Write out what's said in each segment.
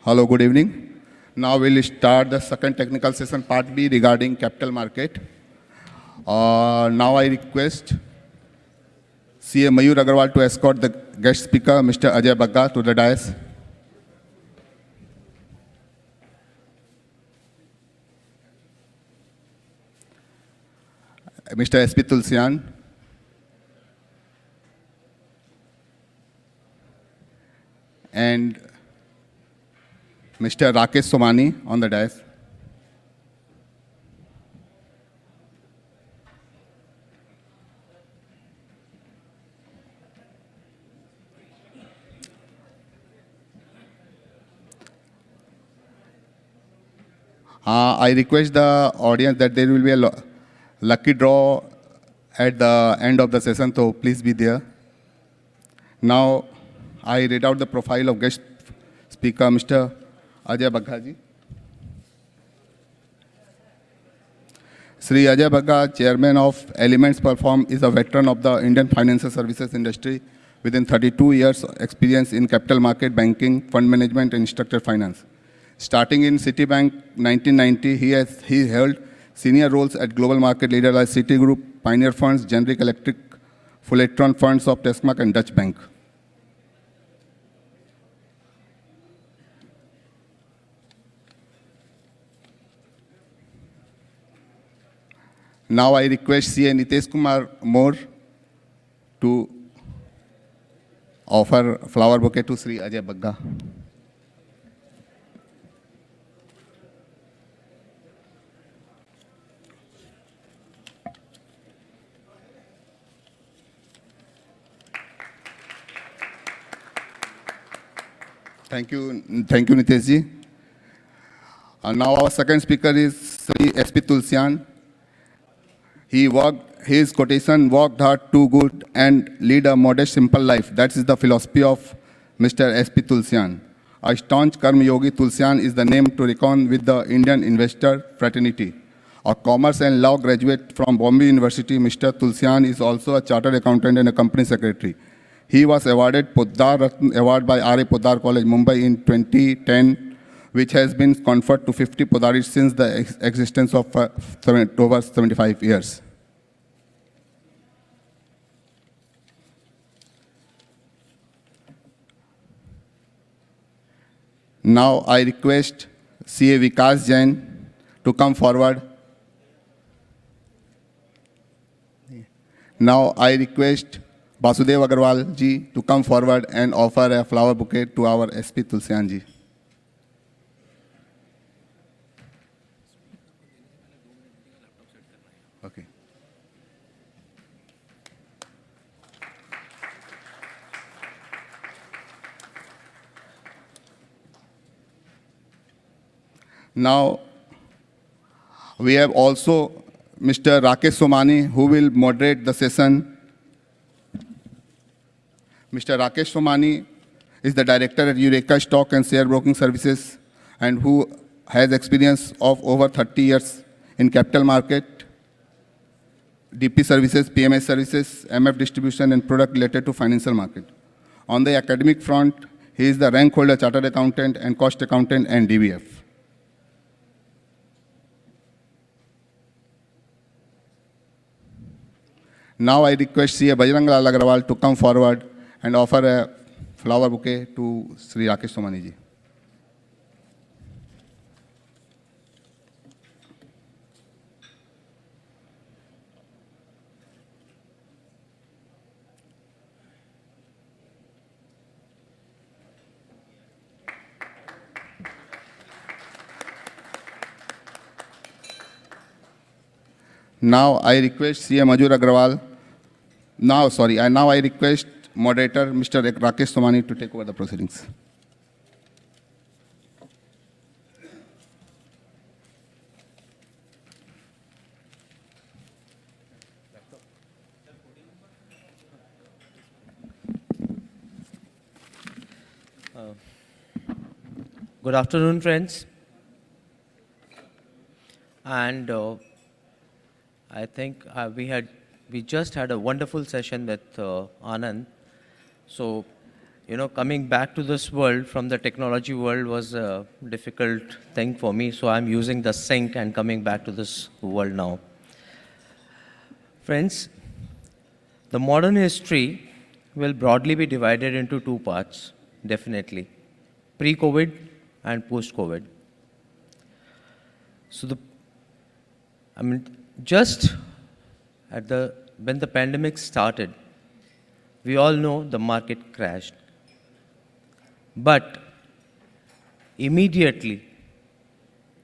Hello, good evening. Now we'll start the second technical session, part B, regarding capital market. Now I request CA Mayur Agarwal to escort the guest speaker, Mr. Ajay Bagga, to the dais. Mr. SP Tulsian. And Mr. Rakesh Somani on the dais. I request the audience that there will be a lucky draw at the end of the session, so please be there. Now, I read out the profile of guest speaker, Mr. Ajay Bagga ji. Shri Ajay Bagga, Chairman of Elements Perform, is a veteran of the Indian financial services industry within 32 years experience in capital market, banking, fund management, and structured finance. Starting in Citibank 1990, he held senior roles at global market leaders like Citigroup, Pioneer Funds, Generic Electric, Fullerton Funds of Tesmac, and Dutch Bank. Now I request CA Nitesh Kumar Moore to offer flower bouquet to Shri Ajay Bagga. Thank you, Nitesh ji. Now our second speaker is Shri SP Tulsian. His quotation, worked hard, too good, and lead a modest, simple life. That is the philosophy of Mr. SP Tulsian. A staunch Karma Yogi, Tulsian is the name to reckon with the Indian investor fraternity. A commerce and law graduate from Bombay University, Mr. Tulsian is also a chartered accountant and a company secretary. He was awarded Poddar Ratna Award by R.A. Poddar College, Mumbai in 2010, which has been conferred to 50 Poddaris since the existence of over 75 years. Now I request CA Vikas Jain to come forward. Now I request Basudev Agarwal ji to come forward and offer a flower bouquet to our SP Tulsian ji. Okay. Now, we have also Mr. Rakesh Somani, who will moderate the session. Mr. Rakesh Somani is the director at Eureka Stock and Share Broking Services and who has experience of over 30 years in capital market, DP services, PMS services, MF distribution, and product related to financial market. On the academic front, he is the rank holder, chartered accountant and cost accountant and DBF. Now I request CA Bajranglal Agrawal to come forward and offer a flower bouquet to Shri Rakesh Somani ji. Now I request CA Majur Agrawal. Now I request moderator Mr. Rakesh Somani to take over the proceedings. Good afternoon, friends. And I think we just had a wonderful session with Anand. So coming back to this world from the technology world was a difficult thing for me. So I'm using the sync and coming back to this world now. Friends, the modern history will broadly be divided into two parts, definitely. Pre-COVID and post-COVID. So just when the pandemic started, we all know the market crashed. But immediately,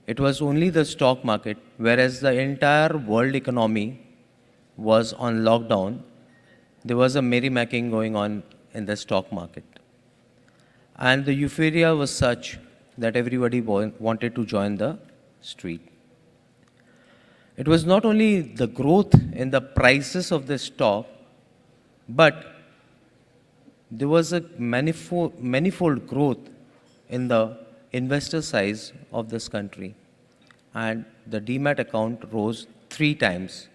it was only the stock market, whereas the entire world economy was on lockdown. There was a merrymaking going on in the stock market. And the euphoria was such that everybody wanted to join the street. It was not only the growth in the prices of the stock, but there was a manifold growth in the investor size of this country. And the demat account rose 3 times.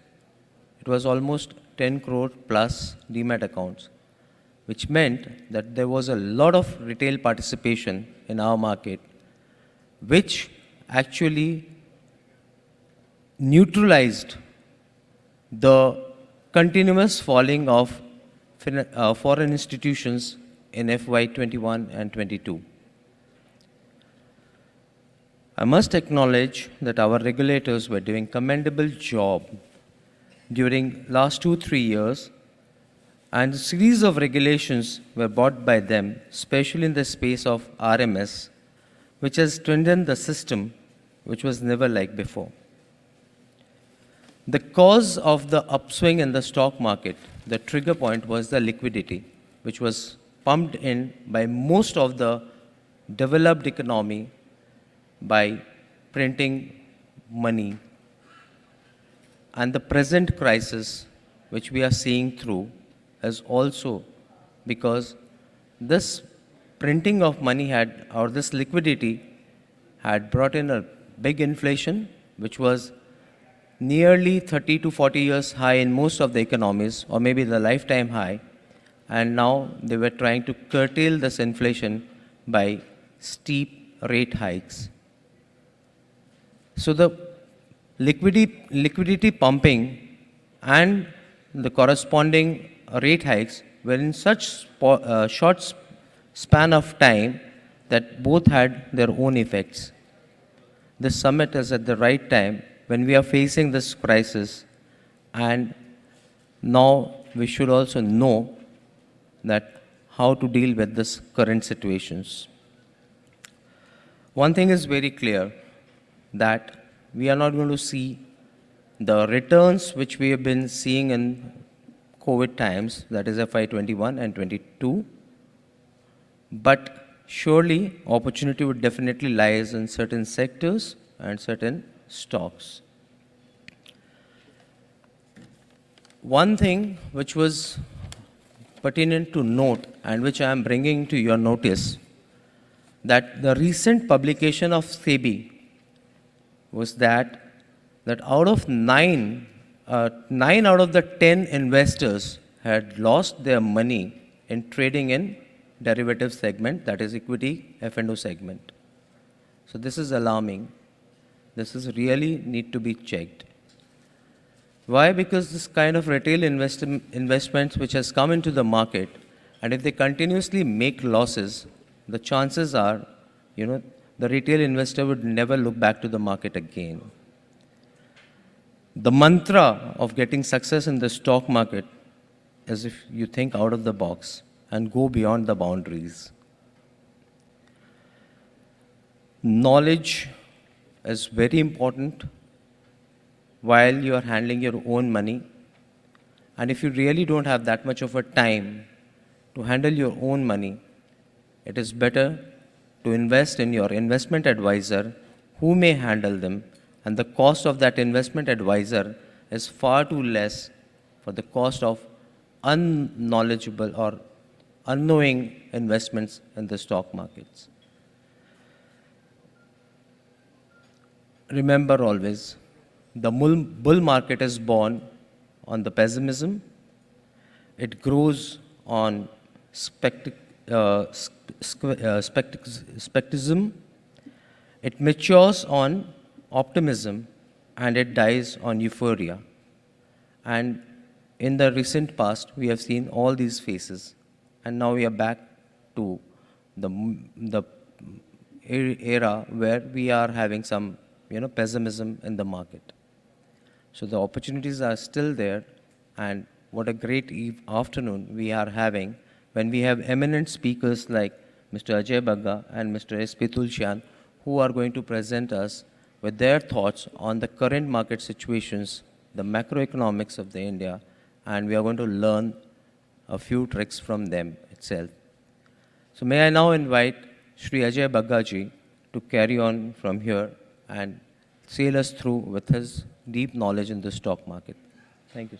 It was almost 10 crore plus demat accounts, which meant that there was a lot of retail participation in our market, which actually neutralized the continuous falling of foreign institutions in FY 21 and 22. I must acknowledge that our regulators were doing commendable job during last 2-3 years, and a series of regulations were brought by them, especially in the space of RMS, which has strengthened the system, which was never like before. The cause of the upswing in the stock market, the trigger point, was the liquidity, which was pumped in by most of the developed economy by printing money. And the present crisis, which we are seeing through, is also because this printing of money this liquidity had brought in a big inflation, which was nearly 30 to 40 years high in most of the economies, or maybe the lifetime high. And now they were trying to curtail this inflation by steep rate hikes. So the liquidity pumping and the corresponding rate hikes were in such short span of time that both had their own effects. This summit is at the right time when we are facing this crisis, and now we should also know that how to deal with this current situations. One thing is very clear, that we are not going to see the returns which we have been seeing in COVID times, that is FY 21 and 22, but surely opportunity would definitely lies in certain sectors and certain stocks. One thing which was pertinent to note and which I am bringing to your notice, that the recent publication of SEBI was that out of 9 out of the 10 investors had lost their money in trading in derivative segment, that is equity F&O segment. So this is alarming. This is really need to be checked. Why? Because this kind of retail investments which has come into the market, and if they continuously make losses, the chances are, the retail investor would never look back to the market again. The mantra of getting success in the stock market is if you think out of the box and go beyond the boundaries. Knowledge is very important while you are handling your own money. And if you really don't have that much of a time to handle your own money, it is better to invest in your investment advisor who may handle them, and the cost of that investment advisor is far too less for the cost of unknowledgeable or unknowing investments in the stock markets. Remember always, the bull market is born on the pessimism. It grows on skepticism, it matures on optimism, and it dies on euphoria. And in the recent past, we have seen all these phases, and now we are back to the era where we are having some, pessimism in the market. So the opportunities are still there, and what a great afternoon we are having when we have eminent speakers like Mr. Ajay Bagga and Mr. S.P. Tulsian, who are going to present us with their thoughts on the current market situations, the macroeconomics of the India, and we are going to learn a few tricks from them itself. So may I now invite Shri Ajay Bagga ji to carry on from here and sail us through with his deep knowledge in the stock market. Thank you.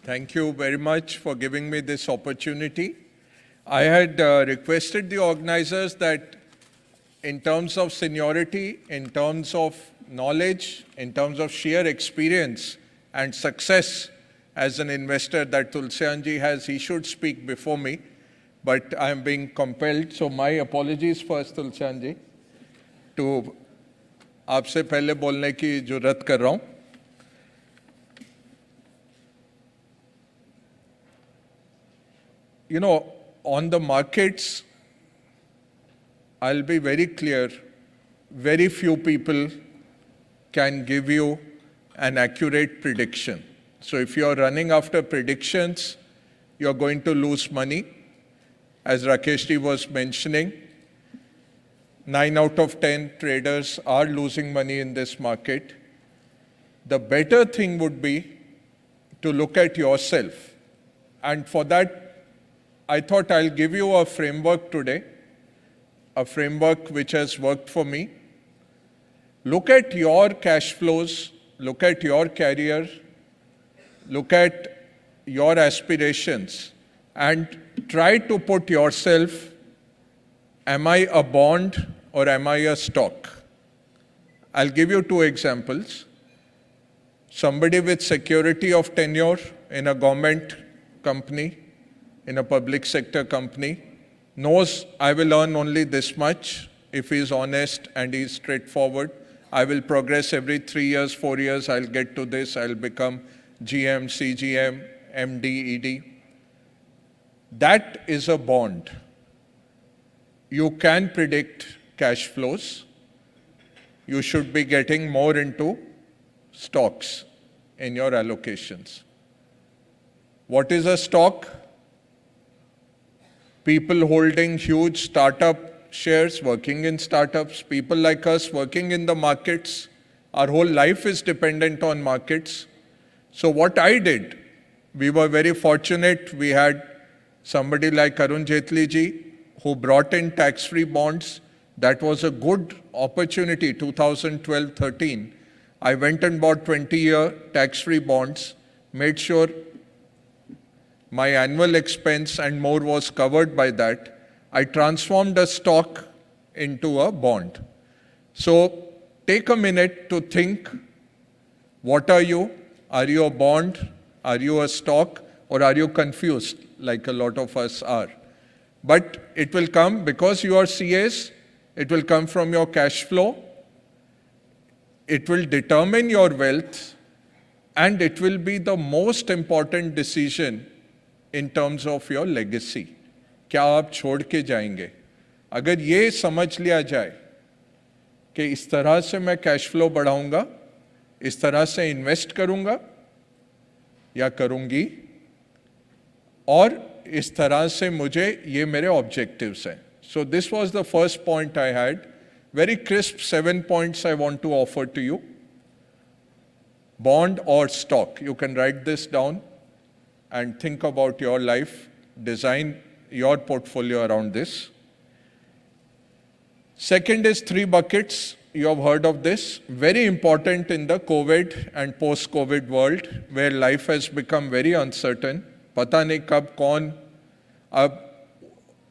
Thank you very much for giving me this opportunity. I had requested the organizers that in terms of seniority, in terms of knowledge, in terms of sheer experience and success as an investor that Tulsian ji has, he should speak before me, but I am being compelled. So my apologies first, Tulsian ji, to आपसे पहले बोलने की जुर्रत कर रहा हूँ. You know, on the markets, I'll be very clear, very few people can give you an accurate prediction. So if you're running after predictions, you're going to lose money. As Rakesh ji was mentioning, 9 out of 10 traders are losing money in this market. The better thing would be to look at yourself. And for that, I thought I'll give you a framework today, a framework which has worked for me. Look at your cash flows, look at your career, look at your aspirations, and try to put yourself, am I a bond or am I a stock? I'll give you 2 examples. Somebody with security of tenure in a government company, in a public sector company, knows I will earn only this much if he is honest and he is straightforward. I will progress every 3 years, 4 years, I'll get to this, I'll become GM, CGM, MD, ED. That is a bond. You can predict cash flows. You should be getting more into stocks in your allocations. What is a stock? People holding huge startup shares, working in startups, people like us working in the markets. Our whole life is dependent on markets. So what I did, we were very fortunate. We had somebody like Arun Jaitley ji who brought in tax-free bonds. That was a good opportunity, 2012-13. I went and bought 20-year tax-free bonds, made sure my annual expense and more was covered by that. I transformed a stock into a bond. So take a minute to think, what are you? Are you a bond? Are you a stock? Or are you confused, like a lot of us are? But it will come because you are CAs. It will come from your cash flow. It will determine your wealth. And it will be the most important decision in terms of your legacy. क्या आप छोड़ के जाएंगे? अगर ये समझ लिया जाए कि इस तरह से मैं कैश फ्लो बढ़ाऊंगा, इस तरह से इन्वेस्ट करूंगा या करूंगी, और इस तरह से मुझे ये मेरे ऑब्जेक्टिव्स हैं. So this was the first point I had. Very crisp 7 points I want to offer to you. Bond or stock. You can write this down and think about your life, design your portfolio around this. Second is 3 buckets. You have heard of this. Very important in the COVID and post-COVID world where life has become very uncertain. पता नहीं कब कौन. अब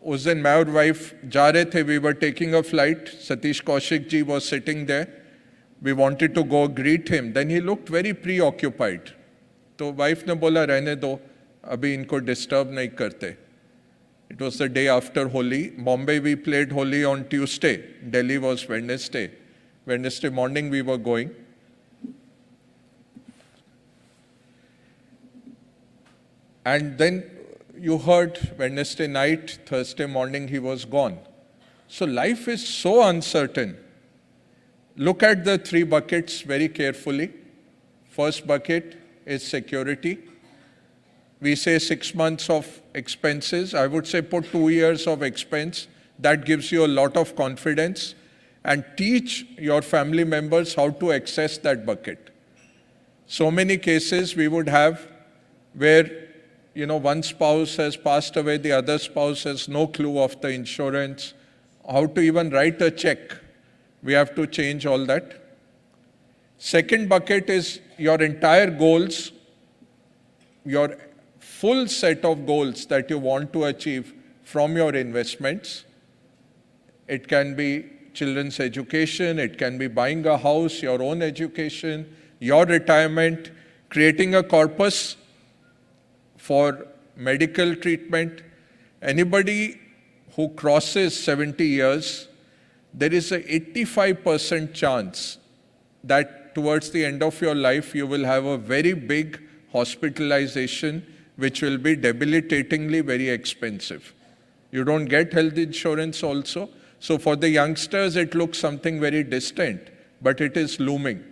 उस दिन मैं और wife जा रहे थे. We were taking a flight. Satish Kaushik ji was sitting there. We wanted to go greet him. Then he looked very preoccupied. तो वाइफ ने बोला रहने दो, अभी इनको डिस्टर्ब नहीं करते. It was the day after Holi. Bombay we played Holi on Tuesday. Delhi was Wednesday. Wednesday morning we were going. And then you heard Wednesday night, Thursday morning he was gone. So life is so uncertain. Look at the three buckets very carefully. First bucket is security. We say 6 months of expenses. I would say put 2 years of expense. That gives you a lot of confidence. And teach your family members how to access that bucket. So many cases we would have where one spouse has passed away, the other spouse has no clue of the insurance, how to even write a check. We have to change all that. Second bucket is your entire goals, your full set of goals that you want to achieve from your investments. It can be children's education, it can be buying a house, your own education, your retirement, creating a corpus for medical treatment. Anybody who crosses 70 years, there is an 85% chance that towards the end of your life, you will have a very big hospitalization, which will be debilitatingly very expensive. You don't get health insurance also. So for the youngsters, it looks something very distant, but it is looming.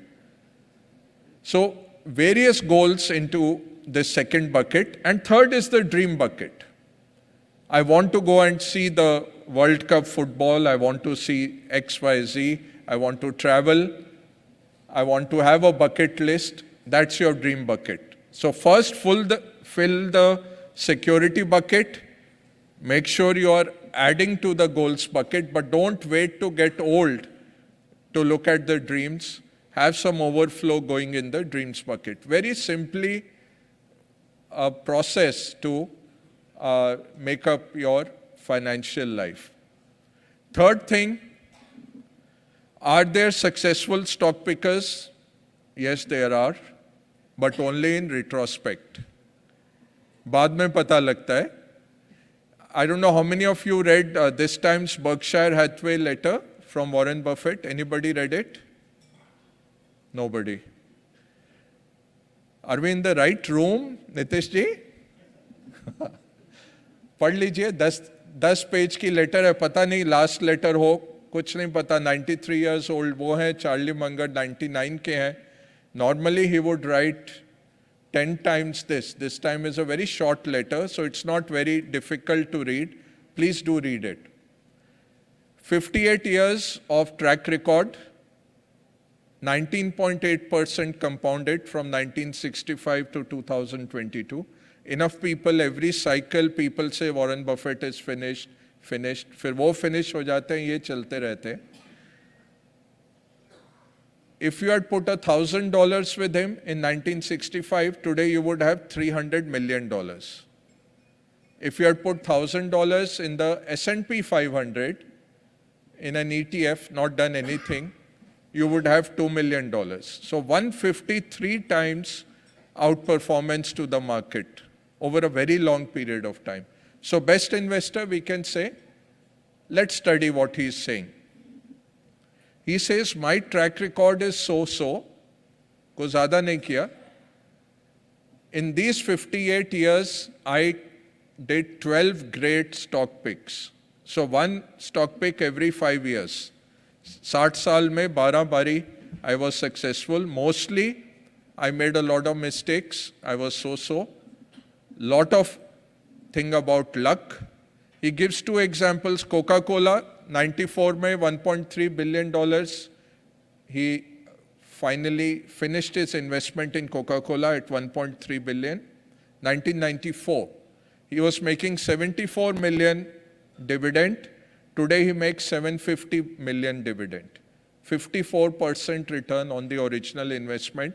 So various goals into the second bucket. And third is the dream bucket. I want to go and see the World Cup football. I want to see XYZ. I want to travel. I want to have a bucket list. That's your dream bucket. So first fill the security bucket. Make sure you are adding to the goals bucket, but don't wait to get old to look at the dreams. Have some overflow going in the dreams bucket. Very simply, a process to make up your financial life. Third thing, are there successful stock pickers? Yes, there are, but only in retrospect. बाद में पता लगता है. I don't know how many of you read this time's Berkshire Hathaway letter from Warren Buffett. Anybody read it? Nobody. Are we in the right room, Nitish ji? पढ़ लीजिए 10 page की letter है. पता नहीं लास्ट लेटर हो, कुछ नहीं पता. 93 years old वो है, चार्ली मंगर 99 के हैं. Normally he would write 10 times this. This time is a very short letter, so it's not very difficult to read. Please do read it. 58 years of track record, 19.8% compounded from 1965 to 2022. Enough people, every cycle, people say Warren Buffett is finished. फिर वो finish हो जाते हैं, ये चलते रहते हैं. If you had put $1,000 with him in 1965, today you would have $300 million. If you had put $1,000 in the S&P 500 in an ETF, not done anything, you would have $2 million. So 153 times outperformance to the market over a very long period of time. So best investor, we can say, let's study what he's saying. He says, my track record is so-so, ko zyada nahi kiya. In these 58 years, I did 12 great stock picks. So one stock pick every 5 years. 60 saal mein 12 bari I was successful. Mostly, I made a lot of mistakes. I was so-so. Lot of thing about luck. He gives 2 examples. Coca-Cola, 94 mein $1.3 billion. He finally finished his investment in Coca-Cola at 1.3 billion. 1994, he was making 74 million dividend. Today he makes 750 million dividend. 54% return on the original investment.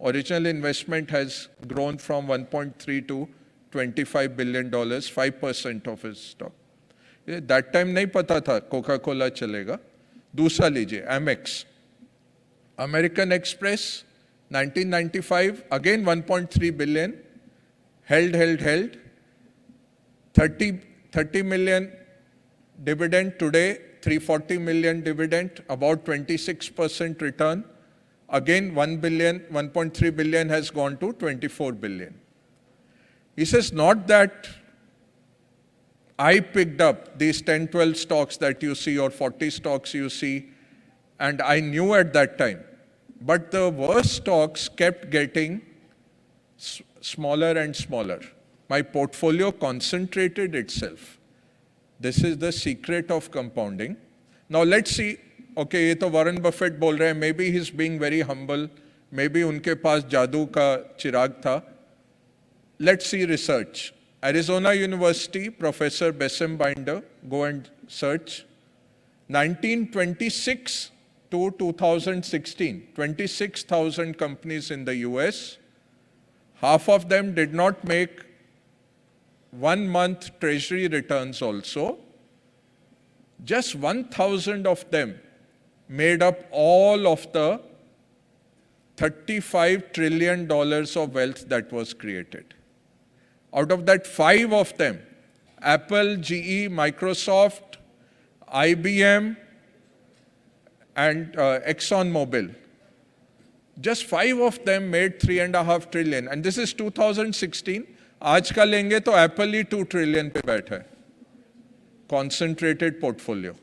Original investment has grown from 1.3 to $25 billion, 5% of his stock. That time नहीं पता था Coca Cola चलेगा. दूसरा लीजिए, Amex. American Express, 1995, again 1.3 billion, held. 30 million dividend today, 340 million dividend, about 26% return. Again, 1.3 billion has gone to 24 billion. He says, not that I picked up these 10, 12 stocks that you see or 40 stocks you see, and I knew at that time. But the worst stocks kept getting smaller and smaller. My portfolio concentrated itself. This is the secret of compounding. Now let's see, okay, ये तो Warren Buffett बोल रहे हैं, maybe he's being very humble, maybe उनके पास जादू का चिराग था. Let's see research. Arizona University, Professor Bessem Binder, go and search. 1926 to 2016, 26,000 companies in the US. Half of them did not make 1 month treasury returns also. Just 1,000 of them made up all of the $35 trillion of wealth that was created. Out of that, 5 of them, Apple, GE, Microsoft, IBM, and ExxonMobil, just 5 of them made $3.5 trillion. And this is 2016. आज का लेंगे तो Apple ही 2 trillion पे बैठा है. Concentrated portfolio.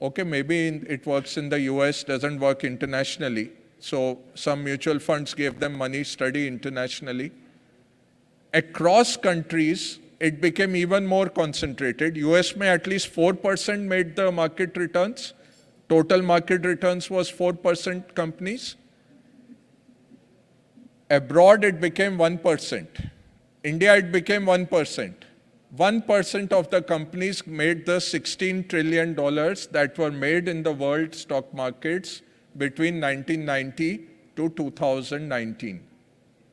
Okay, maybe it works in the US, doesn't work internationally. So some mutual funds gave them money, study internationally. Across countries, it became even more concentrated. US में at least 4% made the market returns. Total market returns was 4% companies. Abroad, it became 1%. India, it became 1%. 1% of the companies made the $16 trillion that were made in the world stock markets between 1990 to 2019,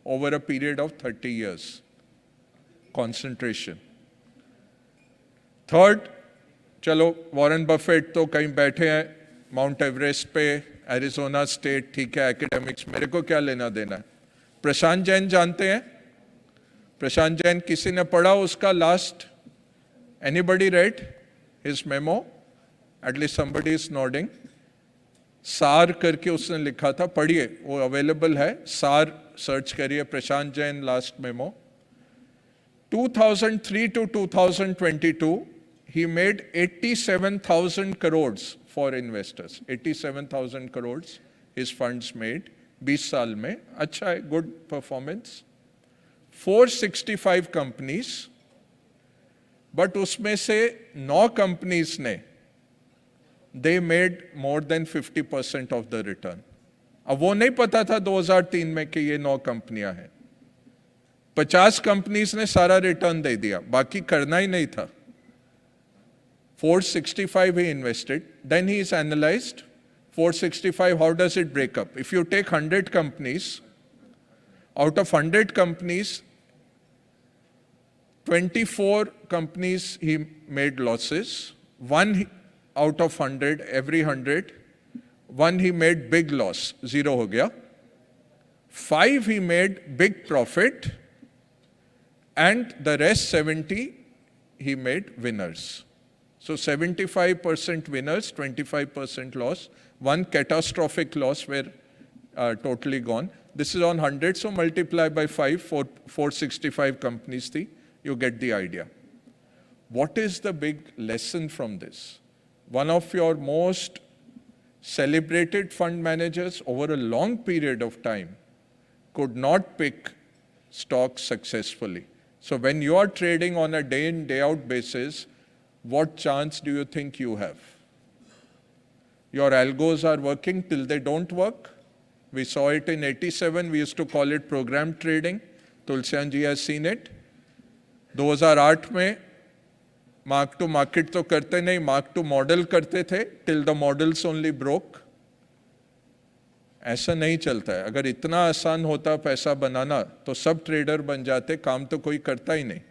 over a period of 30 years. Concentration. Third, चलो Warren Buffett तो कहीं बैठे हैं mount Everest पे, Arizona state, ठीक है, academics, मेरे को क्या लेना देना है. प्रशांत जैन जानते हैं? प्रशांत जैन किसी ने पढ़ा उसका last? Anybody read his memo? At least somebody is nodding. सार करके उसने लिखा था, पढ़िए, वो अवेलेबल है, सार सर्च करिए, प्रशांत Jain last memo. 2003 to 2022, he made 87,000 crores for investors. 87,000 crores his funds made. 20 साल में, अच्छा है, good performance. 465 companies, but उसमें से 9 companies ने, they made more than 50% of the return. अब वो नहीं पता था 2003 में कि ये 9 कंपनियां हैं. 50 कंपनीज ने सारा रिटर्न दे दिया, बाकी करना ही नहीं था. 465 he invested, then he is analyzed. 465, how does it break up? If you take 100 companies, out of 100 companies, 24 companies he made losses. 1 out of 100, every 100, 1 he made big loss, 0 हो गया. 5 he made big profit, and the rest 70 he made winners. So 75% winners, 25% loss. 1 catastrophic loss were totally gone. This is on 100, so multiply by 5, 465 companies thi, you get the idea. What is the big lesson from this? One of your most celebrated fund managers over a long period of time could not pick stocks successfully. So when you are trading on a day in, day out basis, what chance do you think you have? Your algos are working till they don't work. We saw it in 87. We used to call it program trading. Tulsian ji has seen it. 2008 में mark to market तो करते नहीं, mark to model करते थे, till the models only broke. ऐसा नहीं चलता है. अगर इतना आसान होता पैसा बनाना तो सब ट्रेडर बन जाते, काम तो कोई करता ही नहीं.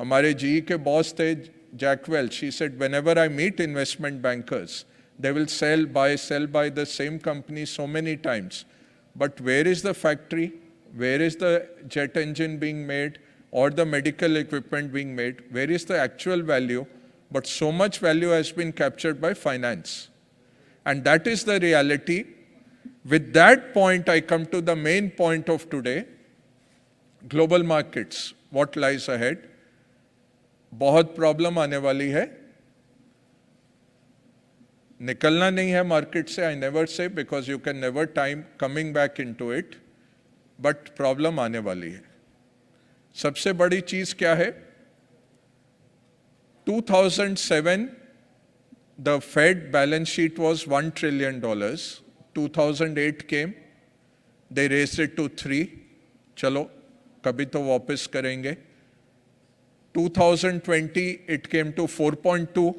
हमारे जी के बॉस थे Jack Welch. He said, whenever I meet investment bankers, They will sell, buy the same company so many times. But where is the factory? Where is the jet engine being made or the medical equipment being made? Where is the actual value? But so much value has been captured by finance. And that is the reality. With that point, I come to the main point of today. Global markets, what lies ahead? बहुत problem आने वाली है. निकलना नहीं है market से, I never say, because you can never time coming back into it, but problem आने वाली है. सबसे बड़ी चीज क्या है? 2007 the Fed balance sheet was $1 trillion. 2008 came, they raised it to 3. चलो कभी तो वापस करेंगे. 2020 it came to 4.2.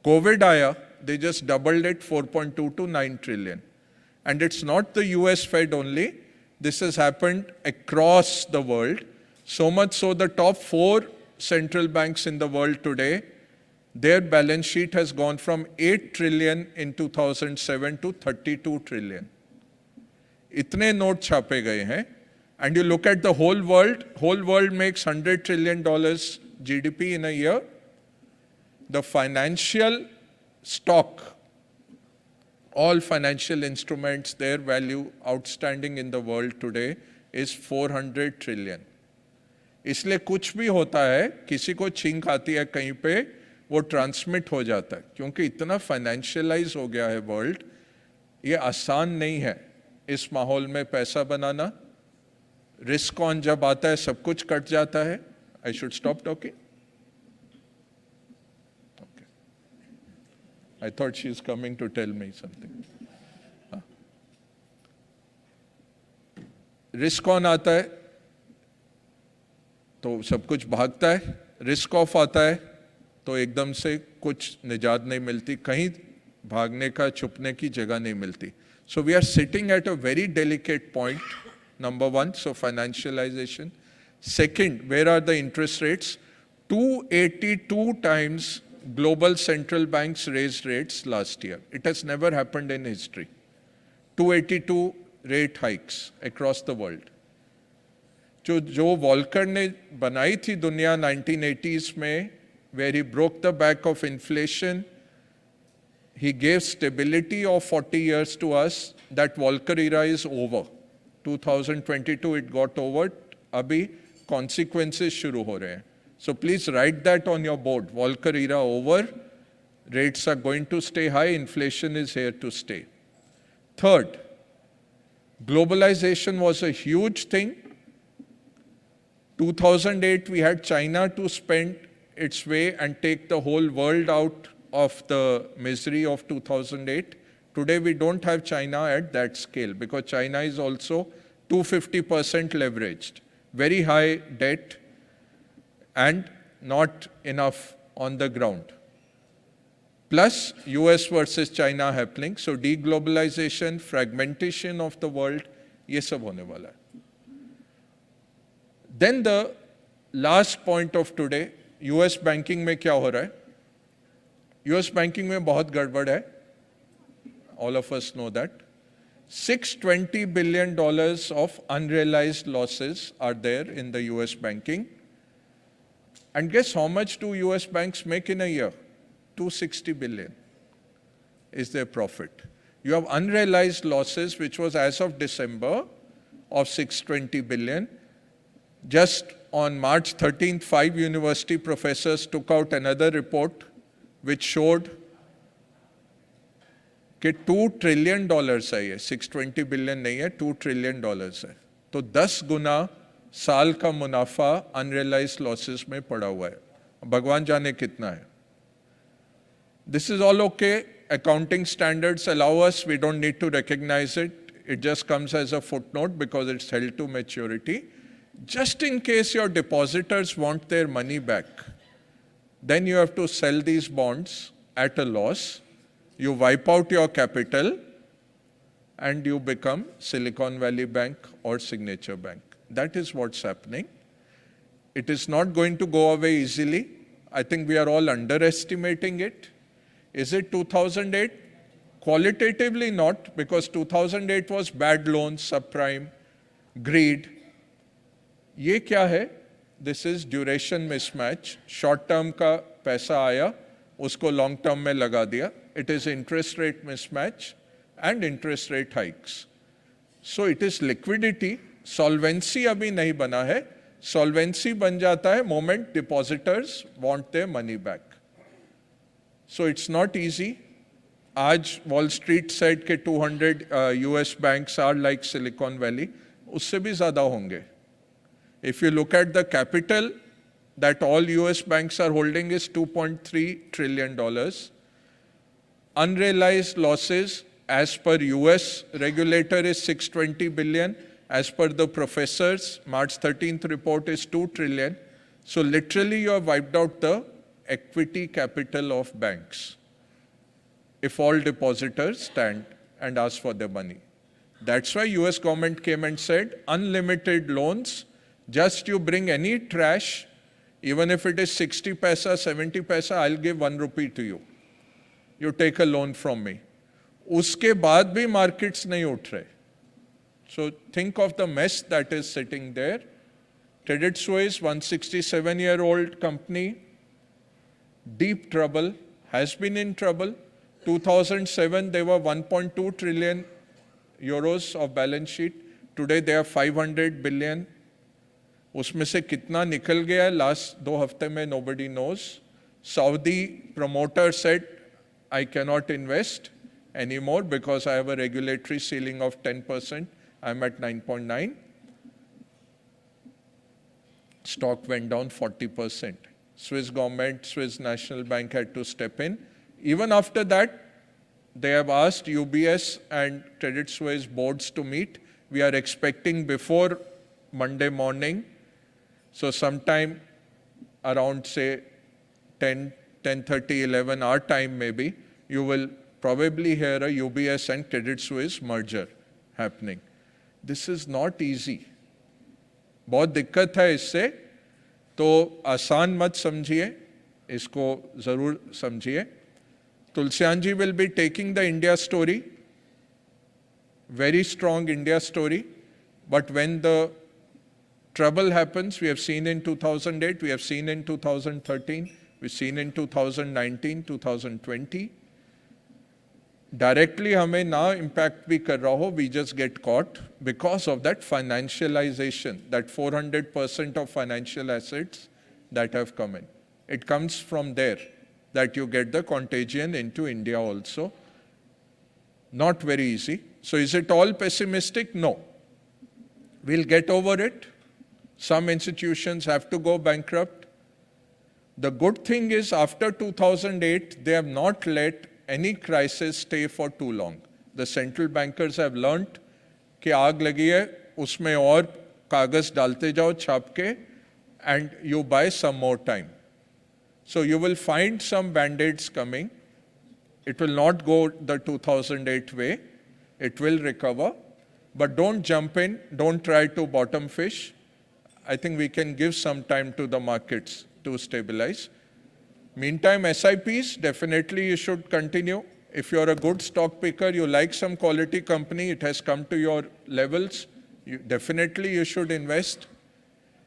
COVID आया, they just doubled it, 4.2 to 9 trillion. And it's not the US Fed only. This has happened across the world. So much so the top 4 central banks in the world today, their balance sheet has gone from 8 trillion in 2007 to 32 trillion. इतने note छापे गए हैं. And you look at the whole world makes $100 trillion GDP in a year. The financial stock, all financial instruments, their value outstanding in the world today is 400 trillion. इसलिए कुछ भी होता है, किसी को छींक आती है कहीं पे, वो ट्रांसमिट हो जाता है, क्योंकि इतना फाइनेंशियलाइज हो गया है वर्ल्ड. ये आसान नहीं है इस माहौल में पैसा बनाना. रिस्क ऑन जब आता है सब कुछ कट जाता है. I should stop talking. Okay, I thought she is coming to tell me something. Risk on आता है तो सब कुछ भागता है. रिस्क ऑफ आता है तो एकदम से कुछ निजात नहीं मिलती, कहीं भागने का छुपने की जगह नहीं मिलती. So we are sitting at a very delicate point. Number one, so financialization. Second, where are the interest rates? 282 times global central banks raised rates last year. It has never happened in history. 282 rate hikes across the world. जो Volker ने बनाई थी दुनिया 1980s में, where he broke the back of inflation, he gave stability of 40 years to us. That Volcker era is over. 2022 it got over. अभी consequences शुरू हो रहे हैं. So please write that on your board. Volcker era over. Rates are going to stay high. Inflation is here to stay. Third, globalization was a huge thing. 2008 we had China to spend its way and take the whole world out of the misery of 2008. Today we don't have China at that scale, because China is also 250% leveraged, very high debt and not enough on the ground. Plus US versus China happening, so deglobalization, fragmentation of the world, ये सब होने वाला है. Then the last point of today, US banking में क्या हो रहा है? US banking में बहुत गड़बड़ है. All of us know that. $620 billion of unrealized losses are there in the US banking. And guess how much do US banks make in a year? $260 billion is their profit. You have unrealized losses, which was as of December of $620 billion. Just on March 13th, 5 university professors took out another report which showed कि $2 trillion है ये. 620 billion नहीं है, $2 trillion है. तो 10 गुना साल का मुनाफा अनरियलाइज्ड लॉसेस में पड़ा हुआ है. भगवान जाने कितना है. This is all okay. Accounting standards allow us. We don't need to recognize it. It just comes as a footnote because it's held to maturity. Just in case your depositors want their money back, then you have to sell these bonds at a loss. You wipe out your capital and you become Silicon Valley Bank or Signature Bank. That is what's happening. It is not going to go away easily. I think we are all underestimating it. Is it 2008? Qualitatively not, because 2008 was bad loans, subprime, greed. ये क्या है? This is duration mismatch. Short term का पैसा आया, उसको long term में लगा दिया. It is interest rate mismatch and interest rate hikes. So it is liquidity. Solvency अभी नहीं बना है. Solvency बन जाता है moment depositors want their money back. So it's not easy. आज Wall Street said कि 200 US banks are like Silicon Valley. उससे भी ज़्यादा होंगे. If you look at the capital that all US banks are holding is $2.3 trillion. Unrealized losses as per US regulator is 620 billion. As per the professors, March 13th report is 2 trillion. So literally you have wiped out the equity capital of banks if all depositors stand and ask for their money. That's why US government came and said, unlimited loans, just you bring any trash, even if it is 60 paisa, 70 paisa, I'll give 1 rupee to you. You take a loan from me. उसके बाद भी markets नहीं उठ रहे. So think of the mess that is sitting there. Credit Suisse, 167-year-old company, deep trouble, has been in trouble. 2007, they were 1.2 trillion euros of balance sheet. Today, they are 500 billion. उसमें से कितना निकल गया last 2 हफ्ते में, nobody knows. Saudi promoter said, I cannot invest anymore because I have a regulatory ceiling of 10%. I'm at 9.9. Stock went down 40%. Swiss government, Swiss National Bank had to step in. Even after that, they have asked UBS and Credit Suisse boards to meet. We are expecting before Monday morning. So sometime around, say, 10:30, 11 our time maybe, you will probably hear a UBS and Credit Suisse merger happening. This is not easy. बहुत दिक्कत है इससे, तो आसान मत समझिए, इसको ज़रूर समझिए. Tulsian ji will be taking the India story, very strong India story, but when the trouble happens, we have seen in 2008, we have seen in 2013, we've seen in 2019, 2020, directly हमें ना impact भी कर रहा हो, we just get caught because of that financialization, that 400% of financial assets that have come in. It comes from there that you get the contagion into India also. Not very easy. So is it all pessimistic? No. We'll get over it. Some institutions have to go bankrupt. The good thing is after 2008, they have not let any crisis stay for too long. The central bankers have learnt कि आग लगी है, उसमें और कागज डालते जाओ छाप के, and you buy some more time. So you will find some band-aids coming. It will not go the 2008 way. It will recover. But don't jump in. Don't try to bottom fish. I think we can give some time to the markets to stabilize. Meantime, SIPs, definitely you should continue. If you're a good stock picker, you like some quality company, it has come to your levels, definitely you should invest.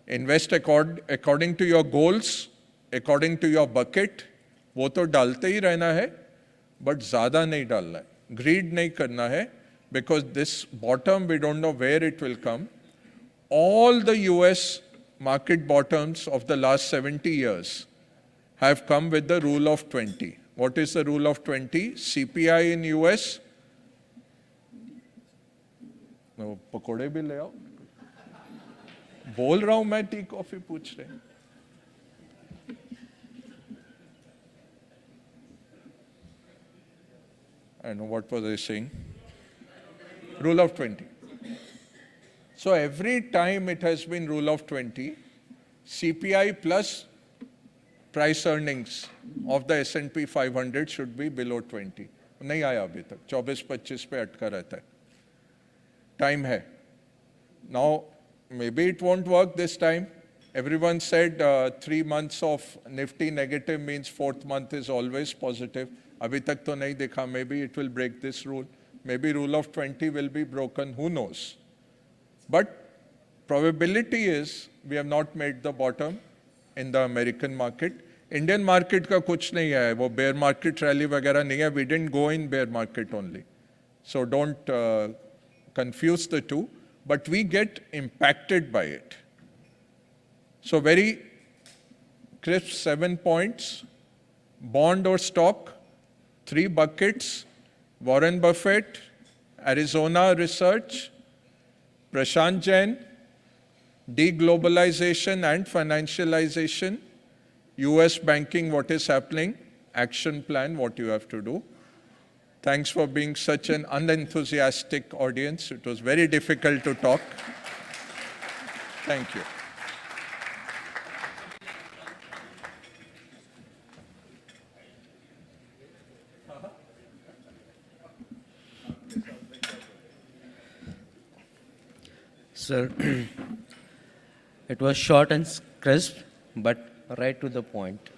Invest according to your goals, according to your bucket. वो तो डालते ही रहना है, but ज़्यादा नहीं डालना है. Greed नहीं करना है, because this bottom, we don't know where it will come. All the US market bottoms of the last 70 years have come with the rule of 20. What is the rule of 20? CPI in US. पकोड़े भी ले आओ. बोल रहा हूं मैं, tea coffee पूछ रहे. I know what was I saying. Rule of 20. So every time it has been rule of 20, CPI plus price earnings of the S&P 500 should be below 20. नहीं आया अभी तक, 24-25 पे अटका रहता है. Time है. Now, maybe it won't work this time. Everyone said 3 months of Nifty negative means 4th month is always positive. अभी तक तो नहीं देखा. Maybe it will break this rule. Maybe rule of 20 will be broken. Who knows? But probability is we have not made the bottom in the American market. Indian market का कुछ नहीं है. वो bear market rally वगैरह नहीं है. We didn't go in bear market only. So don't confuse the two. But we get impacted by it. So very crisp 7 points. Bond or stock, 3 buckets. Warren Buffett, Arizona Research, Prashant Jain, deglobalization and financialization, US banking, what is happening, action plan, what you have to do. Thanks for being such an unenthusiastic audience. It was very difficult to talk. Thank you. Sir, it was short and crisp, but right to the point.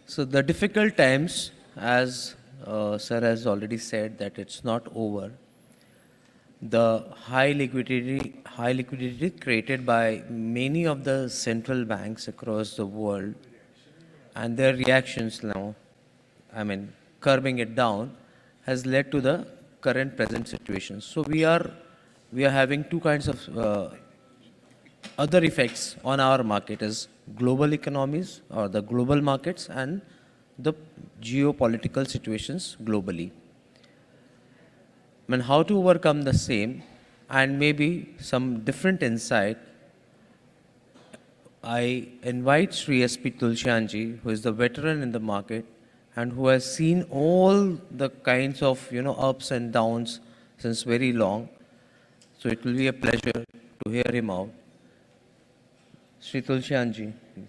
So the difficult times, as Sir has already said, that it's not over. The high liquidity created by many of the central banks across the world and their reactions now, curbing it down, has led to the current present situation. So we are having two kinds of other effects on our market as global economies or the global markets and the geopolitical situations globally. How to overcome the same and maybe some different insight, I invite Shri SP Tulsian ji, who is the veteran in the market and who has seen all the kinds of ups and downs since very long. So it will be a pleasure to hear him out. Shri Tulsian ji, please.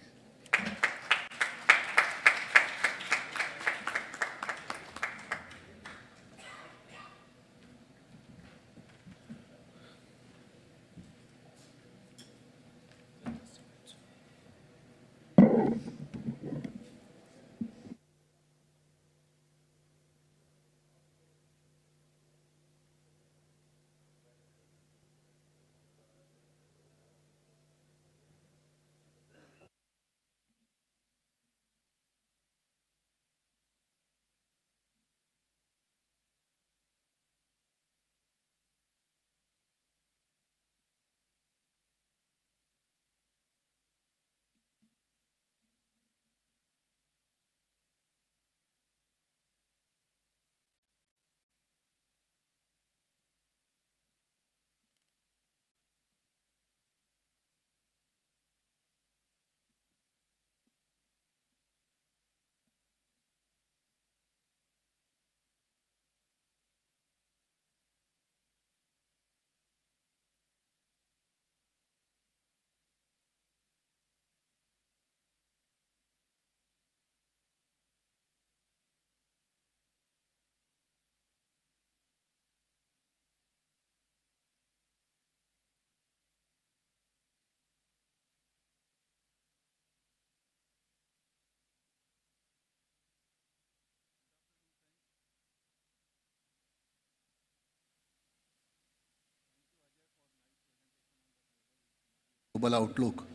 Global outlook.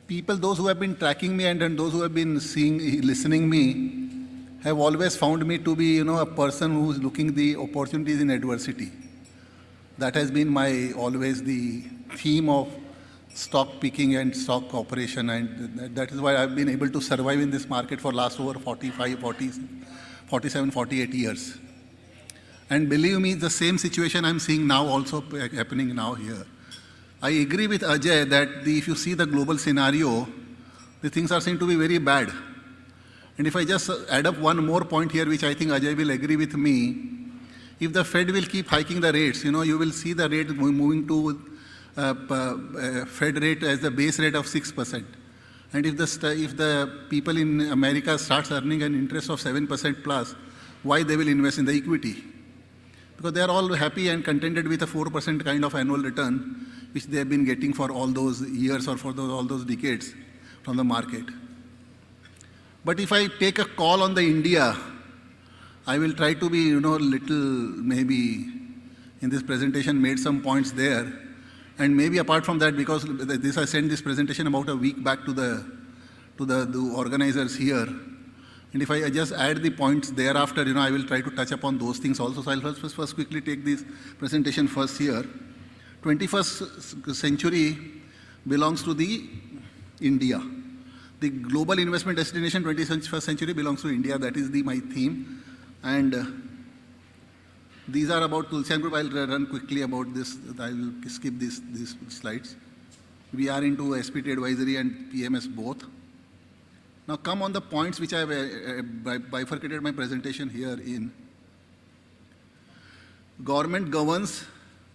People, those who have been tracking me and those who have been listening me, have always found me to be, a person who is looking the opportunities in adversity. That has been always the theme of stock picking and stock operation, and that is why I've been able to survive in this market for last over 47, 48 years. And believe me, the same situation I'm seeing now also happening now here. I agree with Ajay that if you see the global scenario, the things are seen to be very bad. And if I just add up one more point here, which I think Ajay will agree with me, if the Fed will keep hiking the rates, you will see the rate moving to Fed rate as the base rate of 6%. And if the people in America starts earning an interest of 7% plus, why they will invest in the equity? Because they are all happy and contented with a 4% kind of annual return, which they have been getting for all those years or for all those decades. from the market. But if I take a call on the India, I will try to be, little maybe in this presentation made some points there. And maybe apart from that, because I sent this presentation about a week back to the organizers here. And if I just add the points thereafter, I will try to touch upon those things also. So I'll first quickly take this presentation first here. 21st century belongs to the India. The global investment destination 21st century belongs to India. That is my theme. And these are about Tulsian Group. I'll run quickly about this. I will skip these slides. We are into SPT advisory and PMS both. Now come on the points which I have bifurcated my presentation here in. Government governs,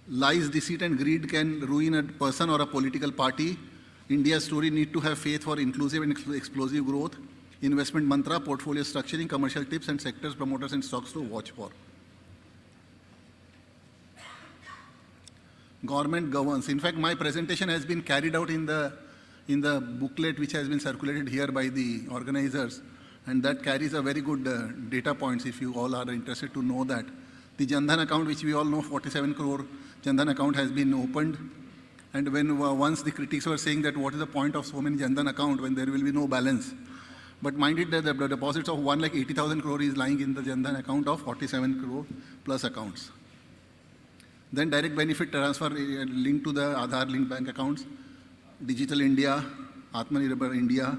lies, deceit and greed can ruin a person or a political party. India's story need to have faith for inclusive and explosive growth. Investment mantra, portfolio structuring, commercial tips and sectors, promoters and stocks to watch for. Government governs. In fact, my presentation has been carried out in the booklet which has been circulated here by the organizers, and that carries a very good data points if you all are interested to know that. The Jan Dhan account, which we all know, 47 crore Jan Dhan account has been opened, and when once the critics were saying that what is the point of so many Jan Dhan account when there will be no balance. But mind it that the deposits of 1,80,000 crore is lying in the Jan Dhan account of 47 crore plus accounts. Then direct benefit transfer linked to the Aadhaar linked bank accounts, Digital India, Atmanirbhar India.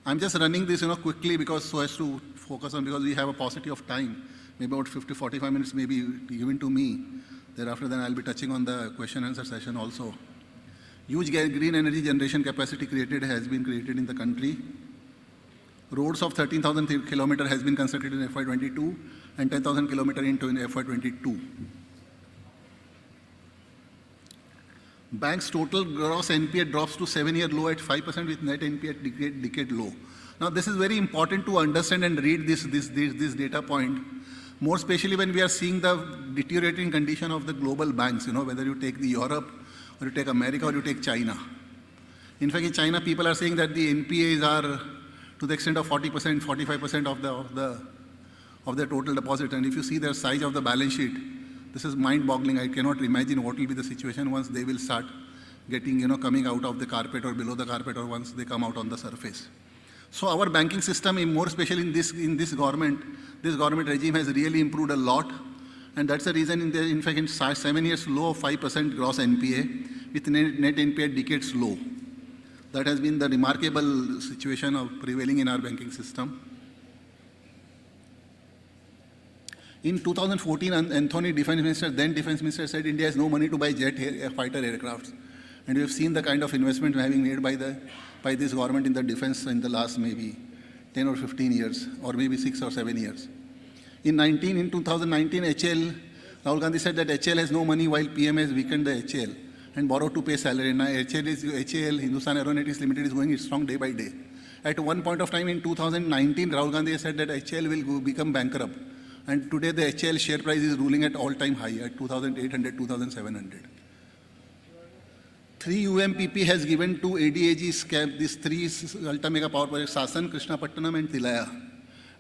I'm just running this quickly because so as to focus on, because we have a paucity of time, maybe about 50-45 minutes may be given to me. Thereafter then I'll be touching on the question and answer session also. Huge green energy generation capacity has been created in the country. Roads of 13,000 kilometers has been constructed in FY22 and 10,000 kilometers in FY22. Bank's total gross NPA drops to 7-year low at 5% with net NPA at decade low. Now this is very important to understand and read this data point, more especially when we are seeing the deteriorating condition of the global banks, whether you take the Europe or you take America or you take China. In fact, in China, people are saying that the NPAs are to the extent of 40%, 45% of their total deposit. And if you see their size of the balance sheet, this is mind-boggling. I cannot imagine what will be the situation once they will start getting, coming out of the carpet or below the carpet, or once they come out on the surface. So our banking system, more especially in this government regime has really improved a lot. And that's the reason, in fact, in 7 years low of 5% gross NPA with net NPA decades low. That has been the remarkable situation of prevailing in our banking system. In 2014, Anthony, then defense minister, said India has no money to buy jet fighter aircrafts. And we have seen the kind of investment having made by this government in the defense in the last maybe 10 or 15 years, or maybe 6 or 7 years. In 2019, Rahul Gandhi said that HL has no money while PM has weakened the HL and borrowed to pay salary. Now HL, Hindustan Aeronautics Limited, is going strong day by day. At one point of time in 2019, Rahul Gandhi said that HL will become bankrupt. And today the HL share price is ruling at all-time high at 2,800, 2,700. 3 UMPP has given to ADAG scam these 3 ultra mega power projects, Sasan, Krishnapatnam and Tilaya.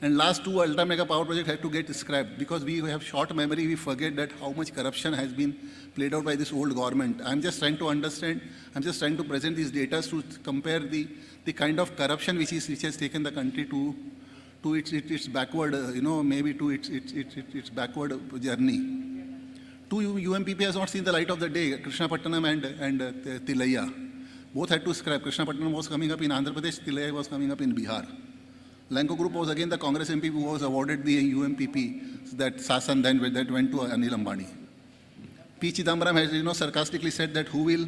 And last 2 ultra mega power projects had to get scrapped because we have short memory. We forget that how much corruption has been played out by this old government. I'm just trying to understand. I'm just trying to present these data to compare the kind of corruption which has taken the country to its backward, maybe to its backward journey. 2 UMPP has not seen the light of the day, Krishnapatnam and Tilaiya. Both had to scrap. Krishnapatnam was coming up in Andhra Pradesh, Tilaiya was coming up in Bihar. Lanco Group was again the Congress MP who was awarded the UMPP, that Sasan then that went to Anil Ambani. P. Chidambaram has sarcastically said that who will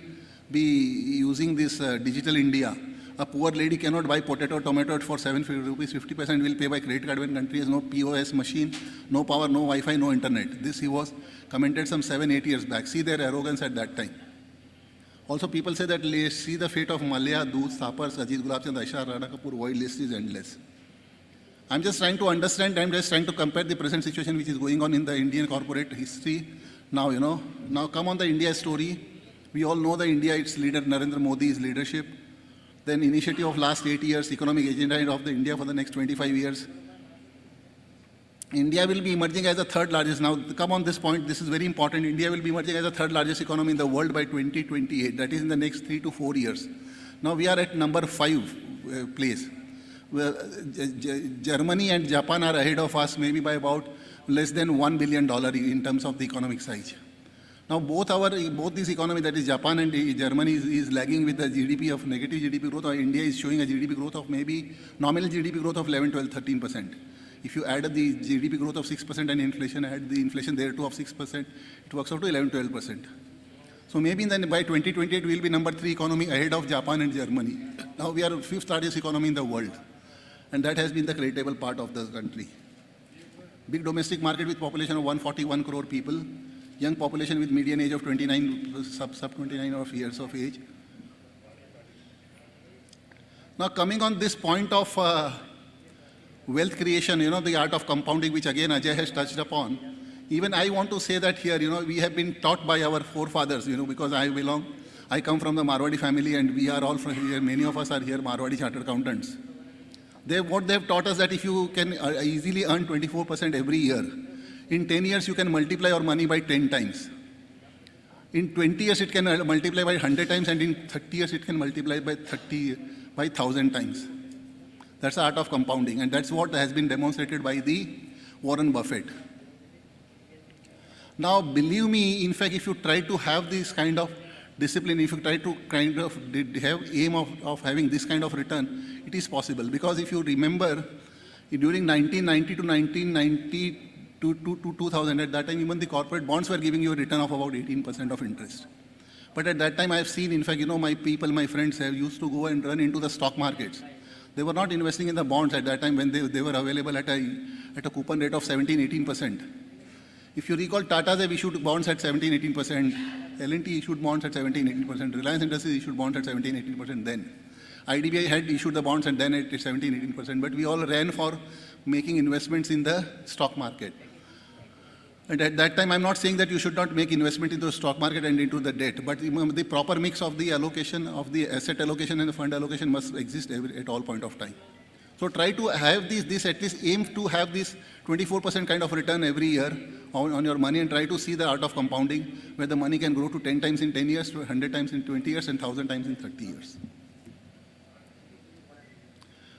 be using this Digital India. A poor lady cannot buy potato, tomato for 7 rupees, 50% will pay by credit card when country has no POS machine, no power, no Wi-Fi, no internet. This he was commented some 7-8 years back. See their arrogance at that time. Also people say that see the fate of Malya, Doodh, Thapar, Ajit Gulabchand, Aisha, Rana Kapoor, wide list is endless. I'm just trying to understand, I'm just trying to compare the present situation which is going on in the Indian corporate history. Now, now come on the India story. We all know the India, its leader Narendra Modi's leadership. then initiative of last 8 years, economic agenda of the India for the next 25 years. India will be emerging as the third largest. Now, come on this point, this is very important. India will be emerging as the third largest economy in the world by 2028. That is in the next 3 to 4 years. Now, we are at number 5 place. Well, Germany and Japan are ahead of us maybe by about less than $1 billion in terms of the economic size. Now, both these economies, that is Japan and Germany, is lagging with the GDP of negative GDP growth, or India is showing a GDP growth of maybe nominal GDP growth of 11, 12, 13%. If you add the GDP growth of 6% and inflation, add the inflation there too of 6%, it works out to 11, 12%. So maybe by 2028, we will be number 3 economy ahead of Japan and Germany. Now we are 5th largest economy in the world. And that has been the creditable part of the country. Big domestic market with population of 141 crore people, young population with median age of 29, sub 29 of years of age. Now coming on this point of wealth creation, the art of compounding, which again Ajay has touched upon. Even I want to say that here, we have been taught by our forefathers, because I come from the Marwadi family and we are all from here, many of us are here Marwadi chartered accountants. What they have taught us that if you can easily earn 24% every year, in 10 years you can multiply your money by 10 times. In 20 years it can multiply by 100 times, and in 30 years it can multiply by 1,000 times. That's the art of compounding, and that's what has been demonstrated by the Warren Buffett. Now, believe me, in fact, if you try to have this kind of discipline, if you try to kind of have aim of having this kind of return, it is possible. Because if you remember, during 1990 to 1990 to 2000, at that time, even the corporate bonds were giving you a return of about 18% of interest. But at that time, I have seen, in fact, my friends have used to go and run into the stock markets. They were not investing in the bonds at that time when they were available at a coupon rate of 17-18%. If you recall, Tata have issued bonds at 17-18%, L&T issued bonds at 17-18%, Reliance Industries issued bonds at 17-18% then. IDBI had issued the bonds and then at 17-18%, but we all ran for making investments in the stock market. And at that time, I'm not saying that you should not make investment into the stock market and into the debt, but the proper mix of the allocation, of the asset allocation and the fund allocation must exist at all point of time. So try to have this at least aim to have this 24% kind of return every year on your money, and try to see the art of compounding, where the money can grow to 10 times in 10 years, to 100 times in 20 years, and 1,000 times in 30 years.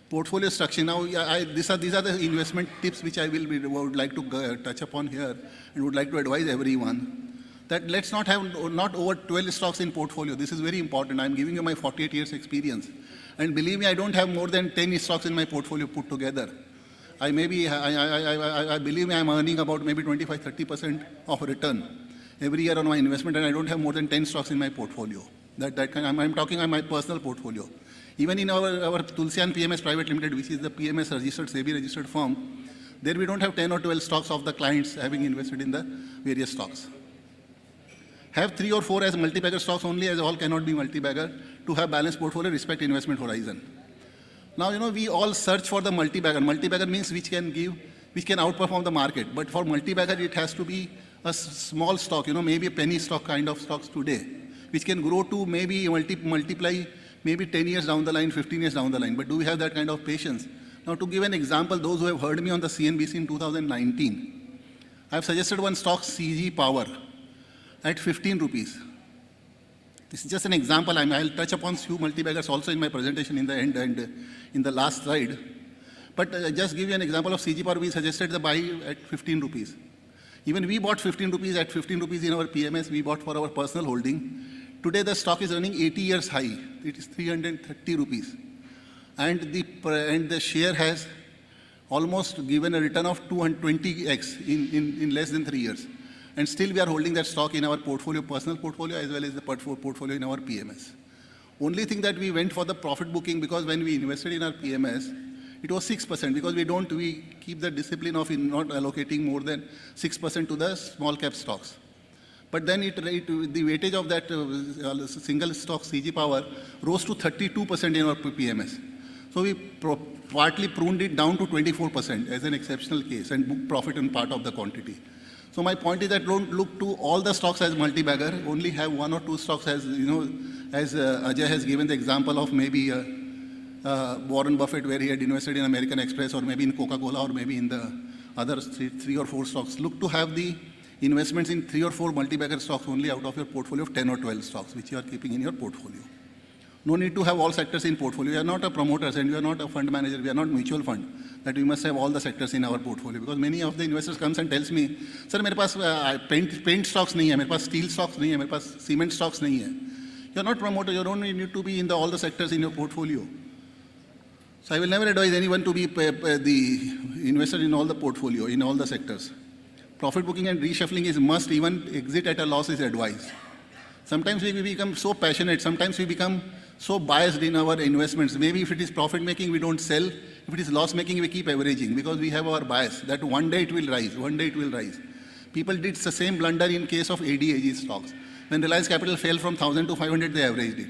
Portfolio structure. Now, these are the investment tips which I would like to touch upon here, and would like to advise everyone that let's not have not over 12 stocks in portfolio. This is very important. I'm giving you my 48 years experience, and believe me, I don't have more than 10 stocks in my portfolio put together. I believe me, I'm earning about maybe 25-30% of return every year on my investment, and I don't have more than 10 stocks in my portfolio. I'm talking on my personal portfolio. Even in our Tulsian PMS Private Limited, which is the PMS registered, SEBI registered firm, there we don't have 10 or 12 stocks of the clients having invested in the various stocks. Have 3 or 4 as multi-bagger stocks only, as all cannot be multi-bagger. To have balanced portfolio, respect investment horizon. Now, we all search for the multi-bagger. Multi-bagger means which can outperform the market. But for multi-bagger, it has to be a small stock, maybe a penny stock kind of stocks today, which can grow to maybe multiply maybe 10 years down the line, 15 years down the line. But do we have that kind of patience? Now, to give an example, those who have heard me on the CNBC in 2019, I have suggested one stock, CG Power, at 15 rupees. This is just an example. I'll touch upon few multi-baggers also in my presentation in the end and in the last slide. But just give you an example of CG Power, we suggested the buy at 15 rupees. Even we bought 15 rupees at 15 rupees in our PMS, we bought for our personal holding. Today the stock is running 80 years high. It is 330 rupees. And the share has almost given a return of 220x in less than 3 years. And still we are holding that stock in our portfolio, personal portfolio, as well as the portfolio in our PMS. Only thing that we went for the profit booking, because when we invested in our PMS, it was 6%, because we keep the discipline of not allocating more than 6% to the small cap stocks. But then the weightage of that single stock CG Power rose to 32% in our PMS. So we partly pruned it down to 24% as an exceptional case and booked profit in part of the quantity. So my point is that don't look to all the stocks as multi-bagger, only have 1 or 2 stocks as, as Ajay has given the example of maybe Warren Buffett, where he had invested in American Express or maybe in Coca-Cola or maybe in the other three or four stocks. Look to have the investments in 3 or 4 multi-bagger stocks only out of your portfolio of 10 or 12 stocks, which you are keeping in your portfolio. No need to have all sectors in portfolio. We are not a promoters and we are not a fund manager. We are not mutual fund that we must have all the sectors in our portfolio. Because many of the investors comes and tells me, sir, मेरे पास paint stocks नहीं है, मेरे पास steel stocks नहीं है, मेरे पास cement stocks नहीं है. You are not promoter. You don't need to be in all the sectors in your portfolio. So I will never advise anyone to be the investor in all the portfolio, in all the sectors. Profit booking and reshuffling is must. Even exit at a loss is advised. Sometimes we become so passionate. Sometimes we become so biased in our investments. Maybe if it is profit making, we don't sell. If it is loss making, we keep averaging because we have our bias that one day it will rise, one day it will rise. People did the same blunder in case of ADAG stocks. When Reliance Capital fell from 1,000 to 500, they averaged it.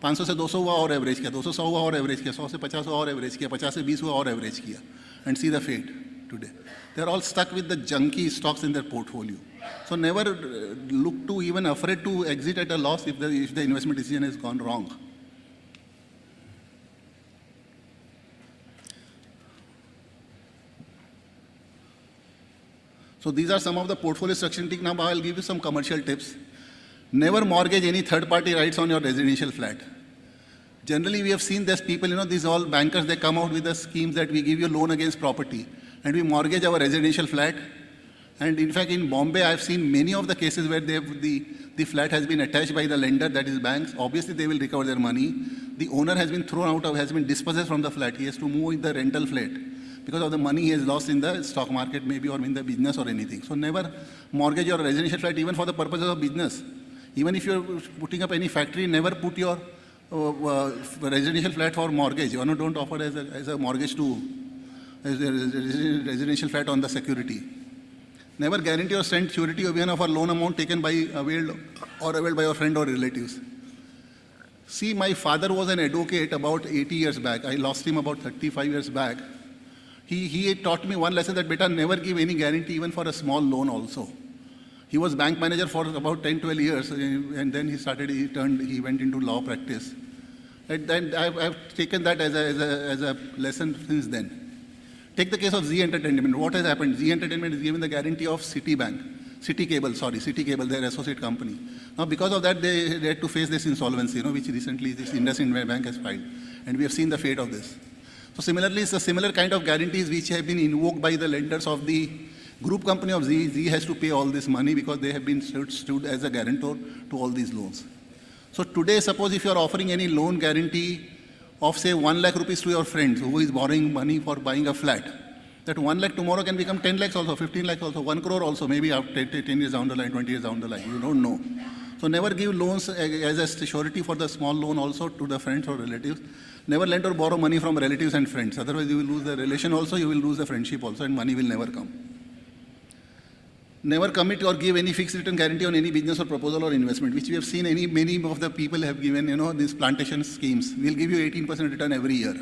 500 से 200 हुआ और average किया, 200 100 हुआ और average किया, 100 से 50 हुआ और एवरेज किया, 50 से 20 हुआ और एवरेज किया. And see the fate today. They are all stuck with the junky stocks in their portfolio. So never look to even afraid to exit at a loss if the investment decision has gone wrong. So these are some of the portfolio structuring tips. Now I'll give you some commercial tips. Never mortgage any third-party rights on your residential flat. Generally, we have seen these people, these all bankers, they come out with the schemes that we give you loan against property and we mortgage our residential flat. And in fact, in Bombay, I've seen many of the cases where the flat has been attached by the lender, that is banks. Obviously, they will recover their money. The owner has been thrown out, has been dispossessed from the flat. He has to move in the rental flat because of the money he has lost in the stock market, maybe, or in the business or anything. So never mortgage your residential flat even for the purposes of business. Even if you're putting up any factory, never put your residential flat for mortgage. Don't offer as a mortgage to as a residential flat on the security. Never guarantee or send surety even of a loan amount taken by availed by your friend or relatives. See, my father was an advocate about 80 years back. I lost him about 35 years back. He taught me one lesson that beta never give any guarantee even for a small loan also. He was bank manager for about 10, 12 years and then he went into law practice. And then I've taken that as a lesson since then. Take the case of Z Entertainment. What has happened? Z Entertainment is given the guarantee of City Cable, their associate company. Now because of that, they had to face this insolvency, which recently this IndusInd Bank has filed. And we have seen the fate of this. So similarly, it's a similar kind of guarantees which have been invoked by the lenders of the group company of Z. Z has to pay all this money because they have been stood as a guarantor to all these loans. So today, suppose if you are offering any loan guarantee of say 1 lakh rupees to your friend who is borrowing money for buying a flat, that 1 lakh tomorrow can become 10 lakhs also, 15 lakhs also, 1 crore also, maybe after 10 years down the line, 20 years down the line. You don't know. So never give loans as a surety for the small loan also to the friends or relatives. Never lend or borrow money from relatives and friends. Otherwise, you will lose the relation also, you will lose the friendship also, and money will never come. Never commit or give any fixed return guarantee on any business or proposal or investment, which we have seen many of the people have given, these plantation schemes. We'll give you 18% return every year.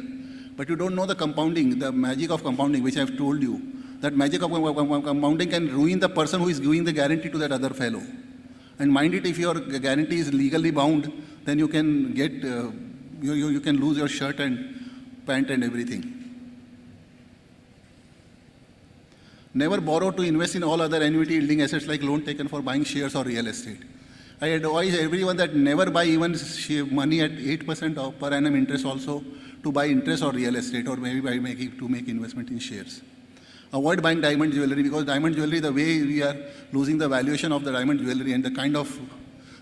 But you don't know the compounding, the magic of compounding, which I've told you. That magic of compounding can ruin the person who is giving the guarantee to that other fellow. And mind it, if your guarantee is legally bound, then you can get, you can lose your shirt and pant and everything. Never borrow to invest in all other annuity yielding assets like loan taken for buying shares or real estate. I advise everyone that never buy even money at 8% per annum interest also to buy interest or real estate, or maybe to make investment in shares. Avoid buying diamond jewelry, because diamond jewelry, the way we are losing the valuation of the diamond jewelry and the kind of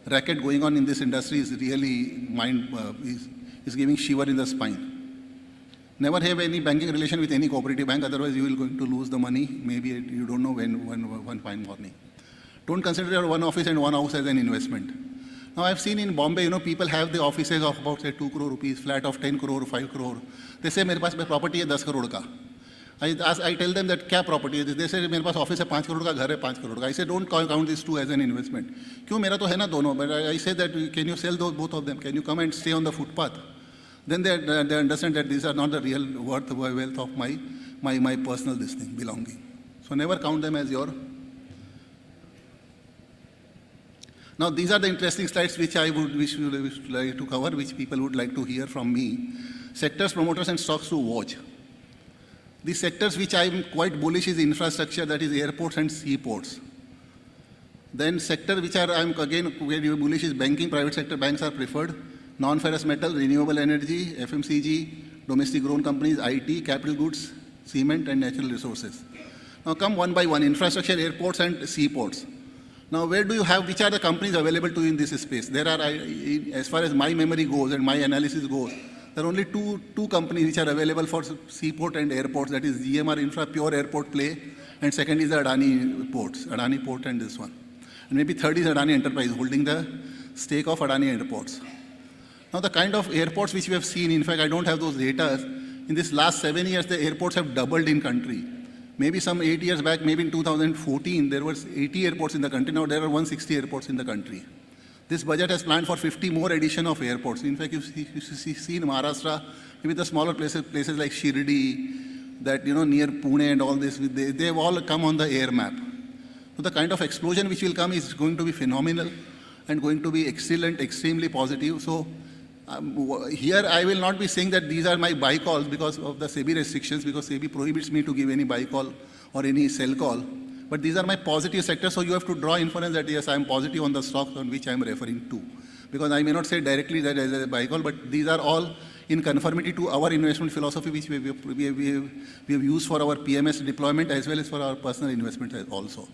racket going on in this industry is really is giving shiver in the spine. Never have any banking relation with any cooperative bank, otherwise you will going to lose the money. Maybe you don't know when, one fine morning. Don't consider your one office and one house as an investment. Now I've seen in Bombay, people have the offices of about say 2 crore rupees, flat of 10 crore, 5 crore. They say, मेरे पास property है 10 crore का. I tell them that क्या property है? They say मेरे पास office है 5 crore का, घर है 5 crore का. I say don't count these two as an investment. क्यों, मेरा तो है ना दोनों. But I say that can you sell both of them? Can you come and stay on the footpath? Then they understand that these are not the real wealth of my personal belonging. So never count them as your. Now, these are the interesting slides which I would wish to like to cover, which people would like to hear from me. Sectors, promoters, and stocks to watch. The sectors which I'm quite bullish is infrastructure, that is airports and seaports. Then sector which I'm again very bullish is banking, private sector banks are preferred. Non-ferrous metal, renewable energy, FMCG, domestic grown companies, IT, capital goods, cement, and natural resources. Now come one by one, infrastructure, airports, and seaports. Now, where do you have, which are the companies available to you in this space? There are, as far as my memory goes and my analysis goes, there are only two companies which are available for seaport and airports, that is GMR Infra, pure airport play, and second is the Adani Ports, Adani Port and this one. And maybe third is Adani Enterprise, holding the stake of Adani Airports. Now, the kind of airports which we have seen, in fact, I don't have those data, in this last 7 years, the airports have doubled in country. Maybe some 8 years back, maybe in 2014, there was 80 airports in the country. Now there are 160 airports in the country. This budget has planned for 50 more addition of airports. In fact, you see in Maharashtra, maybe the smaller places like Shri, that, near Pune and all this, they've all come on the air map. So the kind of explosion which will come is going to be phenomenal and going to be excellent, extremely positive. So here I will not be saying that these are my buy calls because of the SEBI restrictions, because SEBI prohibits me to give any buy call or any sell call. But these are my positive sectors, so you have to draw inference that yes, I am positive on the stocks on which I am referring to. Because I may not say directly that as a buy call, but these are all in conformity to our investment philosophy, which we have used for our PMS deployment as well as for our personal investment also.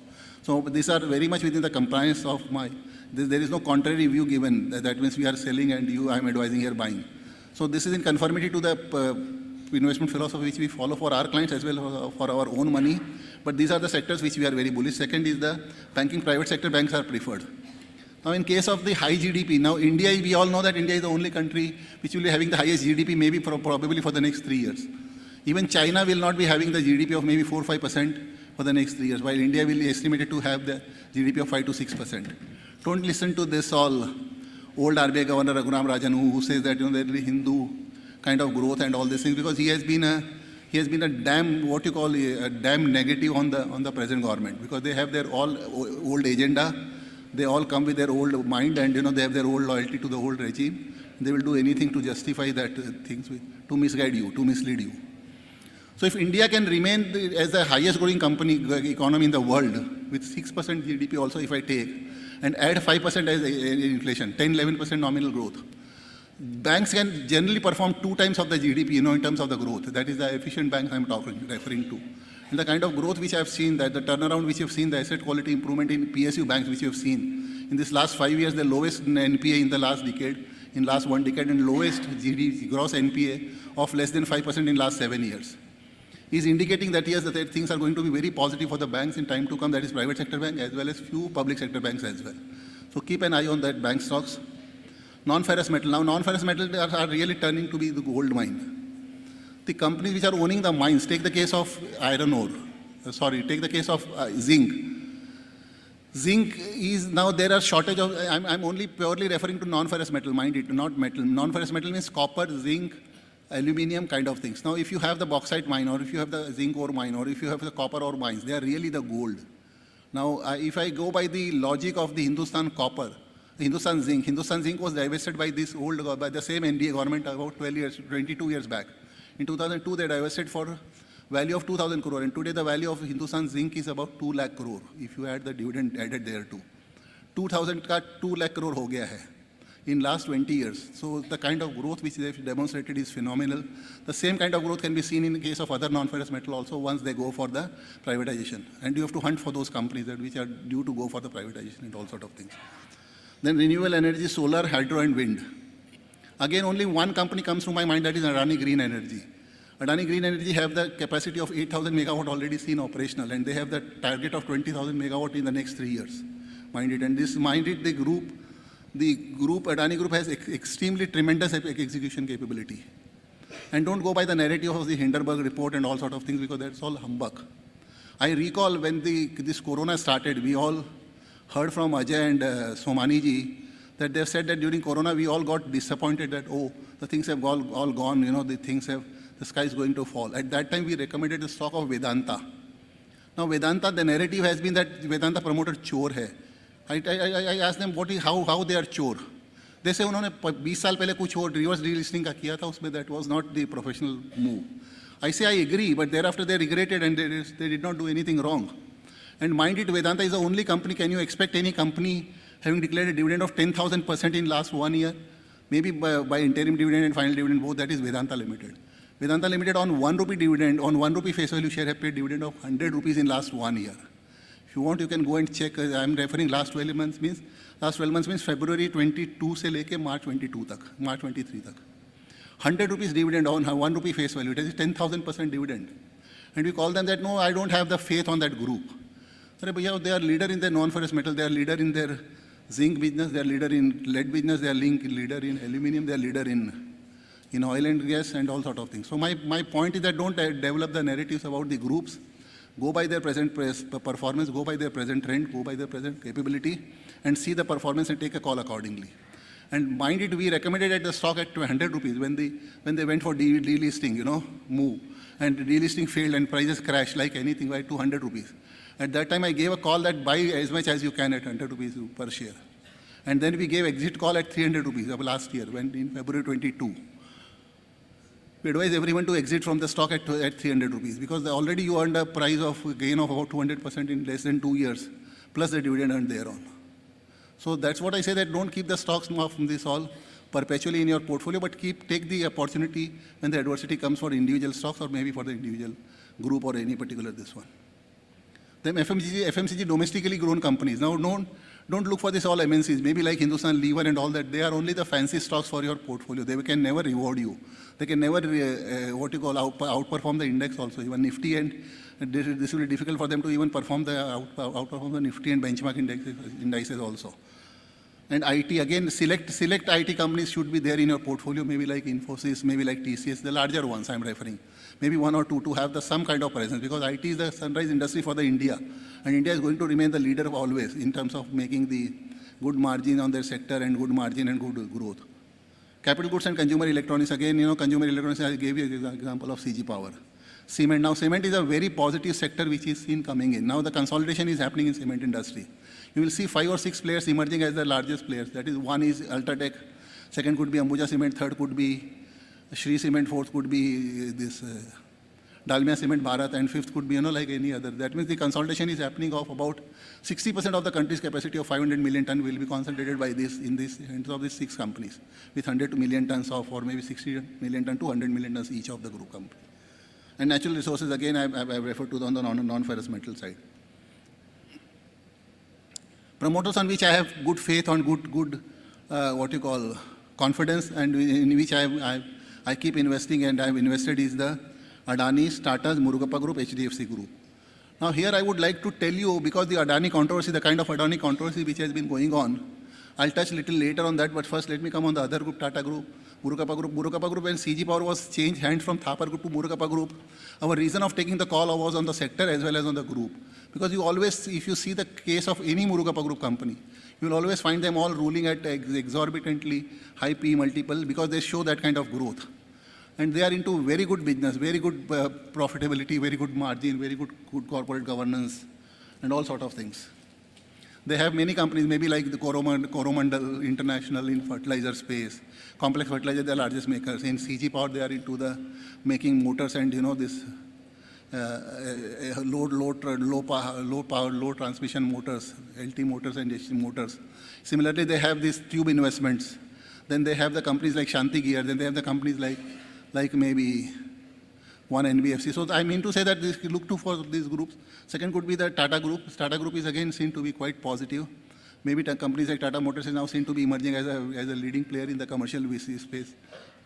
So these are very much within the compliance of my, there is no contrary view given, that means we are selling and I am advising here buying. So this is in conformity to the investment philosophy which we follow for our clients as well as for our own money. But these are the sectors which we are very bullish. Second is the banking, private sector banks are preferred. Now in case of the high GDP, now India, we all know that India is the only country which will be having the highest GDP maybe probably for the next 3 years. Even China will not be having the GDP of maybe 4 or 5% for the next 3 years, while India will be estimated to have the GDP of 5 to 6%. Don't listen to this all old RBI Governor Raghuram Rajan who says that there will be Hindu kind of growth and all these things, because he has been a damn, what you call a damn negative on the present government, because they have their all old agenda. They all come with their old mind and they have their old loyalty to the old regime. They will do anything to justify that things to misguide you, to mislead you. So if India can remain as the highest growing economy in the world with 6% GDP also if I take, and add 5% as inflation, 10-11% nominal growth, banks can generally perform 2 times of the GDP, in terms of the growth. That is the efficient banks I'm referring to. And the kind of growth which I've seen, that the turnaround which you've seen, the asset quality improvement in PSU banks which you've seen, in this last 5 years, the lowest NPA in the last decade, in last 1 decade, and lowest gross NPA of less than 5% in last 7 years. Is indicating that yes, that things are going to be very positive for the banks in time to come, that is private sector bank as well as few public sector banks as well. So keep an eye on that bank stocks. Non-ferrous metal. Now non-ferrous metals are really turning to be the gold mine. The companies which are owning the mines, take the case of iron ore, take the case of zinc. Zinc is now there are shortage of, I'm only purely referring to non-ferrous metal, mind it, not metal. Non-ferrous metal means copper, zinc, aluminium kind of things. Now if you have the bauxite mine or if you have the zinc ore mine or if you have the copper ore mines, they are really the gold. Now if I go by the logic of the Hindustan copper, Hindustan zinc was divested by by the same NDA government about 22 years back. In 2002 they divested for value of 2,000 crore, and today the value of Hindustan zinc is about 2 lakh crore if you add the dividend added there too. 2,000 ka 2 lakh crore ho gaya hai in last 20 years. So the kind of growth which they have demonstrated is phenomenal. The same kind of growth can be seen in the case of other non-ferrous metal also once they go for the privatization. And you have to hunt for those companies which are due to go for the privatization and all sort of things. Then renewable energy, solar, hydro and wind. Again, only one company comes to my mind, that is Adani Green Energy. Adani Green Energy have the capacity of 8,000 megawatt already seen operational, and they have the target of 20,000 megawatt in the next 3 years. Mind it. And this, mind it, the group, Adani Group has extremely tremendous execution capability. And don't go by the narrative of the Hindenburg report and all sort of things, because that's all humbug. I recall when this corona started, we all heard from Ajay and Somani ji that they have said that during corona we all got disappointed that, oh, the things have all gone, the sky is going to fall. At that time we recommended the stock of Vedanta. Now Vedanta, the narrative has been that Vedanta promoter chore hai. I asked them how they are chore. They say उन्होंने 20 साल पहले कुछ और reverse delisting का किया था उसमें, that was not the professional move. I say I agree, but thereafter they regretted and they did not do anything wrong. And mind it, Vedanta is the only company. Can you expect any company having declared a dividend of 10,000% in last 1 year? Maybe by interim dividend and final dividend both, that is Vedanta Limited. Vedanta Limited on 1 rupee dividend, on 1 rupee face value share have paid dividend of 100 rupees in last 1 year. If you want, you can go and check. I am referring last 12 months means February 22 से लेके March 22 तक, March 23 तक. 100 rupees dividend on 1 rupee face value. It is 10,000% dividend. And we call them that, no, I don't have the faith on that group. They are leader in their non-ferrous metal, they are leader in their zinc business, they are leader in lead business, they are leader in aluminum, they are leader in oil and gas and all sort of things. So my point is that don't develop the narratives about the groups. Go by their present performance, go by their present trend, go by their present capability, and see the performance and take a call accordingly. And mind it, we recommended at the stock at 100 rupees when they went for delisting, move. And delisting failed and prices crashed like anything by 200 rupees. At that time, I gave a call that buy as much as you can at 100 rupees per share. And then we gave exit call at 300 rupees of last year, when in February 22. We advise everyone to exit from the stock at 300 rupees because already you earned a price of gain of about 200% in less than 2 years, plus the dividend earned thereon. So that's what I say, that don't keep the stocks from this all perpetually in your portfolio, but take the opportunity when the adversity comes for individual stocks or maybe for the individual group or any particular this one. Then FMCG domestically grown companies. Now don't look for this all MNCs, maybe like Hindustan Lever and all that. They are only the fancy stocks for your portfolio. They can never reward you. They can never, outperform the index also. Even Nifty and this will be difficult for them to even outperform the Nifty and benchmark indices also. And IT, again, select IT companies should be there in your portfolio, maybe like Infosys, maybe like TCS, the larger ones I'm referring. Maybe 1 or 2 to have some kind of presence, because IT is the sunrise industry for the India. And India is going to remain the leader always in terms of making the good margin on their sector and good margin and good growth. Capital goods and consumer electronics, again, consumer electronics, I gave you an example of CG Power. Cement, now cement is a very positive sector which is seen coming in. Now the consolidation is happening in cement industry. You will see 5 or 6 players emerging as the largest players. That is, one is Ultratech, second could be Ambuja Cement, third could be Shri Cement, fourth could be this Dalmia Cement Bharat, and fifth could be, like any other. That means the consolidation is happening of about 60% of the country's capacity of 500 million ton will be concentrated by in this hands of these 6 companies with 100 million tons of, or maybe 60 million ton to 100 million tons each of the group company. And natural resources, again, I referred to on the non-ferrous metal side. Promoters on which I have good faith, on good confidence, and in which I keep investing and I have invested is the Adani's, Tata's, Murugappa Group, HDFC Group. Now here I would like to tell you, because the Adani controversy, the kind of Adani controversy which has been going on, I'll touch a little later on that, but first let me come on the other group, Tata Group, Murugappa Group. Murugappa Group, when CG Power was changed hands from Thapar Group to Murugappa Group, our reason of taking the call was on the sector as well as on the group. Because you always, if you see the case of any Murugappa Group company, you will always find them all ruling at exorbitantly high P multiple because they show that kind of growth. And they are into very good business, very good profitability, very good margin, very good corporate governance, and all sort of things. They have many companies, maybe like the Coromandel International in fertilizer space. Complex fertilizer, they are largest makers. In CG Power, they are into the making motors and, this low power, low transmission motors, LT motors and HT motors. Similarly, they have these tube investments. Then they have the companies like Shanti Gear. Then they have the companies like maybe one NBFC. So I mean to say that look to for these groups. Second could be the Tata Group. Tata Group is again seen to be quite positive. Maybe companies like Tata Motors is now seen to be emerging as a leading player in the commercial VC space,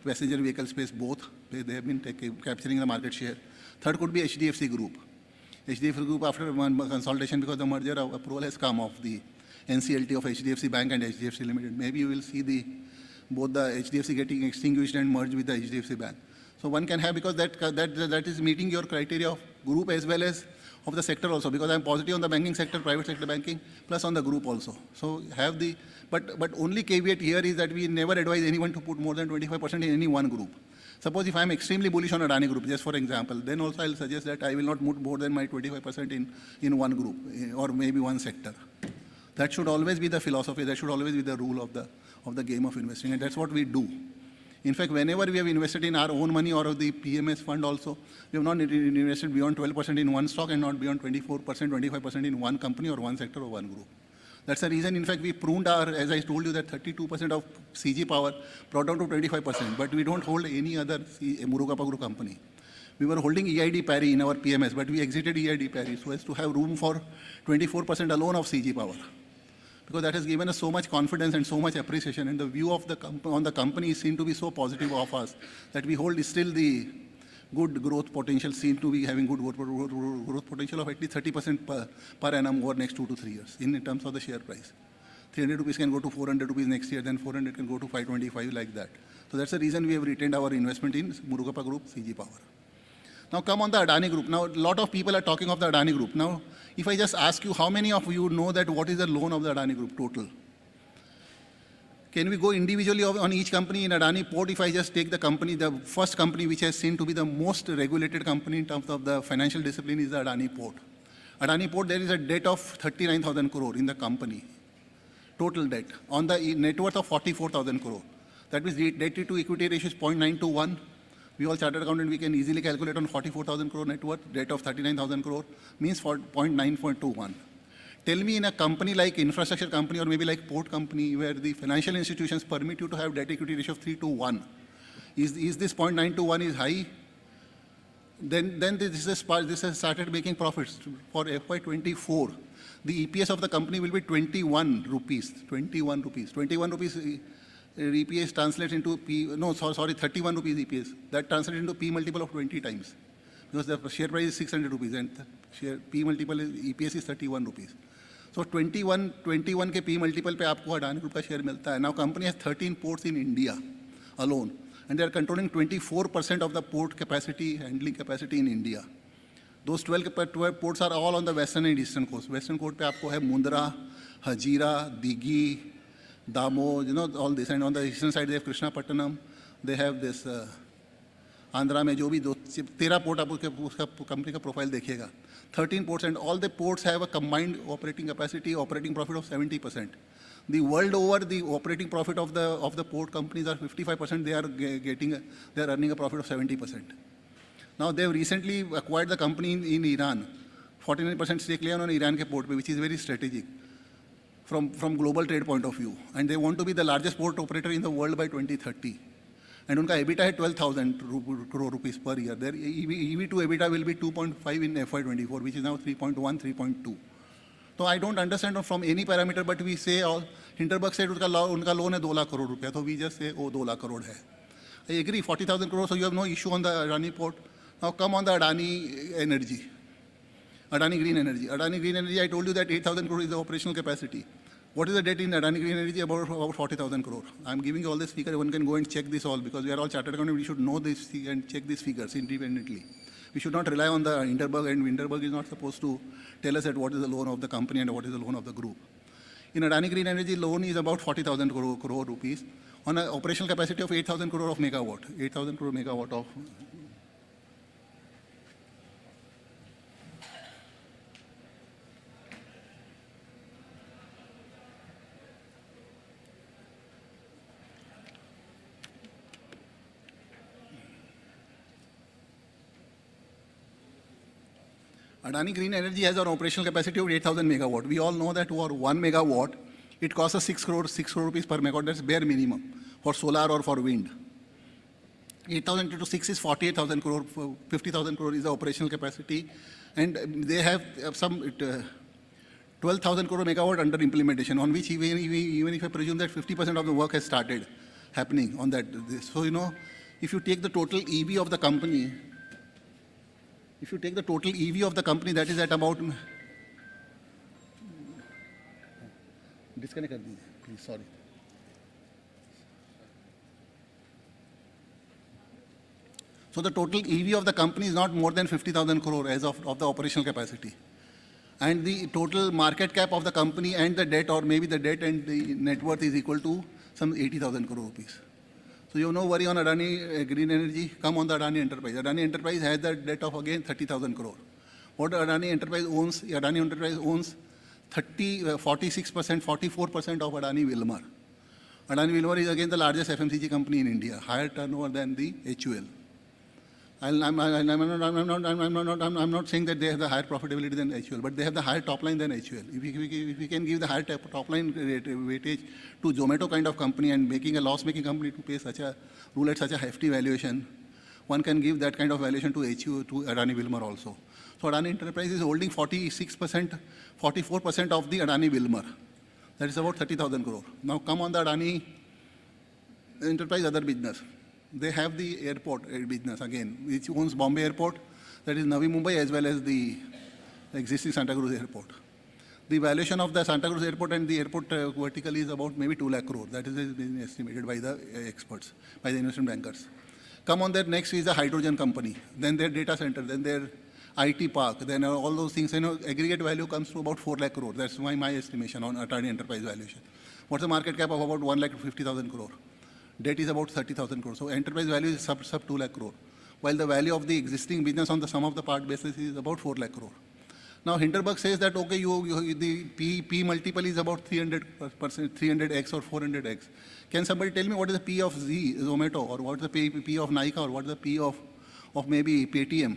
passenger vehicle space, both. They have been capturing the market share. Third could be HDFC Group. HDFC Group, after one consolidation, because the merger approval has come of the NCLT of HDFC Bank and HDFC Limited. Maybe you will see both the HDFC getting extinguished and merged with the HDFC Bank. So one can have, because that is meeting your criteria of group as well as of the sector also, because I'm positive on the banking sector, private sector banking, plus on the group also. So have but only caveat here is that we never advise anyone to put more than 25% in any one group. Suppose if I'm extremely bullish on Adani Group, just for example, then also I'll suggest that I will not put more than my 25% in one group or maybe one sector. That should always be the philosophy. That should always be the rule of the game of investing, and that's what we do. In fact, whenever we have invested in our own money or of the PMS fund also, we have not invested beyond 12% in one stock and not beyond 24%, 25% in one company or one sector or one group. That's the reason, in fact, we pruned our, as I told you, that 32% of CG Power brought down to 25%, but we don't hold any other Murugappa Group company. We were holding EID Parry in our PMS, but we exited EID Parry so as to have room for 24% alone of CG Power. Because that has given us so much confidence and so much appreciation, and the view of on the company seem to be so positive of us that we hold still the good growth potential, seem to be having good growth potential of at least 30% per annum over next 2 to 3 years in terms of the share price. 300 rupees can go to 400 rupees next year, then 400 can go to 525 like that. So that's the reason we have retained our investment in Murugappa Group, CG Power. Now come on the Adani Group. Now a lot of people are talking of the Adani Group. Now if I just ask you, how many of you know that what is the loan of the Adani Group total? Can we go individually on each company in Adani Port? If I just take the company, the first company which has seen to be the most regulated company in terms of the financial discipline is the Adani Port. Adani Port, there is a debt of 39,000 crore in the company. Total debt on the net worth of 44,000 crore. That means the debt to equity ratio is 0.9 to 1. We all chartered accountant, we can easily calculate on 44,000 crore net worth, debt of 39,000 crore means for 0.9.21. Tell me in a company like infrastructure company or maybe like port company where the financial institutions permit you to have debt equity ratio of 3 to 1. Is this 0.9 to 1 is high? Then this has started making profits for FY24. The EPS of the company will be 21 rupees. 21 rupees. 21 rupees EPS translates into 31 rupees EPS. That translates into P multiple of 20 times. Because the share price is 600 rupees and the P multiple is, EPS is 31 rupees. So 21 के P multiple पे आपको Adani group का share मिलता है. Now company has 13 ports in India alone and they are controlling 24% of the port capacity, handling capacity in India. Those 12 ports are all on the western and eastern coast. Western coast पे आपको है Mundra, Hazira, Dighi, Damo, all this. And on the eastern side, they have Krishnapatnam. They have this Andhra में जो भी 13 port आप उसका company का profile देखिएगा. 13 ports and all the ports have a combined operating capacity, operating profit of 70%. The world over, the operating profit of the port companies are 55%. They are earning a profit of 70%. Now they have recently acquired the company in Iran. 49% stake लिया उन्होंने Iran के port पे, which is very strategic from global trade point of view. And they want to be the largest port operator in the world by 2030. And उनका EBITDA है 12,000 crore rupees per year. Their EV to EBITDA will be 2.5 in FY24, which is now 3.1, 3.2. So I don't understand from any parameter, but we say all, Hinterberg said उनका loan है 2 lakh crore रुपया, so we just say, oh, 2 lakh crore है. I agree, 40,000 crore, so you have no issue on the Adani port. Now come on the Adani Energy. Adani Green Energy. Adani Green Energy, I told you that 8,000 crore is the operational capacity. What is the debt in Adani Green Energy? About 40,000 crore. I'm giving you all this figure. One can go and check this all because we are all chartered accountants. We should know this and check these figures independently. We should not rely on the Hinterberg, and Hinterberg is not supposed to tell us that what is the loan of the company and what is the loan of the group. In Adani Green Energy, loan is about 40,000 crore rupees on an operational capacity of 8,000 crore of megawatt. 8,000 crore megawatt of. Adani Green Energy has an operational capacity of 8,000 megawatt. We all know that for 1 megawatt, it costs us 6 crore rupees per megawatt. That's bare minimum for solar or for wind. 8,000 into 6 is 48,000 crore. 50,000 crore is the operational capacity. And they have some 12,000 crore megawatt under implementation, on which even if I presume that 50% of the work has started happening on that. So, if you take the total EV of the company, that is at about, disconnect please, sorry. So the total EV of the company is not more than 50,000 crore as of the operational capacity. And the total market cap of the company and the debt, or maybe the debt and the net worth, is equal to some 80,000 crore rupees. So you have no worry on Adani Green Energy. Come on the Adani Enterprise. Adani Enterprise has the debt of again 30,000 crore. What Adani Enterprise owns? Adani Enterprise owns 46%, 44% of Adani Wilmar. Adani Wilmar is again the largest FMCG company in India, higher turnover than the HUL. I'm not saying that they have the higher profitability than HUL, but they have the higher top line than HUL. If we can give the higher top line weightage to Zomato kind of company and making a loss-making company to pay such a rule at such a hefty valuation, one can give that kind of valuation to Adani Wilmar also. So Adani Enterprise is holding 46%, 44% of the Adani Wilmar. That is about 30,000 crore. Now come on the Adani Enterprise other business. They have the airport business again, which owns Bombay Airport, that is Navi Mumbai, as well as the existing Santa Cruz Airport. The valuation of the Santa Cruz Airport and the airport vertically is about maybe 2 lakh crore. That is been estimated by the experts, by the investment bankers. Come on, their next is a hydrogen company, then their data center, then their IT park, then all those things, aggregate value comes to about 4 lakh crore. That's my estimation on Adani Enterprise valuation. What's the market cap of about 1,50,000 crore? Debt is about 30,000 crore. So enterprise value is sub 2 lakh crore, while the value of the existing business on the sum of the part basis is about 4 lakh crore. Now Hindenburg says that okay, the P multiple is about 300x or 400x. Can somebody tell me what is the P of Zomato, or what is the P of Nykaa, or what is the P of maybe Paytm?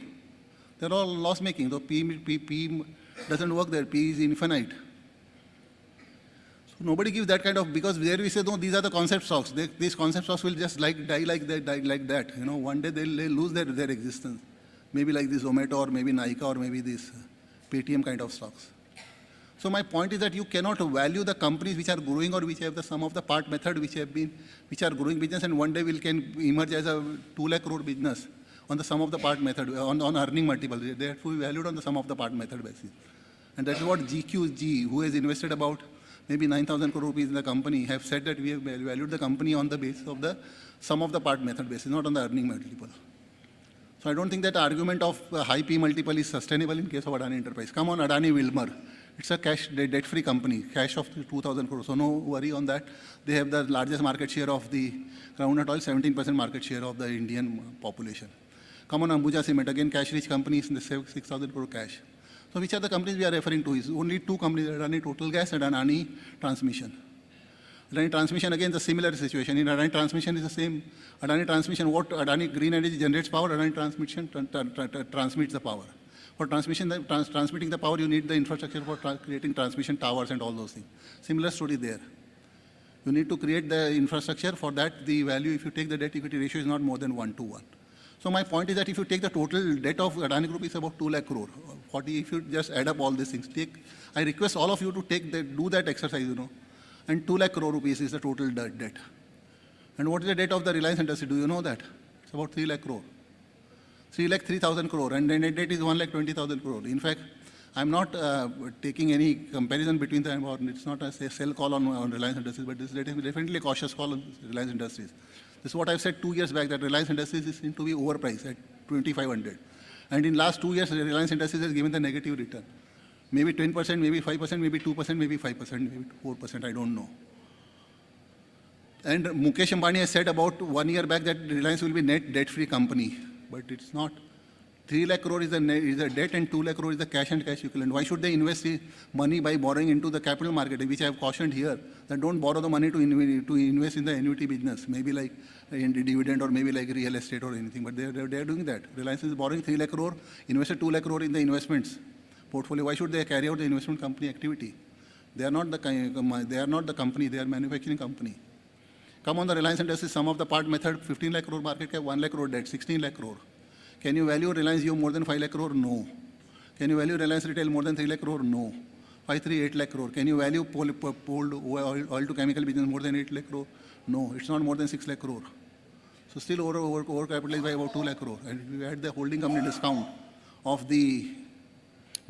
They're all loss making. So P doesn't work there. P is infinite. So nobody gives that kind of, because there we say, no, these are the concept stocks. These concept stocks will just die like that. One day they'll lose their existence. Maybe like this Zomato, or maybe Nykaa, or maybe this Paytm kind of stocks. So my point is that you cannot value the companies which are growing or which have the sum of the part method, which are growing business, and one day can emerge as a 2 lakh crore business on the sum of the part method, on earning multiple. They have to be valued on the sum of the part method basis. And that is what GQG, who has invested about maybe 9,000 crore rupees in the company, have said that we have valued the company on the basis of the sum of the part method basis, not on the earning multiple. So I don't think that argument of high P multiple is sustainable in case of Adani Enterprise. Come on, Adani Wilmar. It's a cash, debt-free company, cash of 2,000 crores. So no worry on that. They have the largest market share of the groundnut oil, 17% market share of the Indian population. Come on, Ambuja Cement, again cash-rich companies in the 6,000 crore cash. So which are the companies we are referring to? Is only two companies, Adani Total Gas and Adani Transmission. Adani Transmission, again, the similar situation. In Adani Transmission is the same. Adani Transmission, what Adani Green Energy generates power, Adani Transmission transmits the power. For transmitting the power, you need the infrastructure for creating transmission towers and all those things. Similar story there. You need to create the infrastructure. For that, the value, if you take the debt-equity ratio, is not more than 1:1. So my point is that if you take the total debt of Adani Group, is about 2 lakh crore. If you just add up all these things, I request all of you to do that exercise, and 2 lakh crore rupees is the total debt. And what is the debt of the Reliance Industry? Do you know that? It's about 3 lakh crore. 3,03,000 crore, and the net debt is 1,20,000 crore. In fact, I'm not taking any comparison between them, or it's not a sell call on Reliance Industries, but this is definitely a cautious call on Reliance Industries. This is what I've said 2 years back, that Reliance Industries is seen to be overpriced at 2,500. And in last 2 years, Reliance Industries has given the negative return. Maybe 10%, maybe 5%, maybe 2%, maybe 5%, maybe 4%, I don't know. And Mukesh Ambani has said about 1 year back that Reliance will be net debt-free company. But it's not. 3 lakh crore is the debt, and 2 lakh crore is the cash and cash equivalent. Why should they invest money by borrowing into the capital market, which I have cautioned here, that don't borrow the money to invest in the annuity business, maybe like in the dividend or maybe like real estate or anything. But they're doing that. Reliance is borrowing 3 lakh crore, invested 2 lakh crore in the investments portfolio. Why should they carry out the investment company activity? They are not the company, they are manufacturing company. Come on, the Reliance Industries, sum of the part method, 15 lakh crore market cap, 1 lakh crore debt, 16 lakh crore. Can you value Reliance Jio more than 5 lakh crore? No. Can you value Reliance Retail more than 3 lakh crore? No. 8 lakh crore. Can you value Pold oil to chemical business more than 8 lakh crore? No. It's not more than 6 lakh crore. So still over capitalized by about 2 lakh crore. And we had the holding company discount of the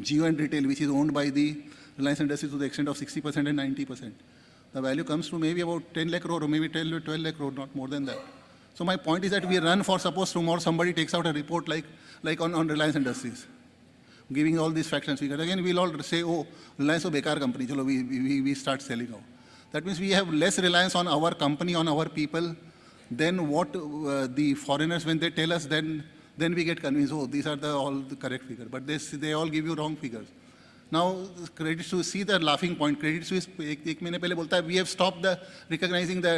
Jio and Retail, which is owned by the Reliance Industries to the extent of 60% and 90%. The value comes to maybe about 10 lakh crore or maybe 12 lakh crore, not more than that. So my point is that we run for, suppose tomorrow somebody takes out a report like on Reliance Industries, giving all these facts and figures. Again, we'll all say, oh, Reliance is a bekar company, chalo, we start selling out. That means we have less reliance on our company, on our people, than what the foreigners, when they tell us, then we get convinced, oh, these are all the correct figures. But they all give you wrong figures. Now, Credit Suisse, see the laughing point. Credit Suisse एक महीने पहले बोलता है we have stopped the recognizing the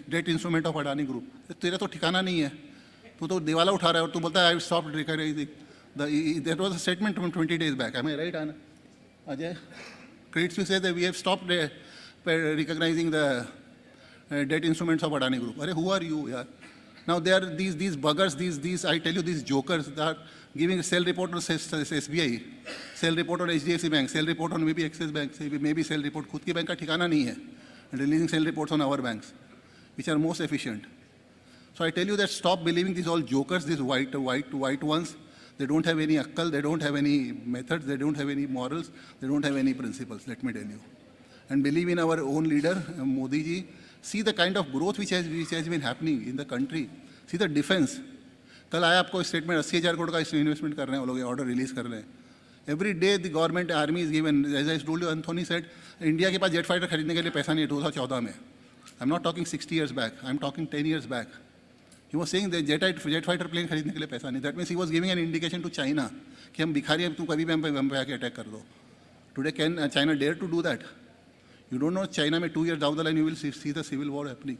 debt instrument of Adani Group. तेरा तो ठिकाना नहीं है. तू तो दिवाला उठा रहा है और तू बोलता है I have stopped recognizing. That was a statement from 20 days back. Am I right, Anna? Ajay? Credit Suisse said that we have stopped recognizing the debt instruments of Adani Group. Arey, who are you, yaar? Now there are these buggers, these I tell you, these jokers that are giving sell report on SBI, sell report on HDFC Bank, sell report on maybe Axis Bank, maybe sell report खुद की bank का ठिकाना नहीं है, and releasing sell reports on our banks, which are most efficient. So I tell you that stop believing these all jokers, these white ones. They don't have any akkal, they don't have any methods, they don't have any morals, they don't have any principles, let me tell you. And believe in our own leader, Modi ji. See the kind of growth which has been happening in the country. See the defense. कल आया आपको statement 80,000 crore का investment कर रहे हैं वो लोग order release कर रहे हैं. Every day the government army is given as I told you Anthony said India के पास जेट फाइटर खरीदने के लिए पैसा नहीं है 2014 में. I am not talking 60 years back, I am talking 10 years back. He was saying that jet fighter plane खरीदने के लिए पैसा नहीं. That means he was giving an indication to China कि हम भिखारी हैं, तुम कभी भी हम पे आके अटैक कर दो. Today can China dare to do that? You don't know China में 2 years down the line you will see the civil war happening.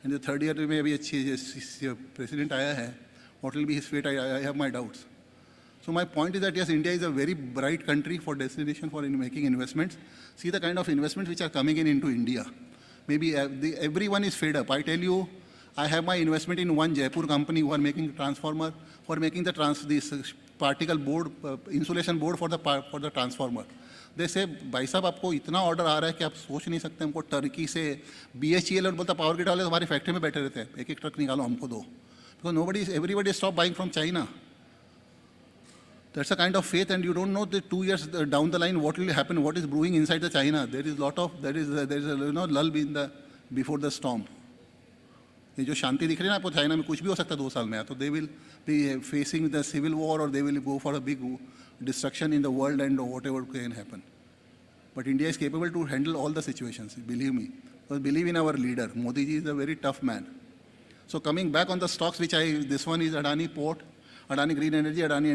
And the third year में अभी अच्छी president आया है. What will be his fate? I have my doubts. So my point is that yes, India is a very bright country for destination for making investments. See the kind of investments which are coming into India. Maybe everyone is fed up. I tell you, I have my investment in one Jaipur company who are making transformer, for making this particle board, insulation board for the transformer. जैसे भाई साहब आपको इतना order आ रहा है कि आप सोच नहीं सकते. हमको टर्की से BHEL और बोलता पावर ग्रिड वाले हमारी फैक्ट्री में बैठे रहते हैं, एक ट्रक निकालो हमको दो. Because everybody stop buying from China. That's a kind of faith, and you don't know the 2 years down the line what will happen, what is brewing inside the China. There is a lull before the storm. ये जो शांति दिख रही है ना आपको China में, कुछ भी हो सकता है 2 साल में. तो they will be facing the civil war और they will go for a big destruction in the world and whatever can happen. But India is capable to handle all the situations, believe me. Because believe in our leader. Modi ji is a very tough man. So coming back on the stocks, this one is Adani Port, Adani Green Energy, Adani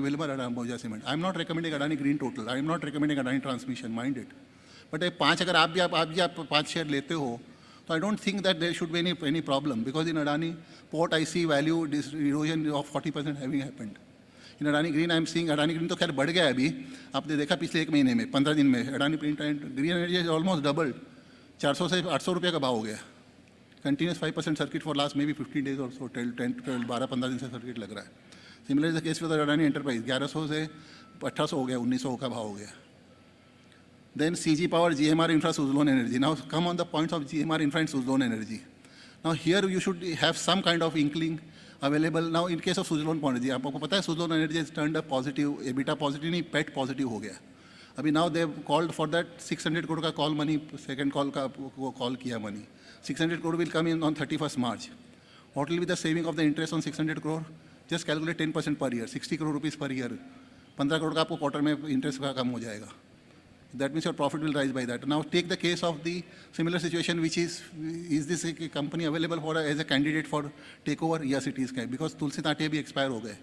Wilmar, Adani Ambuja Cement. I am not recommending Adani Green Total. I am not recommending Adani Transmission, mind it. But if 5 अगर आप भी 5 share लेते हो, so I don't think that there should be any problem, because in Adani Port I see value erosion of 40% having happened. In Adani green I am seeing, Adani green तो खैर बढ़ गया है अभी, आपने देखा पिछले 1 महीने में 15 दिन में Adani print and green energy is almost double, 400 से 800 रुपये का भाव हो गया. Continuous 5% circuit for last may be 15 days और सो 12-15 दिन से सर्किट लग रहा है. Similar is the case with Adani enterprise, 1100 से 1800 हो गया, 1900 का भाव हो गया. Then CG power, GMR infra, Suzlon energy. Now come on the points of GMR infra and Suzlon energy. Now here you should have some kind of inkling available. Now in case of Suzlon Energy, आपको पता है Suzlon Energy has turned a positive, EBITDA positive नहीं, PAT positive हो गया. अभी now they have called for that 600 crore का call money, second call का वो call किया money. 600 crore will come in on 31st March. What will be the saving of the interest on 600 crore? Just calculate 10% per year, 60 crore rupees per year. 15 crore का आपको quarter में interest का कम हो जाएगा. That means your profit will rise by that. Now take the case of the similar situation, which is this a company available for as a candidate for takeover? Yes, it is, because Tulsi Tati भी expire हो गए.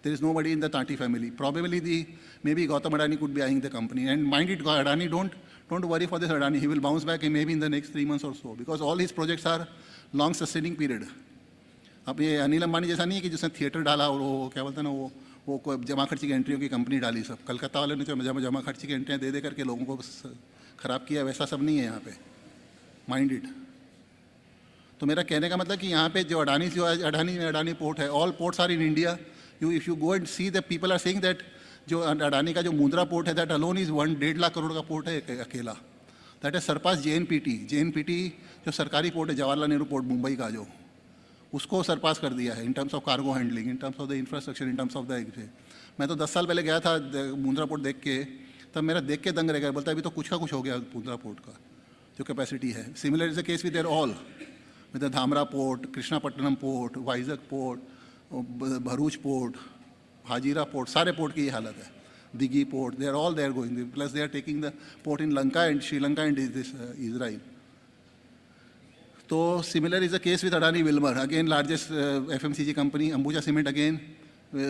There is nobody in the Tati family. Probably maybe Gautam Adani could be eyeing the company. And mind it, Adani, don't worry for this Adani. He will bounce back maybe in the next 3 months or so, because all his projects are long sustaining period. अब ये अनिल अंबानी जैसा नहीं है कि जिसने theatre डाला और वो क्या बोलते हैं ना वो जमा खर्ची की एंट्रियों की कंपनी डाली. सब कलकत्ता वाले ने जमा खर्ची की एंट्रियाँ दे करके लोगों को ख़राब किया, वैसा सब नहीं है यहाँ पे. Mind it. तो मेरा कहने का मतलब कि यहाँ पे जो अडानी पोर्ट है, all ports are in India. If you go and see the people are saying that जो अडानी का जो मुंद्रा पोर्ट है, that alone is 1.5 lakh crore का पोर्ट है अकेला. दैट इज सरपास JNPT जो सरकारी पोर्ट है, जवाहरलाल नेहरू पोर्ट मुंबई का, जो उसको सरपास कर दिया है in terms of cargo handling, in terms of the infrastructure, in terms of the. मैं तो 10 साल पहले गया था मुंद्रा पोर्ट देख के, तब मेरा देख के दंग रह गया. बोलता है अभी तो कुछ का कुछ हो गया मुंद्रा पोर्ट का जो कैपेसिटी है. Similar is the case with their all, with the Dhamra port, Krishnapatnam port, Vizag port, Bharuch port, Hazira port, सारे पोर्ट की ये हालत है. Dighi port, they are all they are going, plus they are taking the port in Lanka and Sri Lanka and Israel. So similar is the case with Adani Wilmar, again largest FMCG company. Ambuja Cement again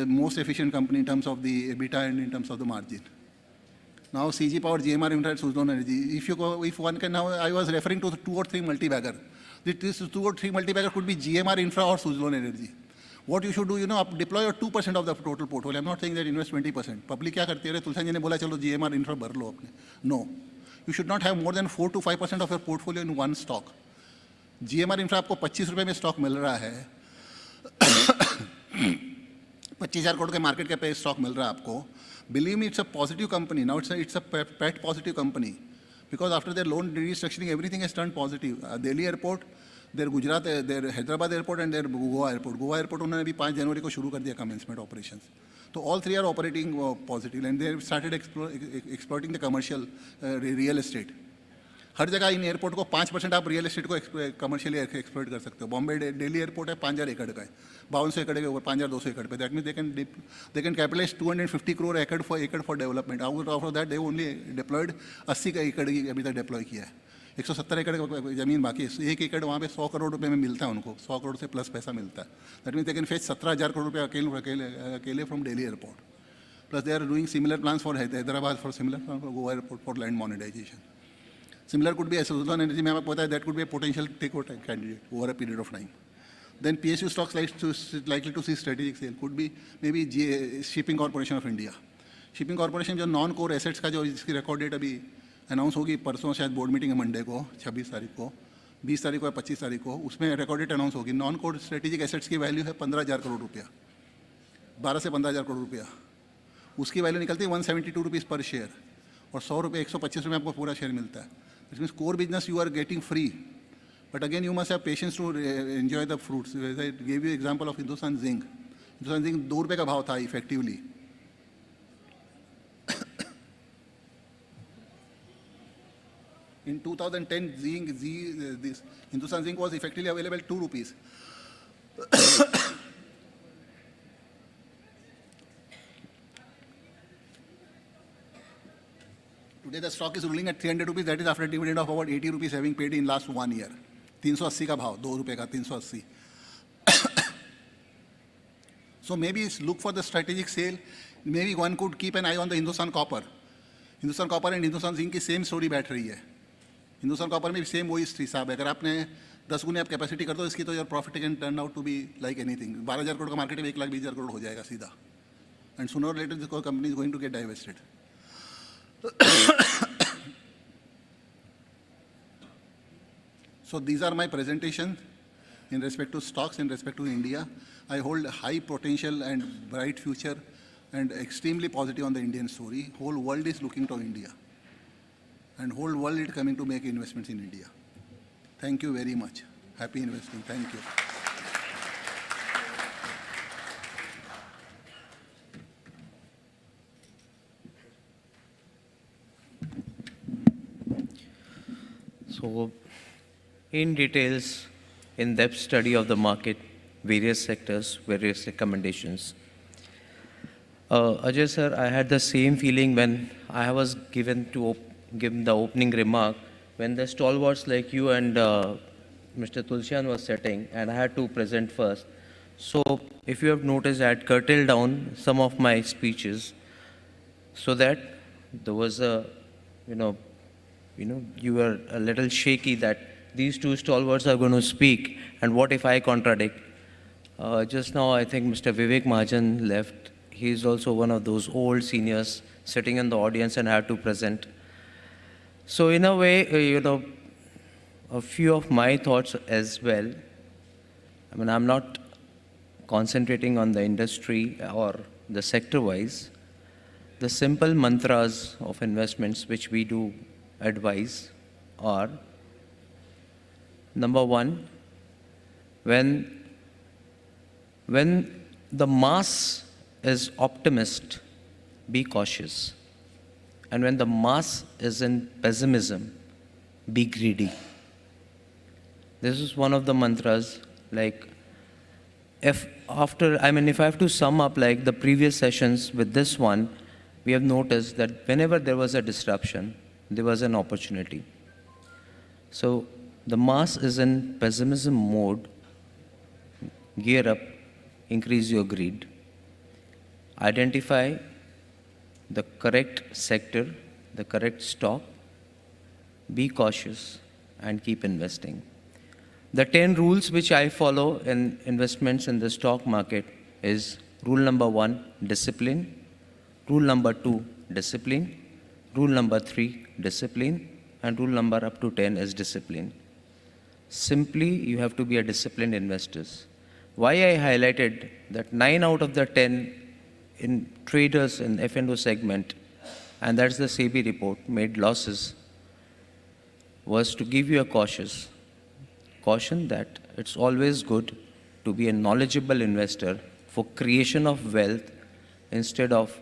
most efficient company in terms of the EBITDA and in terms of the margin. Now CG Power, GMR Infra, Suzlon Energy. If one can now, I was referring to the 2 or 3 multi-bagger. This 2 or 3 multi-bagger could be GMR Infra or Suzlon Energy. What you should do, deploy your 2% of the total portfolio. I'm not saying that invest 20%. Public क्या करती है? तुलसियान जी ने बोला चलो GMR Infra भर लो अपने. No. You should not have more than 4 to 5% of your portfolio in one stock. GMR Infra आपको 25 रुपये में स्टॉक मिल रहा है. 25,000 करोड़ के मार्केट कैप पे स्टॉक मिल रहा है आपको. Believe me, it's a positive company. Now it's a pet positive company. Because after their loan restructuring, everything has turned positive. Delhi airport, their Gujarat, their Hyderabad airport and their Goa airport. Goa airport उन्होंने अभी 5 जनवरी को शुरू कर दिया commencement operations. So all 3 are operating positive and they have started exploiting the commercial real estate. हर जगह इन airport को 5% आप real estate को कमर्शियली एक्सप्लोइट कर सकते हो. बॉम्बे दिल्ली एयरपोर्ट है 5,000 एकड़ का है, 5200 एकड़ के ऊपर 5,200 एकड़ पे. That mean they can capitalize 250 crore एकड़ for development. Out of that they only deployed 80 का एकड़ की अभी तक डिप्लॉय किया है. 170 एकड़ जमीन बाकी है. 1 एकड़ वहाँ पे 100 करोड़ रुपये में मिलता है उनको, 100 करोड़ से प्लस पैसा मिलता है. That mean they can fetch 17,000 crore रुपये अकेले from Delhi airport. Plus they are doing similar plans for Hyderabad, for similar plan for Goa airport for land monetization. Similar could be a Suzlon Energy, में आपको पता है that could be a potential takeover candidate over a period of time. Then PSU stocks likely to see strategic sale could be maybe Shipping Corporation of India. Shipping Corporation जो non core assets का जो जिसकी record date अभी announce होगी परसों, शायद board meeting है Monday को 26 तारीख को, 20 तारीख को या 25 तारीख को, उसमें रिकॉर्ड डेट अनाउंस होगी. नॉन कोर स्ट्रेटेजिक एसेट्स की वैल्यू है 15,000 करोड़ रुपया, 12 से 15,000 करोड़ रुपया. उसकी वैल्यू निकलती है 172 रुपीज़ पर शेयर और 100 रुपये 125 रुपये आपको पूरा शेयर मिलता है. It means core business you are getting free. But again, you must have patience to enjoy the fruits. As I gave you example of Hindustan Zinc. Hindustan Zinc 2 रुपये का भाव था effectively. In 2010, this Hindustan Zinc was effectively available 2 rupees. Today the stock is ruling at 300 rupees. That is after a dividend of about 80 rupees having paid in last 1 year. 380 का भाव, 2 रुपये का 380. So maybe look for the strategic sale. Maybe one could keep an eye on the Hindustan Copper. Hindustan Copper and Hindustan Zinc की same story बैठ रही है. Hindustan copper में भी सेम वही स्थिति साहब. अगर आपने 10 गुने आप कैपेसिटी कर दो इसकी तो your profit can turn out to be like anything. 12,000 crore का मार्केट में 1,20,000 करोड़ हो जाएगा सीधा. And sooner or later this company is going to get divested. So these are my presentation in respect to stocks, in respect to India. I hold high potential and bright future and extremely positive on the Indian story. Whole world is looking to India. And whole world is coming to make investments in India. Thank you very much. Happy investing. Thank you. So, in details, in-depth study of the market, various sectors, various recommendations. Ajay sir, I had the same feeling when I was given the opening remark when the stalwarts like you and Mr. Tulsian was sitting, and I had to present first. So, if you have noticed, I had curtailed down some of my speeches so that there was a, you were a little shaky that these two stalwarts are going to speak, and what if I contradict? Just now, I think Mr. Vivek Mahajan left. He is also one of those old seniors sitting in the audience and had to present. So in a way, a few of my thoughts as well. I mean, I'm not concentrating on the industry or the sector-wise. The simple mantras of investments which we do advise are, number one, when the mass is optimist, be cautious. And when the mass is in pessimism, be greedy. This is one of the mantras, like, if I have to sum up like the previous sessions with this one, we have noticed that whenever there was a disruption, there was an opportunity. So the mass is in pessimism mode, gear up, increase your greed. Identify the correct sector the correct stock, be cautious, and keep investing. The 10 rules which I follow in investments in the stock market is rule number 1, discipline. Rule number 2, discipline. Rule number 3, discipline. And rule number up to 10 is discipline. Simply, you have to be a disciplined investor. Why I highlighted that 9 out of the 10 in traders in F&O segment, and that's the SEBI report, made losses, was to give you a caution that it's always good to be a knowledgeable investor for creation of wealth instead of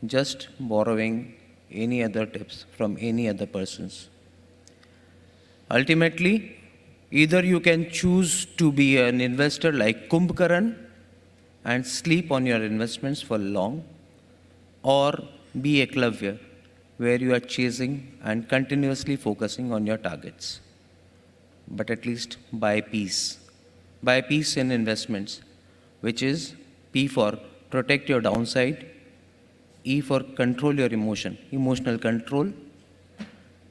just borrowing any other tips from any other persons. Ultimately, either you can choose to be an investor like Kumbhkaran and sleep on your investments for long, or be a Eklavya, where you are chasing and continuously focusing on your targets. But at least buy peace. Buy peace in investments, which is P for protect your downside, E for control your emotional control,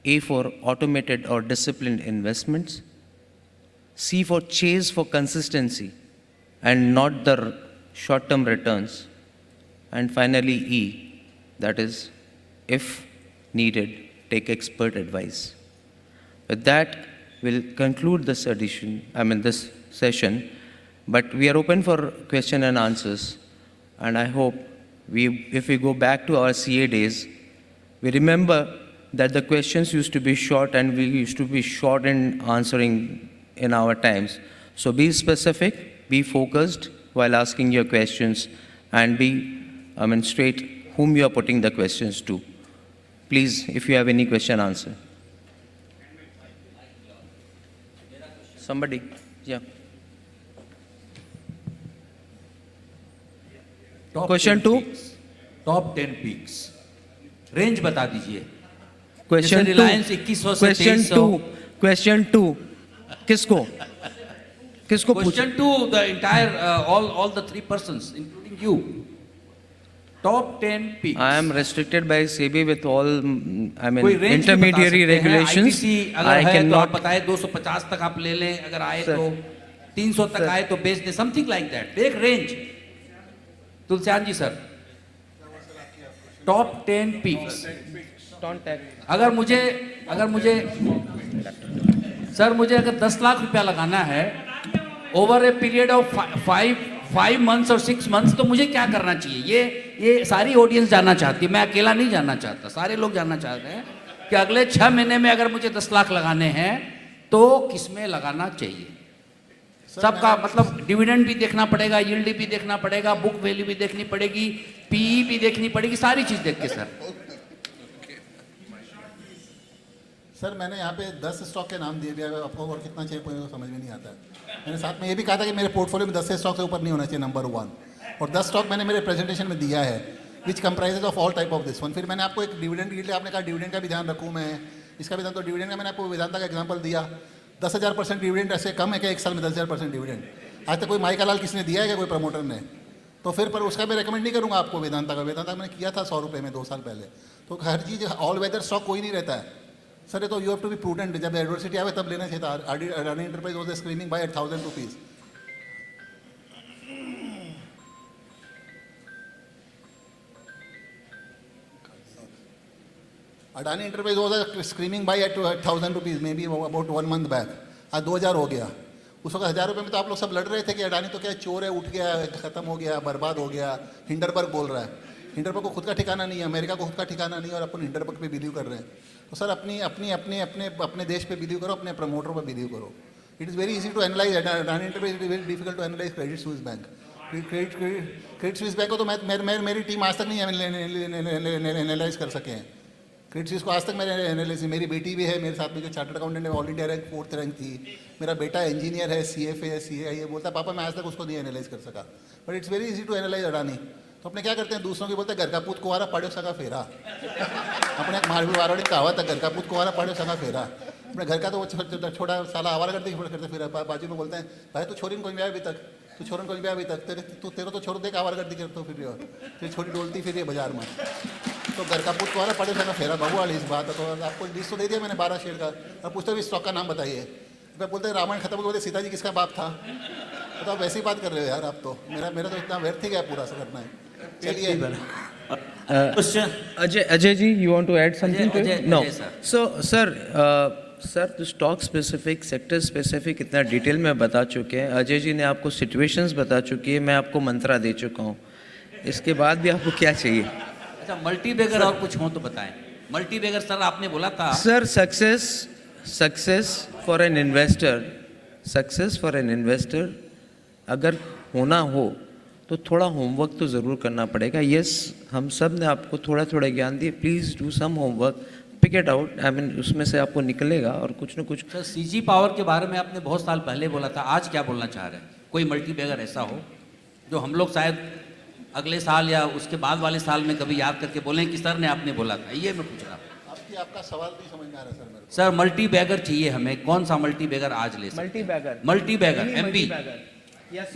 A for automated or disciplined investments, C for chase for consistency and not the short-term returns, and finally E, that is, if needed, take expert advice. With that, we'll conclude this this session, but we are open for question and answers, and I hope if we go back to our CA days, we remember that the questions used to be short and we used to be short in answering in our times. So be specific, be focused while asking your questions, and be straight whom you are putting the questions to. Please, if you have any question, answer. Somebody, yeah. Question 2. Top 10 peaks range बता दीजिए. Question 2. Reliance 2100 से 2300. Question 2. किसको पूछा? Question 2, the entire all the 3 persons including you. Top 10 peaks. I am restricted by SEBI with all कोई range intermediary regulations. ITC अगर I है तो cannot. आप बताएं 250 तक आप ले लें, अगर आए Sir. तो 300 तक आए तो बेच दें, something like that. एक रेंज. तुलसियान जी सर, टॉप 10 पीक्स. अगर मुझे सर मुझे अगर 10 लाख रुपया लगाना है over a period of 5 months और 6 मंथ्स, तो मुझे क्या करना चाहिए? ये सारी ऑडियंस जानना चाहती है, मैं अकेला नहीं जानना चाहता, सारे लोग जानना चाहते हैं कि अगले 6 महीने में अगर मुझे 10 लाख लगाने हैं तो किसमें लगाना चाहिए? सबका मतलब डिविडेंड भी देखना पड़ेगा, यील्ड भी देखना पड़ेगा, बुक वैल्यू भी देखनी पड़ेगी, पीई भी देखनी पड़ेगी, सारी चीज देख के सर मैंने यहाँ पे 10 स्टॉक के नाम दिए हैं, आपको और कितना चाहिए कोई समझ में नहीं आता है. मैंने साथ में ये भी कहा था कि मेरे पोर्टफोलियो में 10 स्टॉक से ऊपर नहीं होना चाहिए, नंबर 1. और 10 स्टॉक मैंने मेरे प्रेजेंटेशन में दिया है, which comprises of all type of this one. फिर मैंने आपको एक डिविडेंड यील्ड, आपने कहा डिविडेंड का भी ध्यान रखूँ मैं, इसका भी ध्यान. तो डिविडेंड का मैंने आपको वेदांता का एग्जाम्पल दिया. 10,000% डिविडेंड ऐसे कम है कि एक साल में 10,000% डिविडेंड. आज तक कोई माई का लाल किसने दिया है क्या, कोई प्रमोटर ने? तो फिर पर उसका मैं रेकमेंड नहीं करूँगा आपको वेदांता का. वेदांता मैंने किया था 100 रुपये में 2 साल पहले. तो हर चीज़ ऑल वेदर स्टॉक कोई नहीं रहता है सर. ये तो you have to be prudent. जब एडवर्सिटी आवे तब लेना चाहिए था. Adani enterprise was screaming buy 1,000 rupees. Adani enterprise was screaming buy at 1,000 rupees, maybe about 1 month back. आज 2,000 हो गया. उस वक्त 1,000 रुपये में तो आप लोग सब लड़ रहे थे कि अडानी तो क्या चोर है, उठ गया, खत्म हो गया, बर्बाद हो गया. हिंडरबर्ग बोल रहा है. हिंडरबर्ग को खुद का ठिकाना नहीं है, अमेरिका को खुद का ठिकाना नहीं है, और अपन हिंडरबर्ग पे बिलीव कर रहे हैं. तो सर अपने देश पे बिलीव करो, अपने प्रमोटर पर बिलीव करो. It is very easy to analyse Adani enterprise. It is very difficult to analyse Credit Suisse bank. Credit Suisse bank को तो मेरी टीम आज तक नहीं एनालाइज कर सके हैं. क्रेडिट स्विस को आज तक मैंने एनालिसिस, मेरी बेटी भी है मेरे साथ में जो चार्टर्ड अकाउंटेंट है, all India rank 4th rank थी. मेरा बेटा इंजीनियर है, CFA है, CA है. बोलता है पापा मैं आज तक उसको नहीं एनालाइज कर सका. But it's very easy to analyse Adani. तो अपने क्या करते हैं, दूसरों की बोलते हैं घर का पूत कुंवारा पाड़ो सगा फेरा. अपने एक मारवाड़ी कहावत है, घर का पूत कुंवारा पाड़ो सगा फेरा. अपने घर का तो वो छोटा साला आवारा करते फिर बाजू में बोलते हैं भाई तू छोरी कोई अभी तक, तू छोरन कोई अभी तक, तेरे तो छोड़ दे आवारा करती फिर छोरी डोलती फिर ये बाजार में. तो घर का पुत वाला पड़े ना फेरा बाबू वाली इस बात है, तो आपको लिस्ट तो दे दिया मैंने 12 शेर का। अब पूछते भी स्टॉक का नाम बताइए, मैं बोलते रामायण खत्म हो, बोलते सीता जी किसका बाप था। तो आप वैसी ही बात कर रहे हो यार, आप तो मेरा तो इतना व्यर्थ ही गया पूरा सा करना है। चलिए Ajay ji, you want to add something to Ajay, it? No. Ajay, sir. So, sir, तो स्टॉक स्पेसिफिक, सेक्टर स्पेसिफिक इतना डिटेल में बता चुके हैं। अजय जी ने आपको सिचुएशंस बता चुकी है, मैं आपको मंत्रा दे चुका हूँ। इसके बाद भी आपको क्या चाहिए? अच्छा, मल्टी बैगर और कुछ हो तो बताएं। मल्टी बैगर सर आपने बोला था। Sir, success for an investor अगर होना हो तो थोड़ा होमवर्क तो ज़रूर करना पड़ेगा। यस, हम सब ने आपको थोड़ा थोड़ा ज्ञान दिए, please do some homework, pick it out, I mean उसमें से आपको निकलेगा और कुछ ना कुछ। सर, सीजी पावर के बारे में आपने बहुत साल पहले बोला था, आज क्या बोलना चाह रहे हैं? कोई मल्टी बैगर ऐसा हो जो हम लोग शायद अगले साल या उसके बाद वाले साल में कभी याद करके बोलें कि सर ने आपने बोला था। ये मैं पूछ रहा हूँ। आपका सवाल नहीं समझ में आ रहा सर मेरे को। सर, मल्टी बैगर चाहिए हमें, कौन सा मल्टी बैगर आज ले सकते? Multibagger MP.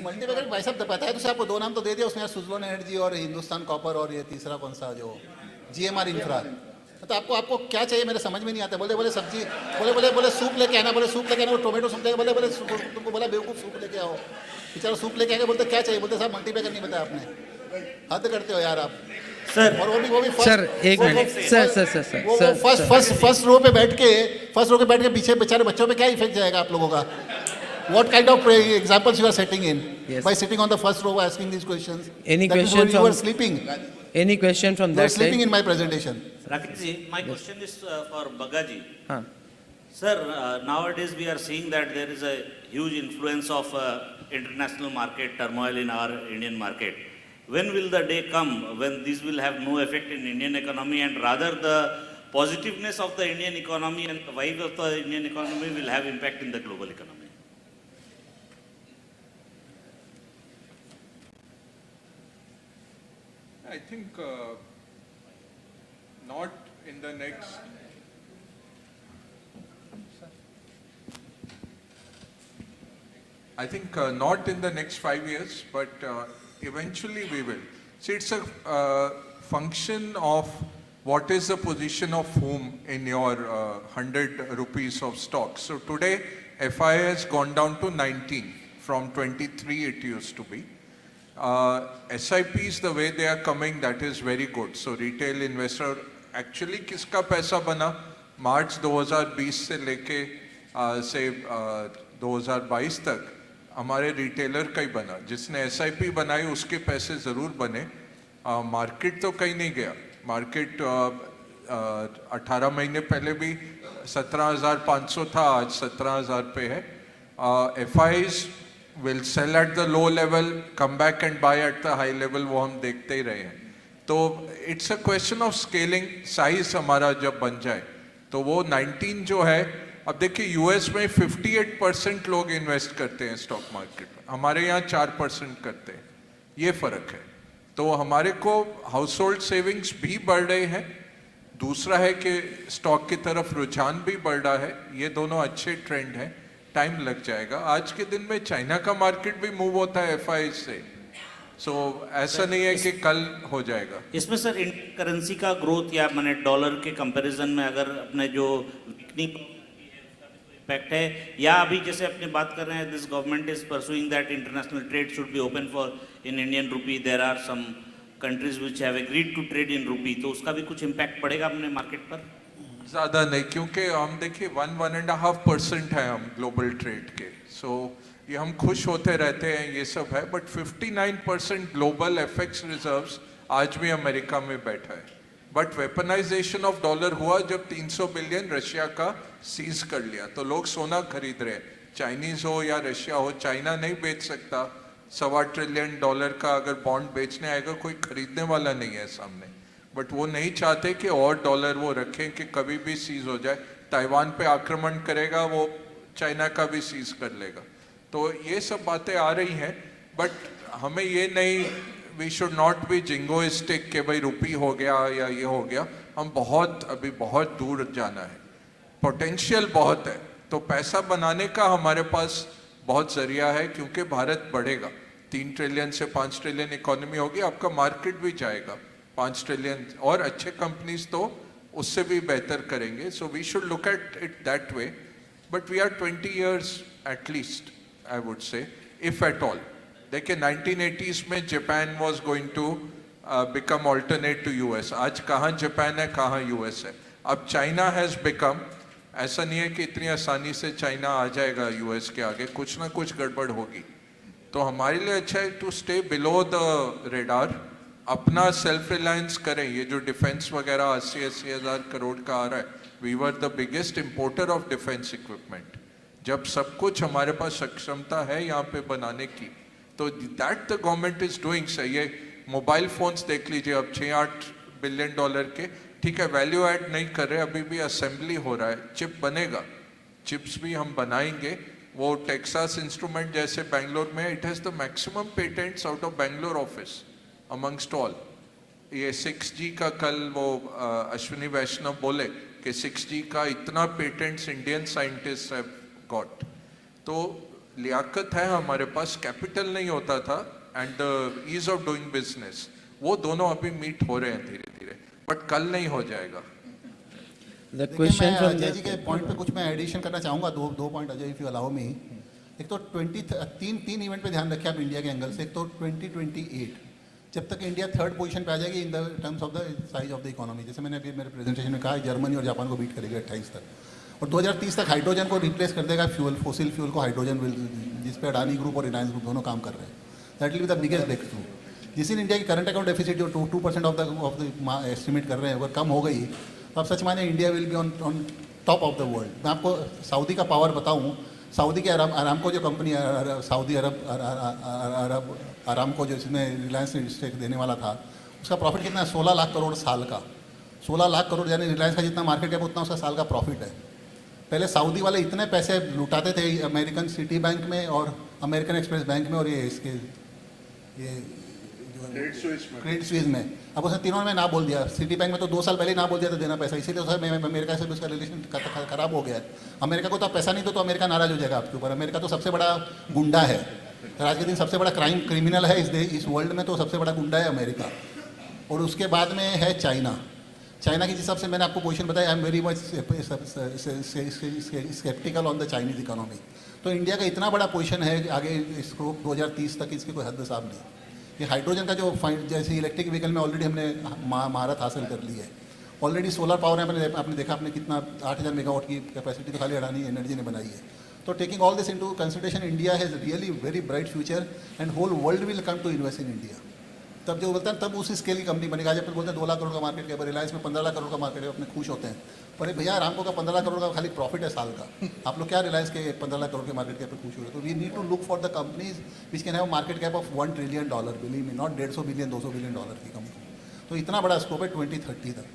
Multibagger भाई साहब पता है तो आपको दो नाम तो दे दिया उसमें, सुजलोन एनर्जी और हिंदुस्तान कॉपर, और ये तीसरा कौन सा जो जीएमआर इंफ्रा। तो आपको क्या चाहिए मेरे समझ में नहीं आता। बोले सब्जी, बोले सूप लेके आना, बोले सूप लेके आना, वो टोमेटो सूप लेके, बोले तुमको बोला बेवकूफ़ सूप लेके आओ, बेचारा सूप लेके आके बोलते क्या चाहिए, बोलते साहब मल्टी बैगर नहीं बताया आपने। हद करते हो यार आप सर। और वो भी सर, एक मिनट सर, फर्स्ट रो पे बैठ के पीछे बेचारे बच्चों पे क्या इफेक्ट जाएगा आप लोगों का? What kind of examples you are setting in? Yes. By sitting on the first row asking these questions? Any That question you from- were sleeping. Any question from You were that sleeping side? in my presentation. Rakesh ji, my question is for Bagga ji. हाँ, Sir, nowadays we are seeing that there is a huge influence of international market turmoil in our Indian market. When will the day come when this will have no effect in Indian economy, and rather the positiveness of the Indian economy and the vibe of the Indian economy will have impact in the global economy? I think not in the next. I think not in the next 5 years, but eventually we will. See, it's a function of what is the position of whom in your 100 rupees of stock. So today, FI has gone down to 19 from 23 it used to be. SIPs, the way they are coming, that is very good. So retail investor, actually किसका पैसा बना मार्च 2020 से लेके से 2022 तक हमारे retailer का ही बना। जिसने SIP बनाई उसके पैसे ज़रूर बने। मार्केट तो कहीं नहीं गया। मार्केट 18 महीने पहले भी 17,500 था, आज 17,000 पे है। FIs will sell at the low level, come back and buy at the high level, वो हम देखते ही रहे हैं। तो it's a question of scaling, size हमारा जब बन जाए तो वो 19 जो है, अब देखिए यूएस में 58% लोग इन्वेस्ट करते हैं स्टॉक मार्केट में, हमारे यहाँ 4% करते हैं, ये फ़र्क है। तो हमारे को हाउस होल्ड सेविंग्स भी बढ़ रहे हैं, दूसरा है कि स्टॉक की तरफ रुझान भी बढ़ रहा है, ये दोनों अच्छे ट्रेंड हैं। टाइम लग जाएगा। आज के दिन में चाइना का मार्केट भी मूव होता है एफआई से, सो ऐसा नहीं है कि कल हो जाएगा। इसमें सर इंडियन करेंसी का ग्रोथ या मैंने डॉलर के कंपैरिजन में अगर अपने जो वीकनिंग इम्पैक्ट है, या अभी जैसे अपने बात कर रहे हैं this government is pursuing that international trade should be open for in Indian rupee, there are some countries which have agreed to trade in rupee, तो उसका भी कुछ इम्पैक्ट पड़ेगा अपने मार्केट पर? ज़्यादा नहीं, क्योंकि हम देखिए 1-1.5% है हम ग्लोबल ट्रेड के, सो ये हम खुश होते रहते हैं, ये सब है, बट 59% ग्लोबल एफएक्स रिजर्व्स आज भी अमेरिका में बैठा है। बट वेपनाइजेशन ऑफ डॉलर हुआ जब 300 बिलियन रशिया का सीज कर लिया, तो लोग सोना खरीद रहे हैं, चाइनीज़ हो या रशिया हो। चाइना नहीं बेच सकता, $1.25 ट्रिलियन का अगर बॉन्ड बेचने आएगा कोई खरीदने वाला नहीं है सामने, बट वो नहीं चाहते कि और डॉलर वो रखें कि कभी भी सीज हो जाए, ताइवान पे आक्रमण करेगा वो चाइना का भी सीज कर लेगा। तो ये सब बातें आ रही हैं, बट हमें ये नहीं, we should not be jingoistic कि भाई रुपी हो गया या ये हो गया, हम अभी बहुत दूर जाना है, पोटेंशियल बहुत है, तो पैसा बनाने का हमारे पास बहुत जरिया है, क्योंकि भारत बढ़ेगा, 3 ट्रिलियन से 5 ट्रिलियन इकोनॉमी होगी, आपका मार्केट भी जाएगा, 5 ट्रिलियन, और अच्छे कंपनीज तो उससे भी बेहतर करेंगे. So we should look at it that way. But we are 20 years at least, I would say, if at all. देखिए 1980s में Japan was going to become alternate to US. आज कहाँ जापान है, कहाँ US है. अब China has become, ऐसा नहीं है कि इतनी आसानी से चाइना आ जाएगा US के आगे, कुछ ना कुछ गड़बड़ होगी. तो हमारे लिए अच्छा है to stay below the radar, अपना सेल्फ रिलायंस करें. ये जो डिफेंस वगैरह 80-80 हज़ार करोड़ का आ रहा है, we were the biggest importer of defence equipment. जब सब कुछ हमारे पास सक्षमता है यहाँ पे बनाने की, तो that the government is doing. सही है, मोबाइल फोन्स देख लीजिए अब 6-8 बिलियन डॉलर के, ठीक है, वैल्यू ऐड नहीं कर रहे, अभी भी असेंबली हो रहा है. चिप बनेगा, चिप्स भी हम बनाएंगे. वो टेक्सास इंस्ट्रूमेंट जैसे बेंगलोर में, it has the maximum patents out of Bangalore office amongst all. ये 6G का कल वो अश्विनी वैष्णव बोले कि 6G का इतना patents Indian scientist have got. तो लियाकत है हमारे पास, कैपिटल नहीं होता था, and the ease of doing business, वो दोनों अभी मीट हो रहे हैं धीरे धीरे, बट कल नहीं हो जाएगा. The question from Ajay ji के पॉइंट पे कुछ मैं एडिशन करना चाहूँगा. दो point Ajay, if you allow me. एक तो तीन इवेंट पे ध्यान रखिए आप इंडिया के एंगल से. एक तो 2028, जब तक इंडिया थर्ड पोजीशन पे आ जाएगी in the terms of the size of the economy, जैसे मैंने अभी मेरे प्रेजेंटेशन में कहा, जर्मनी और जापान को बीट करेगी 28 तक. और 2030 तक हाइड्रोजन को रिप्लेस कर देगा फ्यूल, फोसिल फ्यूल को हाइड्रोजन विल, जिस पे अडानी ग्रुप और रिलायंस ग्रुप दोनों काम कर रहे हैं. That will be the biggest breakthrough. जिस दिन इंडिया की करंट अकाउंट डेफिसिट जो 2% ऑफ द एस्टिमेट कर रहे हैं, अगर कम हो गई तो आप सच माने India will be on top of the world. मैं आपको सऊदी का पावर बताऊँ. सऊदी के अरामको जो कंपनी है, सऊदी अरामको जो इसमें रिलायंस ने स्टेक देने वाला था, उसका प्रॉफिट कितना है? 16 लाख करोड़ साल का. 16 लाख करोड़ यानी रिलायंस का जितना मार्केट है उतना उसका साल का प्रॉफिट है. पहले सऊदी वाले इतने पैसे लुटाते थे अमेरिकन सिटी बैंक में और अमेरिकन एक्सप्रेस बैंक में और ये क्रेडिट स्विस में. अब उसने तीनों में ना बोल दिया. सिटी बैंक में तो 2 साल पहले ना बोल दिया था देना पैसा, इसीलिए तो अमेरिका से भी उसका रिलेशन खराब हो गया है. अमेरिका को तो आप पैसा नहीं दो तो अमेरिका नाराज हो जाएगा आपके ऊपर. अमेरिका तो सबसे बड़ा गुंडा है, आज के दिन सबसे बड़ा क्रिमिनल है इस वर्ल्ड में, तो सबसे बड़ा गुंडा है अमेरिका. और उसके बाद में है चाइना. चाइना के हिसाब से मैंने आपको पोजीशन बताया, I am very much sceptical on the Chinese economy. तो इंडिया का इतना बड़ा पोजीशन है आगे, इसको 2030 तक इसकी कोई हद साहब नहीं. ये हाइड्रोजन का जो जैसे इलेक्ट्रिक व्हीकल में ऑलरेडी हमने महारत हासिल कर ली है. ऑलरेडी सोलर पावर है, आपने देखा आपने कितना 8000 मेगावाट की कैपेसिटी तो खाली अडानी एनर्जी ने बनाई है. तो taking all this into consideration, India has really very bright future and whole world will come to invest in India. तब जो बोलते हैं तब उसी स्केल की कंपनी बनेगा. आज अपन बोलते हैं 2 लाख करोड़ का मार्केट है, रिलायंस में 15 लाख करोड़ का मार्केट है, अपने खुश होते हैं. पर भैया आरामको का 15 लाख करोड़ का खाली प्रॉफिट है साल का. आप लोग क्या रिलायंस के 15 लाख करोड़ के मार्केट कैप पे खुश हो रहे हो? तो we need to look for the companies which can have market cap of $1 trillion, believe me, not 150 billion $200 billion की कंपनी. तो इतना बड़ा स्कोप है 2030 तक.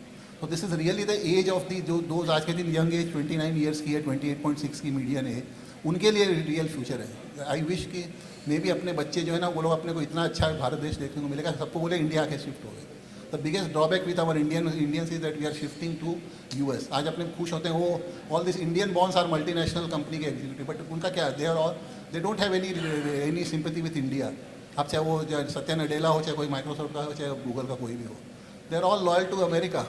तो this is really the age of the जो दोज आज के दिन यंग एज 29 ईयर्स की है, 28.6 की मीडियन है, उनके लिए रियल फ्यूचर है. आई विश कि मे भी अपने बच्चे जो है ना वो लोग अपने को इतना अच्छा भारत देश देखने को मिलेगा, सबको बोले इंडिया के शिफ्ट हो गए. The biggest drawback with our Indians is that we are shifting to US. आज अपने खुश होते हैं वो all this Indian bonds are multinational company के एग्जीक्यूटिव, बट उनका क्या, they are all, they don't have any sympathy with India. आप चाहे वो सत्या नडेला हो, चाहे कोई माइक्रोसॉफ्ट का हो, चाहे गूगल का कोई भी हो, they are all loyal to America.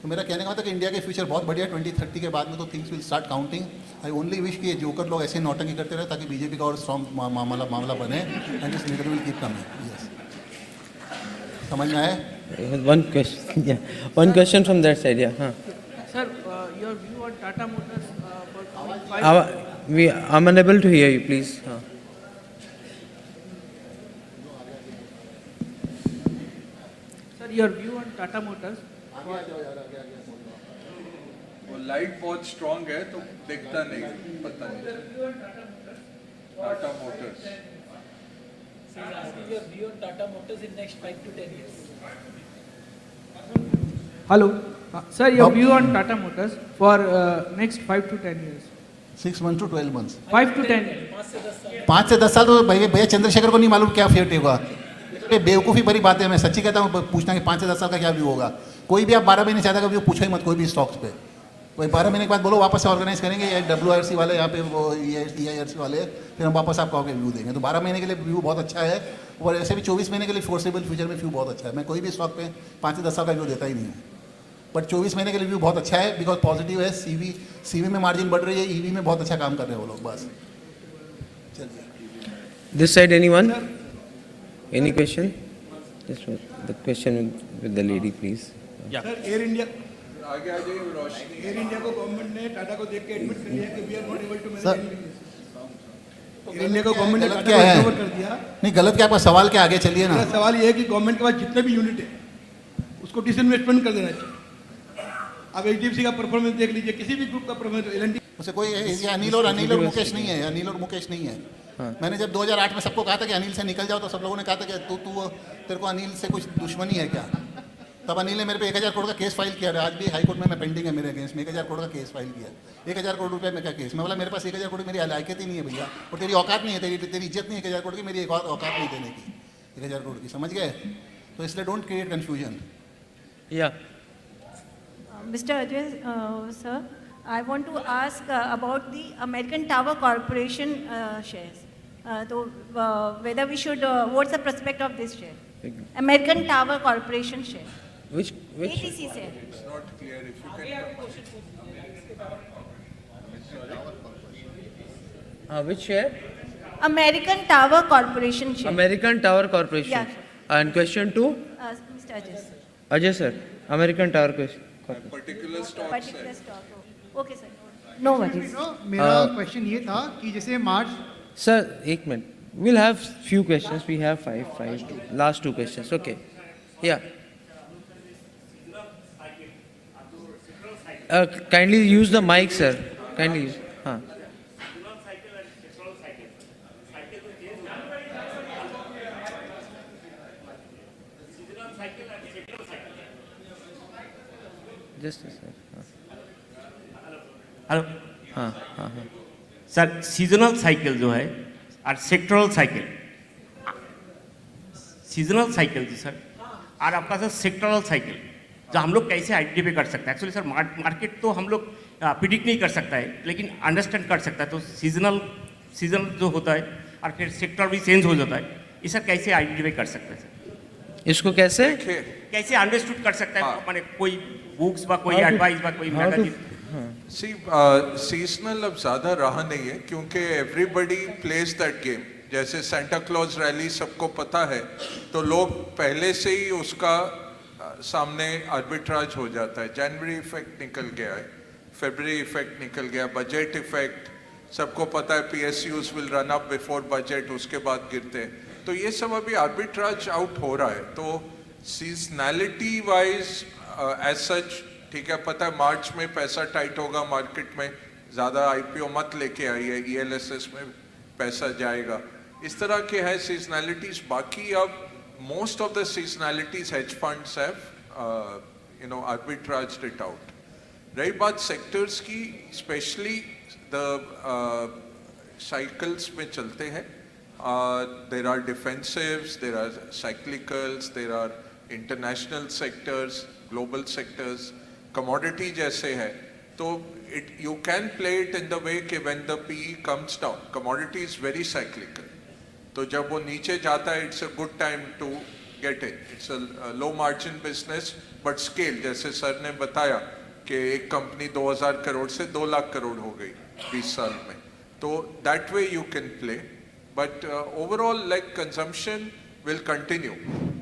तो मेरा कहने का मतलब कि इंडिया के फ्यूचर बहुत बढ़िया. 2030 के बाद में तो things will start counting. I only wish कि ये जोकर लोग ऐसे नौटंकी करते रहे ताकि बीजेपी का और स्ट्रॉन्ग मामला बने and this leader will keep coming. Yes, समझ में आया? One question from that side, yeah. Sir, your view on Tata Motors for I'm unable to hear you, please. Sir, your view on Tata Motors. वो light बहुत strong है तो दिखता नहीं, पता नहीं. Tata Motors. Your view on Tata Motors in next 5 to 10 years. Hello, sir, your view on Tata Motors for next 5 to 10 years. 6 months to 12 months. 5 to 10 years. 5 से 10 साल तो भैया चंद्रशेखर को नहीं मालूम क्या फेट होगा. ये बेवकूफ़ी भरी बात है. मैं सच्ची कहता हूँ, पूछना कि 5 से 10 साल का क्या व्यू होगा. कोई भी आप 12 महीने चाहता व्यू पूछो ही मत कोई भी स्टॉक्स पे. वही 12 महीने के बाद बोलो वापस से ऑर्गेनाइज करेंगे, या WRC वाले यहाँ पे वो EIRC वाले, फिर हम वापस आपको आके व्यू देंगे। तो 12 महीने के लिए व्यू बहुत अच्छा है, और ऐसे भी 24 महीने के लिए फोर्सेबल फ्यूचर में व्यू बहुत अच्छा है। मैं कोई भी स्टॉक पे 5 से 10 साल का व्यू देता ही नहीं हूँ, बट 24 महीने के लिए व्यू बहुत अच्छा है, बिकॉज पॉजिटिव है। CV में मार्जिन बढ़ रही है, EV में बहुत अच्छा काम कर रहे हैं वो लोग। बस चलिए। This side, anyone? Any question? This one, the question with the lady, please. Sir Air India आगे आ जाइए रोशनी। एयर इंडिया को गवर्नमेंट ने टाटा को देख के एडमिट कर लिया कि we are not able to sir, manage. Air India को गवर्नमेंट ने गलत टाटा क्या को है? हैंडओवर कर दिया। नहीं, गलत क्या, आपका सवाल क्या, आगे चलिए ना। मेरा सवाल ये है कि गवर्नमेंट के पास जितने भी यूनिट है उसको डिसइन्वेस्टमेंट कर देना चाहिए। आप HDFC का परफॉर्मेंस देख लीजिए, किसी भी ग्रुप का परफॉर्मेंस, L&T उसे कोई ये अनिल और मुकेश नहीं है, अनिल और मुकेश नहीं है। मैंने जब 2008 में सबको कहा था कि अनिल से निकल जाओ, तो सब लोगों ने कहा था कि तू तेरे को अनिल से कुछ दुश्मनी है क्या। तब अनिल ने मेरे पे 1000 करोड़ का केस फाइल किया, आज भी हाई कोर्ट में मैं पेंडिंग है मेरे अगेंस्ट में, 1000 करोड़ का केस फाइल किया। 1000 करोड़ रुपये में क्या केस। मैं बोला मेरे पास 1000 करोड़ मेरी लायकियत ही नहीं है भैया, और तेरी औकात नहीं है, तेरी इज्जत नहीं है 1000 करोड़ की, मेरी एक और औकात नहीं देने की 1000 करोड़ की, समझ गए। तो इसलिए don't create confusion. Yeah. Mr. Ajay, sir, I want to ask about the American Tower Corporation shares. Whether we should, what's the prospect of this share? American Tower Corporation share. Which? ATC share. It's not clear if you can. Which share? American Tower Corporation share. American Tower Corporation. Yeah, sir. And question 2? Mr. Ajay, sir. Ajay sir, American Tower Corporation. Particular stock Particular stock. Okay, sir. No worries. मेरा question ये था कि जैसे मार्च Sir, एक minute. We'll have few questions. We have five. Last 2 questions. Okay. Yeah. Kindly use the mic, sir. Kindly use. हाँ. Just a sec. Hello हाँ. Sir, seasonal cycle जो है और सेक्टरल साइकिल, सीजनल साइकिल जी sir, और आपका sir sectoral cycle जो हम लोग कैसे आइडेंटिफाई कर सकते हैं। एक्चुअली सर मार्केट तो हम लोग प्रिडिक्ट नहीं कर सकता है, लेकिन अंडरस्टैंड कर सकता है। तो सीजनल जो होता है और फिर सेक्टर भी चेंज हो जाता है, ये सर कैसे आइडेंटिफाई कर सकते हैं सर? इसको कैसे? कैसे अंडरस्टूड कर सकता है, माने कोई बुक्स बा, कोई एडवाइस बा, कोई मैगजीन। सीजनल अब ज़्यादा रहा नहीं है, क्योंकि एवरीबडी प्लेज दैट गेम। जैसे सेंटा क्लॉज रैली सबको पता है, तो लोग पहले से ही उसका सामने आर्बिट्राज हो जाता है। जनवरी इफेक्ट निकल गया है, फरवरी इफेक्ट निकल गया, बजट इफेक्ट सबको पता है, PSUs will run up before budget, उसके बाद गिरते हैं। तो ये सब अभी आर्बिट्राज आउट हो रहा है। तो सीजनैलिटी वाइज एज सच ठीक है, पता है मार्च में पैसा टाइट होगा मार्केट में, ज़्यादा IPO मत लेके आइए, ELSS में पैसा जाएगा, इस तरह के है सीजनैलिटीज। बाकी अब most of the seasonalities hedge funds have arbitraged it out. रही बात सेक्टर्स की, स्पेशली द साइकिल्स में चलते हैं, there are defensives, there are cyclicals, there are international sectors, global sectors, commodity जैसे है, तो you can play it in the way कि when the PE comes down, commodity is very cyclical, तो जब वो नीचे जाता है it's a good time to get in, it's a low margin business but scale, जैसे सर ने बताया कि एक कंपनी 2000 करोड़ से 2 लाख करोड़ हो गई 20 साल में, तो that way you can play, but overall like consumption will continue,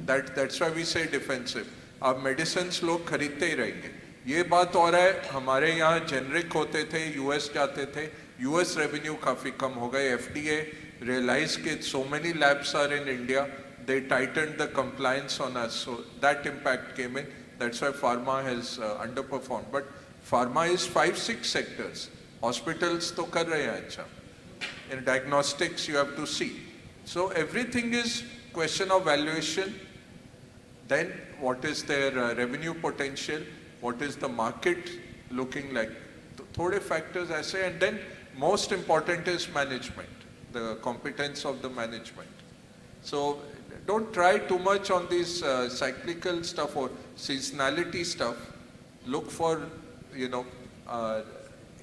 that's why we say defensive. अब medicines लोग खरीदते ही रहेंगे, ये बात हो रहा है। हमारे यहाँ जेनरिक होते थे, US जाते थे, US रेवेन्यू काफ़ी कम हो गए, FDA realized कि so many labs are in India, they tightened the compliance on us, so that impact came in, that's why pharma has underperformed, but pharma is 5-6 sectors, hospitals तो कर रहे हैं अच्छा, in diagnostics you have to see, so everything is question of valuation, then what is their revenue potential, what is the market looking like, थोड़े factors ऐसे, and then most important is management, the competence of the management. So don't try too much on these cyclical stuff or seasonality stuff. Look for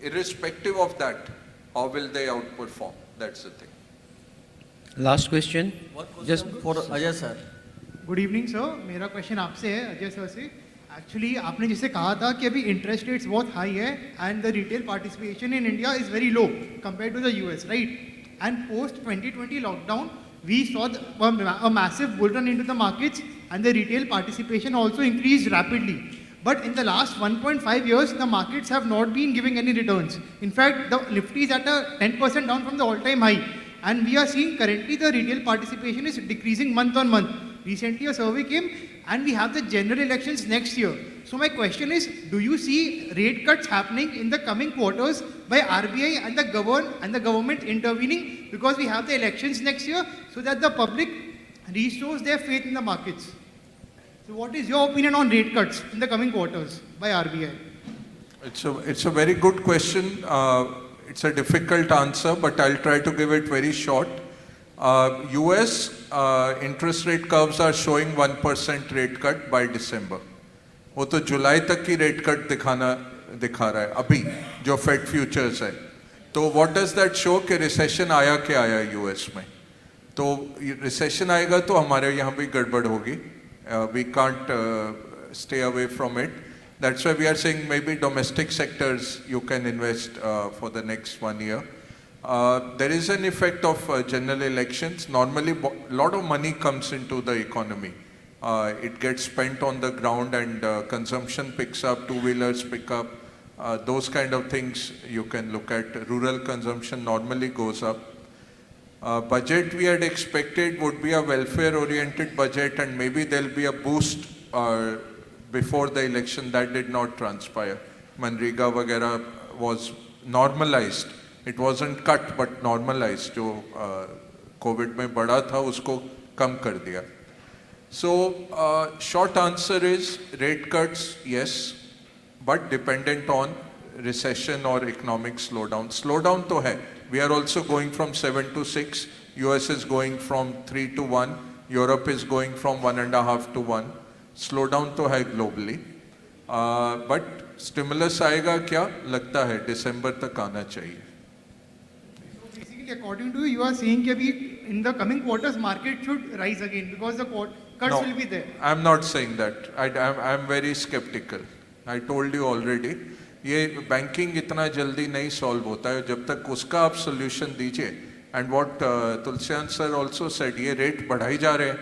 irrespective of that, how will they outperform? That's the thing. Last question. Just for Ajay sir. Good evening sir, मेरा question आपसे है Ajay sir से. Actually आपने जैसे कहा था कि अभी इंटरेस्ट रेट्स बहुत हाई है and the retail participation in India is very low compare to the US, right? And post 2020 lockdown we saw a massive bull run into the markets and the retail participation also increased rapidly. But in the last 1.5 years, the markets have not been giving any returns. In fact, the Nifty is at a 10% down from the all-time high. And we are seeing currently the retail participation is decreasing month on month. Recently a survey came and we have the general elections next year. So my question is, do you see rate cuts happening in the coming quarters by RBI and the government intervening because we have the elections next year so that the public restores their faith in the markets? So what is your opinion on rate cuts in the coming quarters by RBI? It's a very good question. It's a difficult answer, but I'll try to give it very short. US interest rate curves are showing 1% rate cut by December. वो तो जुलाई तक की rate cut दिखा रहा है अभी जो fade futures है. तो व्हाट डज दैट शो कि रिसेशन आया क्या आया यूएस में. तो रिसेशन आएगा तो हमारे यहाँ भी गड़बड़ होगी. We can't stay away from it. That's why we are saying maybe domestic sectors you can invest for the next 1 year. There is an effect of general elections. Normally, a lot of money comes into the economy. It gets spent on the ground and consumption picks up, two-wheelers pick up. Those kind of things you can look at. Rural consumption normally goes up. Budget we had expected would be a welfare-oriented budget and maybe there'll be a boost before the election. That did not transpire. Manrega वगैरह was normalized. It wasn't cut but normalized. जो COVID में बढ़ा था उसको कम कर दिया. So short answer is rate cuts yes, but dependent on recession or economic slowdown. Slowdown तो है. We are also going from 7 to 6. US is going from 3 to 1. Europe is going from 1.5 to 1. Slowdown तो है globally. But stimulus आएगा क्या लगता है December तक आना चाहिए. So basically, according to you, you are saying that in the coming quarters, market should rise again because the cuts will be there. I'm not saying that. I'm very skeptical. I told you already. ये banking इतना जल्दी नहीं solve होता है जब तक उसका आप सोल्यूशन दीजिए. And what Tulsian sir also said ये रेट बढ़ाई जा रहे हैं.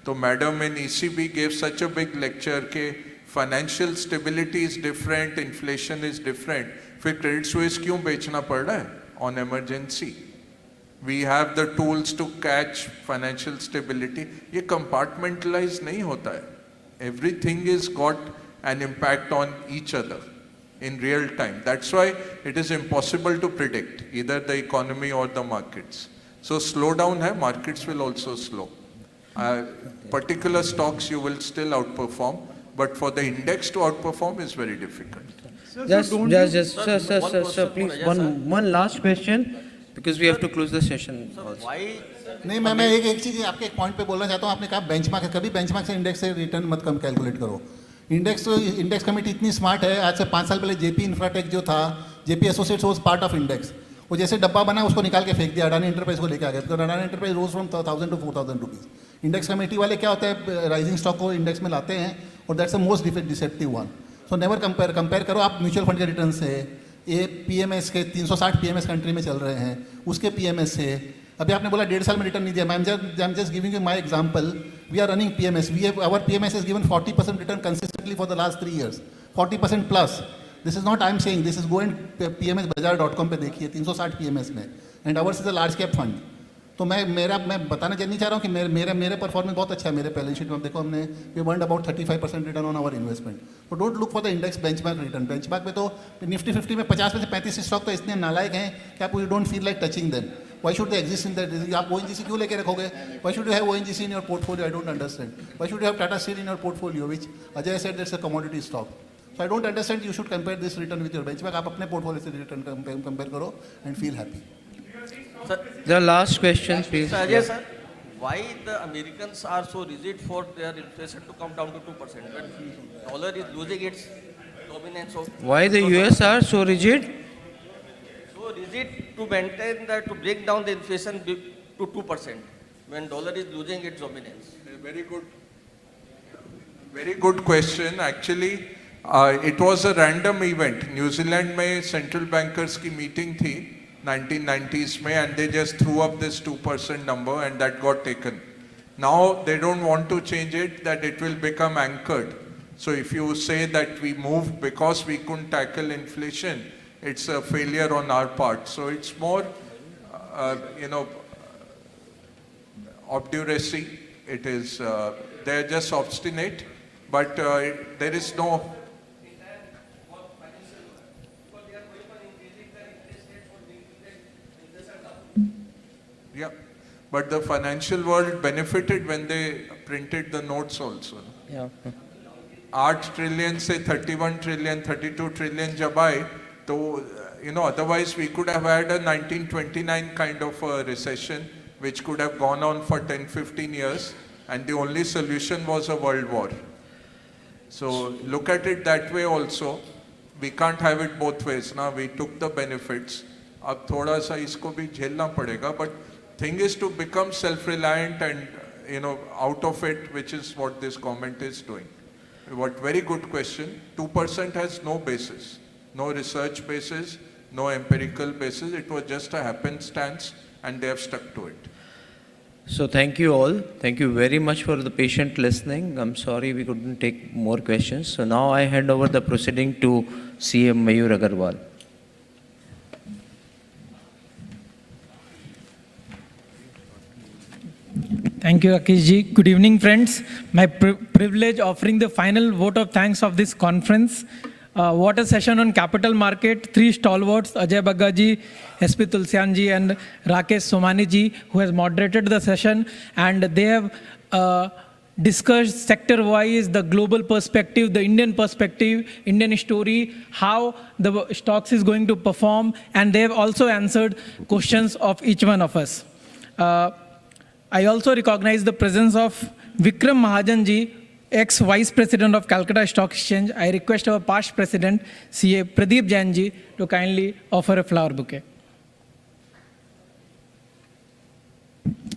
तो madam in ECB gave such a big lecture के financial stability is different, inflation is different. फिर क्रेडिट स्विस क्यों बेचना पड़ रहा है on emergency. We have the tools to catch financial stability. ये कंपार्टमेंटलाइज नहीं होता है. Everything is got an impact on each other in real time. That's why it is impossible to predict either the economy or the markets. So slowdown hai, markets will also slow. Particular stocks you will still outperform, but for the index to outperform is very difficult. Sir, please, one last question because we have to close the session also. नहीं मैं एक चीज़ आपके एक point पे बोलना चाहता हूँ. आपने कहा बेंचमार्क, कभी बेंचमार्क से इंडेक्स से रिटर्न मत कम कैलकुलेट करो. इंडेक्स कमेटी इतनी स्मार्ट है. आज से 5 साल पहले जेपी इंफ्राटेक जो था, JP associates was part of index. वो जैसे डब्बा बना उसको निकाल के फेंक दिया. अडानी एंटरप्राइज को लेके आ गया. तो Adani enterprise rose from 1000 to 4000 rupees. Index committee वाले क्या होता है, राइजिंग स्टॉक को इंडेक्स में लाते हैं और that's the most deceptive one. So never compare करो आप म्यूचुअल फंड के रिटर्न से. ये PMS के 360 PMS कंट्री में चल रहे हैं, उसके PMS से. अभी आपने बोला 1.5 साल में रिटर्न नहीं दिया. I am just giving you my example. We are running PMS. Our PMS has given 40% return consistently for the last 3 years. 40% plus. This is not I am saying. This is go and PMSbazaar.com पे देखिए 360 PMS में. And ours is a large cap fund. तो मैं बताना नहीं चाह रहा हूँ कि मेरे परफॉर्मेंस बहुत अच्छा है. मेरे बैलेंस शीट में देखो हमने we earned about 35% return on our investment. तो don't look for the index benchmark return. Benchmark में तो निफ्टी 50 में 50 में से 35 स्टॉक तो इतने नालायक हैं कि आप you don't feel like touching them. Why should they exist in that? आप ONGC क्यों लेके रखोगे? Why should you have ONGC in your portfolio? I don't understand. Why should you have Tata Steel in your portfolio, which Ajay said that's a commodity stock? So I don't understand. You should compare this return with your benchmark. आप अपने portfolio से return compare करो and feel happy. Sir, The last question, please. Sir, Ajay sir, why the Americans are so rigid for their inflation to come down to 2% when dollar is losing its dominance of. Why the US are so rigid? So rigid to maintain that, to break down the inflation to 2% when dollar is losing its dominance. Very good question. Actually, it was a random event. New Zealand में central bankers की meeting थी 1990s में, and they just threw up this 2% number and that got taken. Now they don't want to change it, that it will become anchored. So if you say that we moved because we couldn't tackle inflation, it's a failure on our part. So it's more, obduracy. It is, they're just obstinate, but there is no. Yeah, but the financial world benefited when they printed the notes also. Yeah. 8 trillion से 31 trillion, 32 trillion जब आए, तो otherwise we could have had a 1929 kind of a recession which could have gone on for 10-15 years, and the only solution was a world war. So look at it that way also. We can't have it both ways. Now we took the benefits. अब थोड़ा सा इसको भी झेलना पड़ेगा, but thing is to become self-reliant and out of it, which is what this government is doing. What very good question. 2% has no basis, no research basis, no empirical basis. It was just a happenstance, and they have stuck to it. So thank you all. Thank you very much for the patient listening. I'm sorry we couldn't take more questions. So now I hand over the proceeding to CM Mayur Agarwal. Thank you, Rakesh ji. Good evening, friends. My privilege offering the final vote of thanks of this conference. What a session on capital market. 3 stalwarts, Ajay Bagga ji, SP Tulsian ji, and Rakesh Somani ji, who has moderated the session. And they have discussed sector-wise the global perspective, the Indian perspective, Indian story, how the stocks is going to perform. And they have also answered questions of each one of us. I also recognize the presence of Vikram Mahajan ji, ex-Vice President of Calcutta Stock Exchange. I request our past President, CA Pradeep Jain ji, to kindly offer a flower bouquet.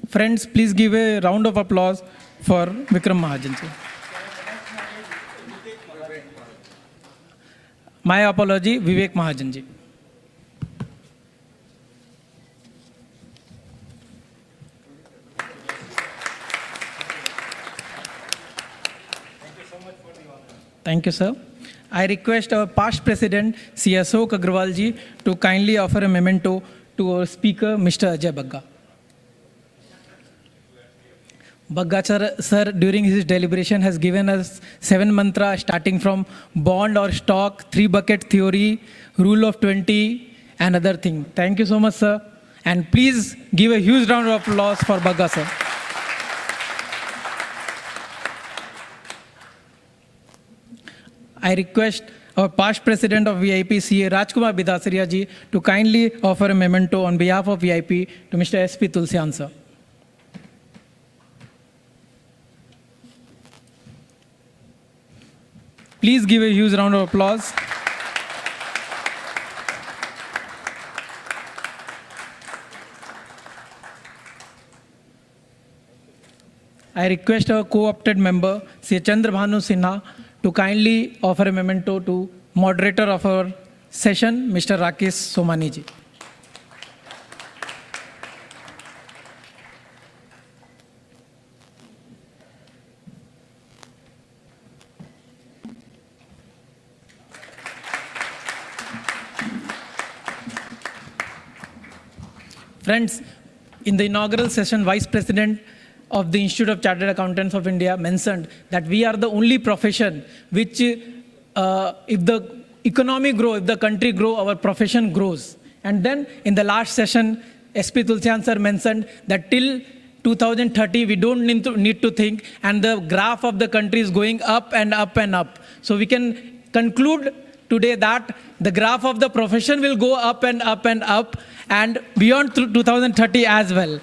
Friends, please give a round of applause for Vikram Mahajan ji. My apology, Vivek Mahajan ji. Thank you, sir. I request our past president, C. Ashok Agrawal ji, to kindly offer a memento to our speaker, Mr. Ajay Bagga. Bagga sir, during his deliberation, has given us 7 mantras starting from bond or stock, 3-bucket theory, rule of 20, and other thing. Thank you so much, sir. And please give a huge round of applause for Bagga, sir. I request our past president of VIP, CA Rajkumar Bidasariya ji, to kindly offer a memento on behalf of VIP to Mr. SP Tulsian, sir. Please give a huge round of applause. I request our co-opted member, Sri Chandrabhanu Sinha, to kindly offer a memento to moderator of our session, Mr. Rakesh Somani ji. Friends, in the inaugural session, Vice President of the Institute of Chartered Accountants of India mentioned that we are the only profession which, if the economy grows, if the country grows, our profession grows. And then in the last session, SP Tulsian sir mentioned that till 2030, we don't need to think, and the graph of the country is going up and up and up. So we can conclude today that the graph of the profession will go up and up and up, and beyond 2030 as well.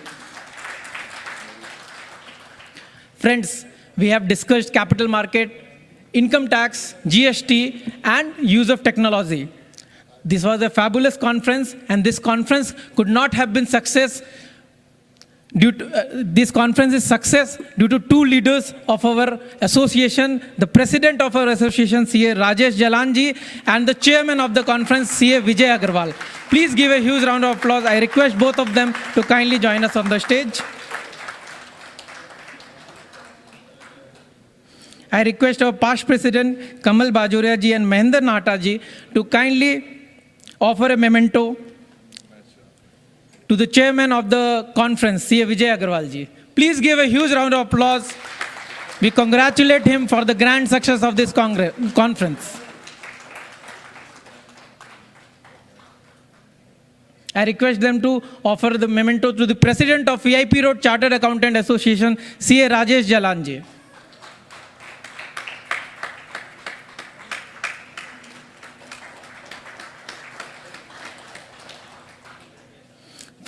Friends, we have discussed capital market income tax, GST, and use of technology. This was a fabulous conference, and this conference could not have been success this conference is success due to two leaders of our association, the president of our association, CA Rajesh Jalanji, and the chairman of the conference, CA Vijay Agarwal. Please give a huge round of applause. I request both of them to kindly join us on the stage. I request our past president, Kamal Bajoria ji and Mahendra Nahata ji to kindly offer a memento to the chairman of the conference, CA Vijay Agarwal ji. Please give a huge round of applause. We congratulate him for the grand success of this conference. I request them to offer the memento to the president of VIP Road Chartered Accountant Association, CA Rajesh Jalanji.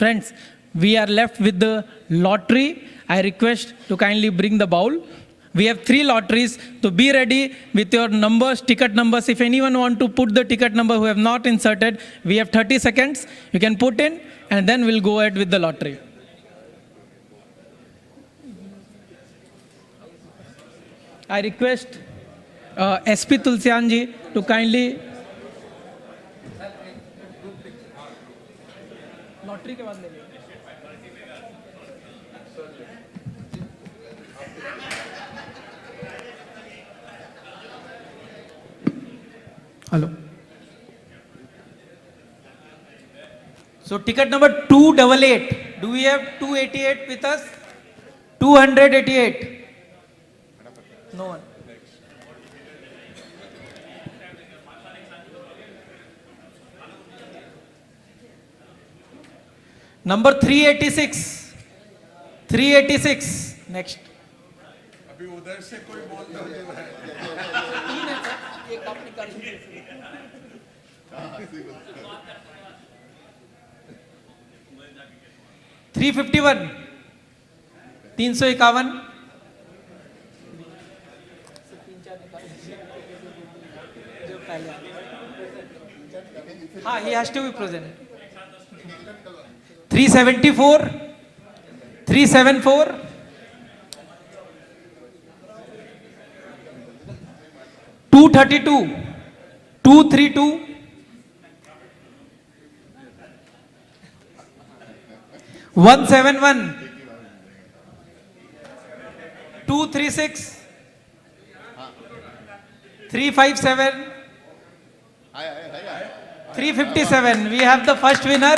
Friends, we are left with the lottery. I request to kindly bring the bowl. We have 3 lotteries, so be ready with your numbers, ticket numbers. If anyone want to put the ticket number who have not inserted, we have 30 seconds. You can put in, and then we'll go ahead with the lottery. I request SP Tulsian ji to kindly lottery के बाद ले लीजिए. Hello. So ticket number 288. Do we have 288 with us? 288. No one. Number 386. 386. Next. अभी उधर से कोई बोल दो. 351. 351. हाँ, he has to be present. 374, 374, 232, 232, 171, 236, 357, 357. We have the first winner.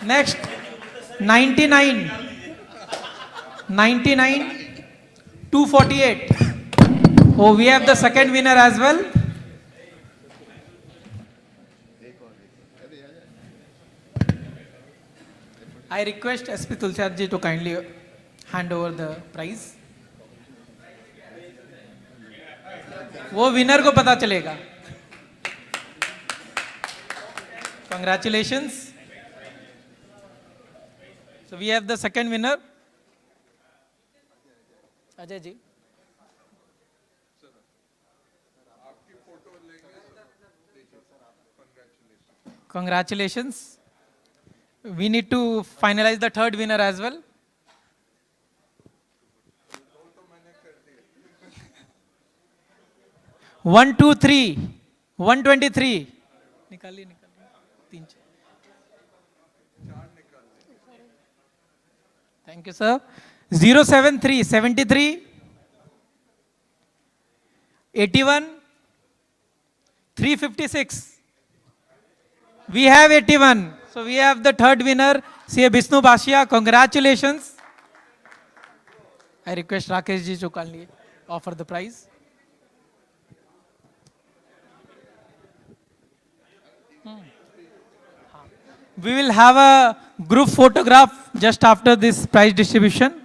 Next, 99, 99, 248. Oh, we have the second winner as well. I request SP Tulsian ji to kindly hand over the prize. वो winner को पता चलेगा. Congratulations. So we have the second winner, Ajay ji. Congratulations. We need to finalize the third winner as well. One, two, three, 123. निकालिए. Thank you, sir. 073, 73, 81, 356. We have 81. So we have the third winner, CA Bishnu Bashia. Congratulations. I request Rakesh ji to kindly offer the prize. We will have a group photograph just after this prize distribution.